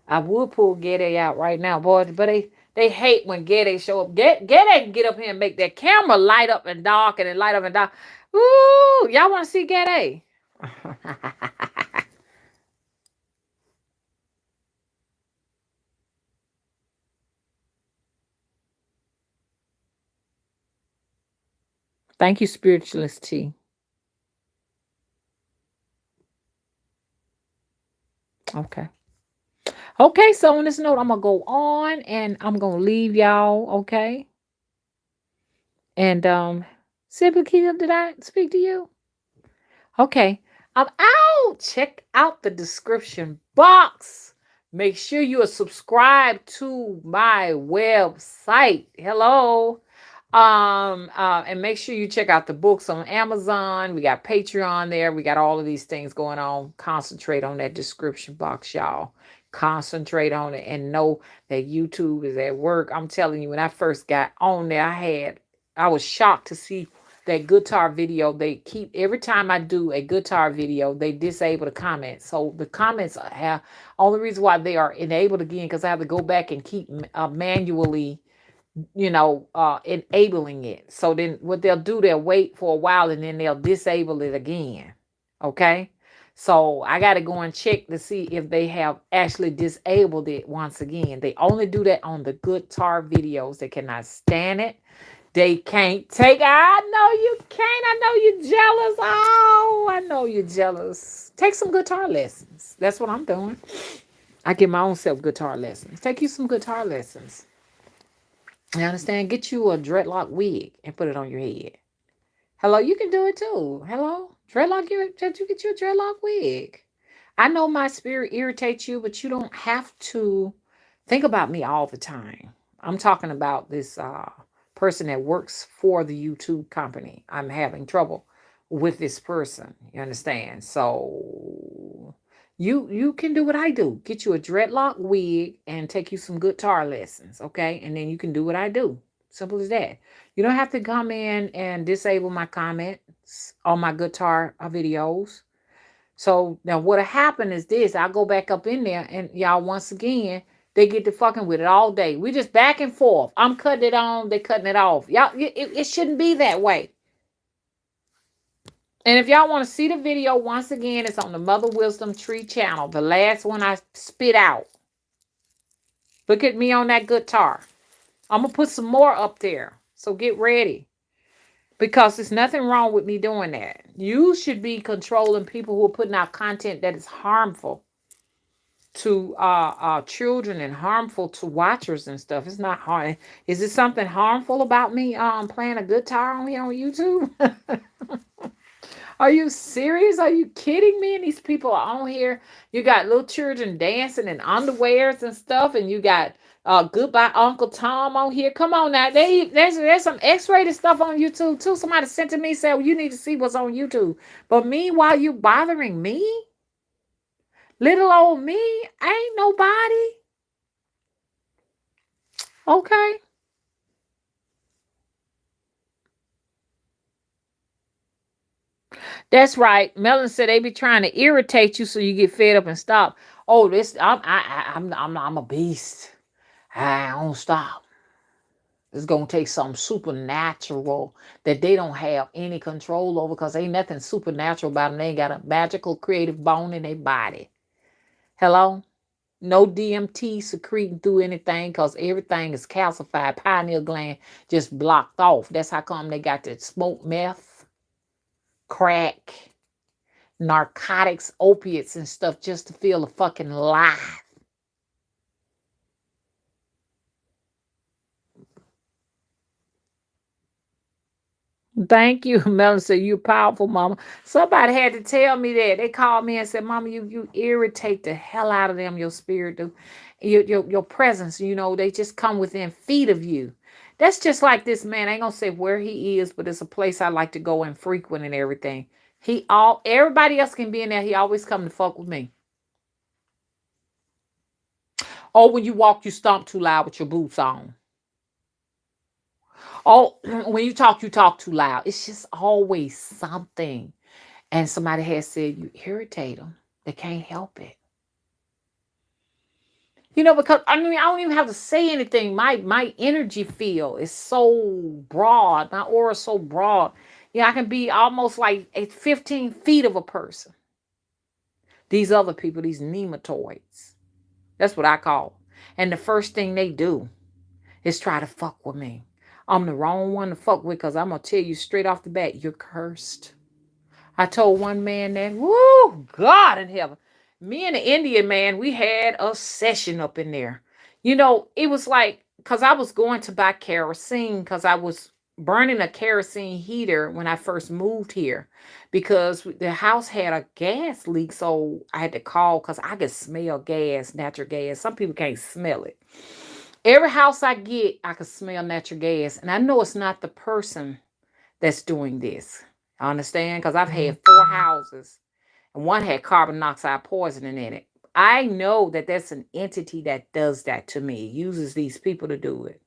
I would pull Gede out right now, boy, but they hate when Gede show up. Gede can get up here and make that camera light up and dark and then light up and dark. Ooh, y'all want to see Gede? Thank you, Spiritualist T. Okay. Okay, so on this note, I'm going to go on and I'm going to leave y'all, okay? And Sibling Kim, did I speak to you? Okay, I'm out. Check out the description box. Make sure you are subscribed to my website. Hello. And make sure you check out the books on Amazon. We got Patreon there. We got all of these things going on. Concentrate on that description box, y'all. Concentrate on it and know that YouTube is at work. I'm telling you, when I first got on there, I was shocked to see that guitar video. They keep, every time I do a guitar video, they disable the comments. So the comments have, only reason why they are enabled again, because I have to go back and keep manually enabling it. So then what they'll do, they'll wait for a while and then they'll disable it again. Okay. So I got to go and check to see if they have actually disabled it once again. They only do that on the guitar videos. They cannot stand it. They can't take it. I know you can't. I know you're jealous. Oh, I know you're jealous. Take some guitar lessons. That's what I'm doing. I give my own self guitar lessons. Take you some guitar lessons. You understand? Get you a dreadlock wig and put it on your head. Hello, you can do it too. Hello, dreadlock. You get your dreadlock wig. I know my spirit irritates you, but you don't have to think about me all the time. I'm talking about this person that works for the YouTube company. I'm having trouble with this person. You understand? So you can do what I do. Get you a dreadlock wig and take you some guitar lessons, okay? And then you can do what I do. Simple as that. You don't have to come in and disable my comments on my guitar videos. So now what'll happen is this. I'll go back up in there and y'all once again, they get to fucking with it all day. We just back and forth. I'm cutting it on, they cutting it off. Y'all, it shouldn't be that way. And if y'all want to see the video, once again, it's on the Mother Wisdom Tree channel. The last one I spit out. Look at me on that guitar. I'm going to put some more up there. So get ready. Because there's nothing wrong with me doing that. You should be controlling people who are putting out content that is harmful to children and harmful to watchers and stuff. It's not hard. Is it something harmful about me playing a guitar on here on YouTube? Are you serious? Are you kidding me? And these people are on here. You got little children dancing in underwears and stuff, and you got Goodbye Uncle Tom on here. Come on now. There's some X-rated stuff on YouTube too. Somebody sent to me said, well, you need to see what's on YouTube. But meanwhile, you bothering me? Little old me? Ain't nobody. Okay. That's right. Melon said they be trying to irritate you so you get fed up and stop. Oh, this I'm a beast. I don't stop. It's gonna take something supernatural that they don't have any control over because ain't nothing supernatural about them. They ain't got a magical creative bone in their body. Hello? No DMT secreting through anything because everything is calcified. Pineal gland just blocked off. That's how come they got to smoke meth, crack, narcotics, opiates and stuff just to feel fucking alive. Thank you, Melanie. Said you powerful, mama. Somebody had to tell me that. They called me and said, Mama, you irritate the hell out of them, your spirit do. Your presence, they just come within feet of you. That's just like this man. I ain't gonna say where he is, but it's a place I like to go and frequent and everything. Everybody else can be in there. He always come to fuck with me. Oh, when you walk, you stomp too loud with your boots on. Oh, when you talk too loud. It's just always something. And somebody has said, you irritate them. They can't help it. Because I don't even have to say anything. My energy field is so broad. My aura is so broad. I can be almost like 15 feet of a person. These other people, these nematoids. That's what I call them. And the first thing they do is try to fuck with me. I'm the wrong one to fuck with because I'm going to tell you straight off the bat, you're cursed. I told one man that, woo, God in heaven. Me and the Indian man, we had a session up in there. It was like, because I was going to buy kerosene because I was burning a kerosene heater when I first moved here because the house had a gas leak. So I had to call because I could smell gas, natural gas. Some people can't smell it. Every house I get, I can smell natural gas. And I know it's not the person that's doing this. I understand? Because I've had 4 houses. And one had carbon monoxide poisoning in it. I know that that's an entity that does that to me. It uses these people to do it.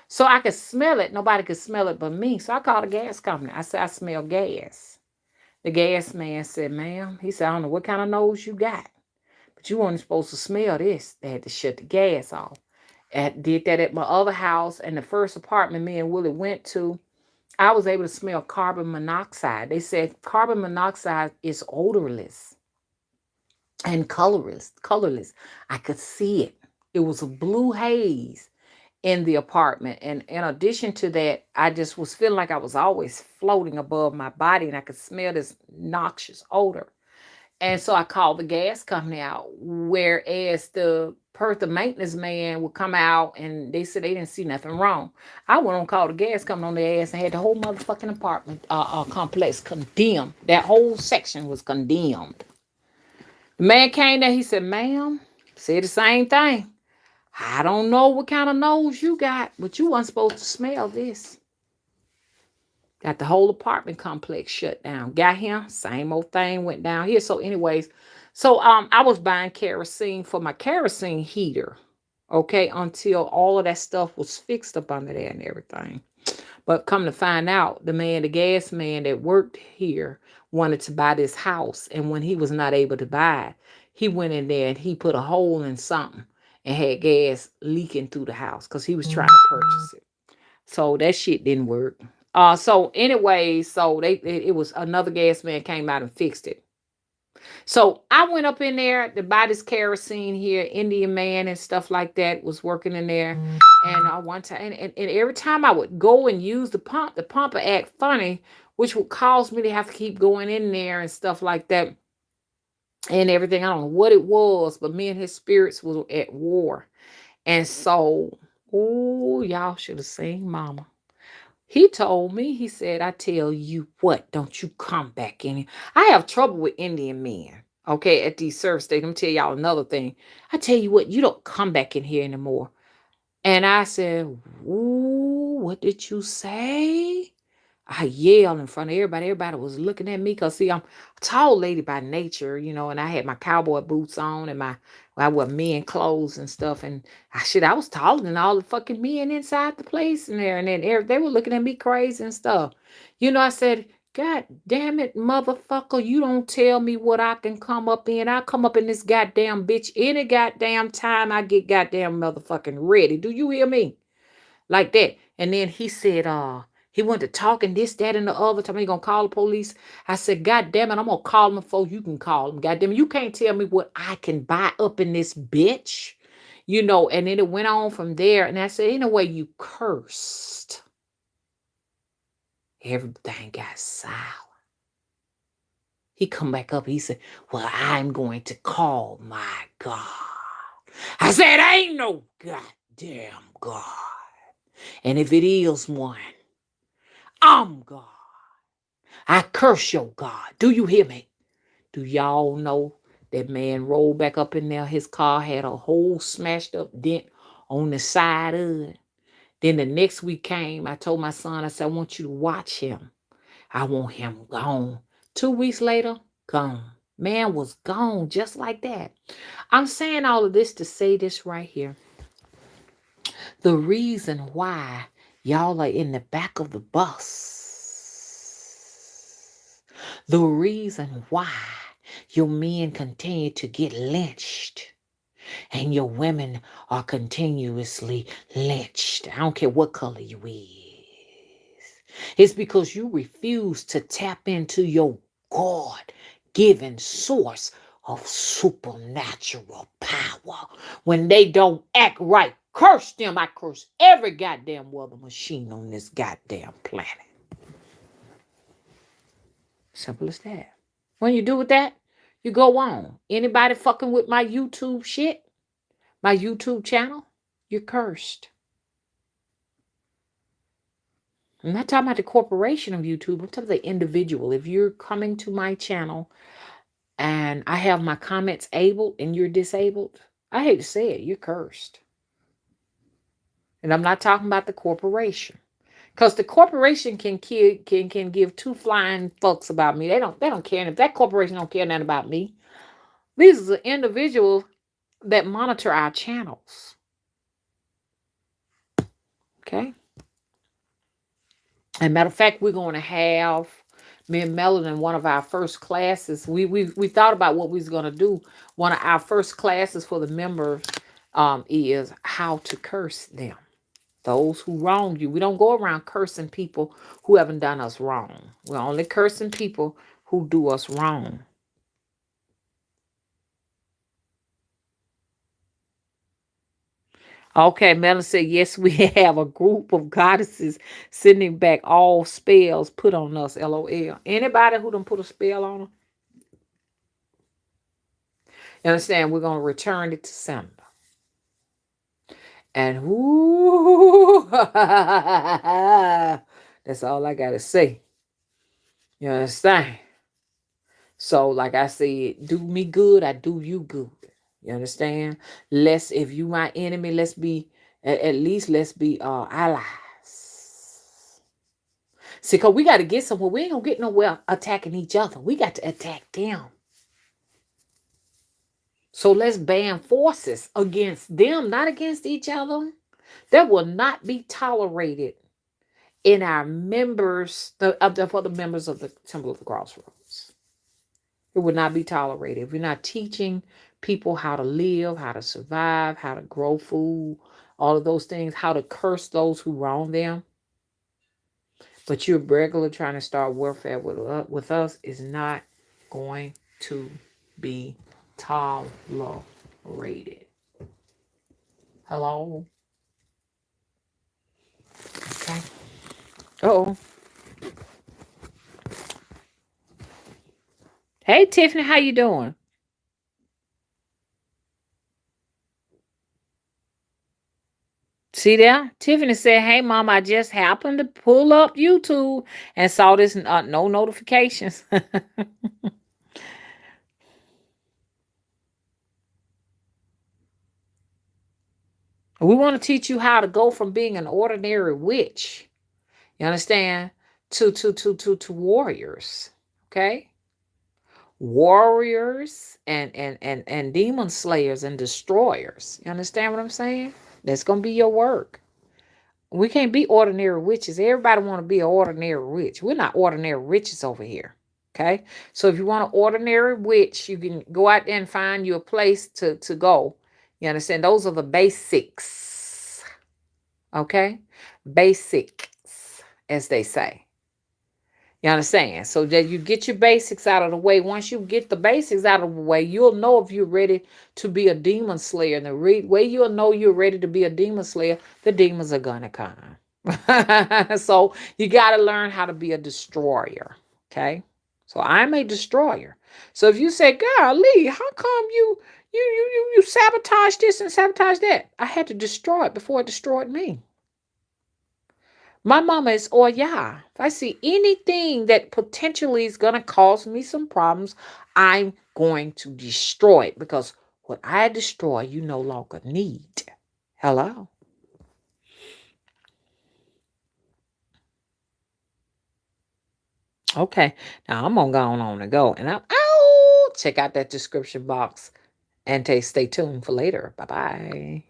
So I could smell it. Nobody could smell it but me. So I called a gas company. I said, I smell gas. The gas man said, ma'am, he said, I don't know what kind of nose you got. But you weren't supposed to smell this. They had to shut the gas off. I did that at my other house, and the first apartment me and Willie went to, I was able to smell carbon monoxide. They said carbon monoxide is odorless and colorless. I could see it. It was a blue haze in the apartment. And in addition to that, I just was feeling like I was always floating above my body, and I could smell this noxious odor. And so I called the gas company out, whereas the the maintenance man would come out and they said they didn't see nothing wrong. I went on call the gas coming on their ass and had the whole motherfucking apartment complex condemned. That whole section was condemned. The man came there, he said, ma'am, said the same thing. I don't know what kind of nose you got, but you weren't supposed to smell this. Got the whole apartment complex shut down. Got him, same old thing went down here. So anyways, I was buying kerosene for my kerosene heater, okay, until all of that stuff was fixed up under there and everything. But come to find out, the gas man that worked here wanted to buy this house. And when he was not able to buy it, he went in there and he put a hole in something and had gas leaking through the house because he was trying to purchase it. So that shit didn't work. So anyway, it was another gas man came out and fixed it. So I went up in there to buy this kerosene here. Indian man and stuff like that was working in there. And one time, and every time I would go and use the pump would act funny, which would cause me to have to keep going in there and stuff like that and everything. I don't know what it was, but me and his spirits was at war. And so, oh, y'all should have seen Mama. He told me, he said, I tell you what, don't you come back in here. I have trouble with Indian men, okay, at these service stations. I'm tell y'all another thing. I tell you what, you don't come back in here anymore. And I said, ooh, what did you say? I yelled in front of everybody. Everybody was looking at me because, see, I'm a tall lady by nature, and I had my cowboy boots on and I wear men clothes and stuff. And I was taller than all the fucking men inside the place in there. And then they were looking at me crazy and stuff. I said, God damn it, motherfucker, you don't tell me what I can come up in. I come up in this goddamn bitch any goddamn time I get goddamn motherfucking ready. Do you hear me? Like that. And then he said, he went to talking this, that, and the other time. He gonna call the police. I said, God damn it, I'm gonna call him before you can call him. God damn it, you can't tell me what I can buy up in this bitch. And then it went on from there. And I said, in a way, you cursed. Everything got silent. He come back up. He said, well, I'm going to call my God. I said, ain't no goddamn God. And if it is one, I'm God. I curse your God. Do you hear me? Do y'all know that man rolled back up in there? His car had a whole smashed up dent on the side of it. Then the next week came, I told my son, I said, I want you to watch him. I want him gone. 2 weeks later, gone. Man was gone just like that. I'm saying all of this to say this right here. The reason why y'all are in the back of the bus. The reason why your men continue to get lynched and your women are continuously lynched. I don't care what color you is. It's because you refuse to tap into your God-given source of supernatural power. When they don't act right, curse them. I curse every goddamn weather machine on this goddamn planet. Simple as that. When you do with that, you go on. Anybody fucking with my YouTube shit, my YouTube channel, you're cursed. I'm not talking about the corporation of YouTube. I'm talking about the individual. If you're coming to my channel and I have my comments able and you're disabled, I hate to say it, you're cursed. And I'm not talking about the corporation. Because the corporation can give two flying fucks about me. They don't care. And if that corporation don't care nothing about me, these are the individuals that monitor our channels. Okay? As a matter of fact, we're going to have me and Melody in one of our first classes. We thought about what we was going to do. One of our first classes for the members is how to curse them. Those who wrong you. We don't go around cursing people who haven't done us wrong. We're only cursing people who do us wrong. Okay, Melanie said, yes, we have a group of goddesses sending back all spells put on us, LOL. Anybody who done put a spell on them? You understand? We're going to return it to sender. And whoo, that's all I got to say. You understand? So, like I said, do me good, I do you good. You understand? If you my enemy, let's be, at least let's be allies. See, because we got to get somewhere. We ain't going to get nowhere attacking each other. We got to attack them. So let's band forces against them, not against each other. That will not be tolerated in our members, for the members of the Temple of the Crossroads. It would not be tolerated. If you're not teaching people how to live, how to survive, how to grow food, all of those things, how to curse those who wrong them, but you're regular trying to start warfare with us, is not going to be tolerated. Hello? Okay. Uh-oh. Hey, Tiffany, how you doing? See there? Tiffany said, hey, Mom, I just happened to pull up YouTube and saw this no notifications. We want to teach you how to go from being an ordinary witch, you understand, to warriors, okay? Warriors and demon slayers and destroyers. You understand what I'm saying? That's going to be your work. We can't be ordinary witches. Everybody want to be an ordinary witch. We're not ordinary witches over here. Okay. So if you want an ordinary witch, you can go out there and find you a place to go. You understand? Those are the basics. Okay. Basics, as they say. You understand? So that you get your basics out of the way. Once you get the basics out of the way, you'll know if you're ready to be a demon slayer. And the way you'll know you're ready to be a demon slayer, the demons are going to come. So you got to learn how to be a destroyer. Okay? So I'm a destroyer. So if you say, golly, how come you sabotage this and sabotage that? I had to destroy it before it destroyed me. My mama is, oh yeah, if I see anything that potentially is going to cause me some problems, I'm going to destroy it, because what I destroy, you no longer need. Hello? Okay, now I'm going to go on and go. And check out that description box and stay tuned for later. Bye-bye.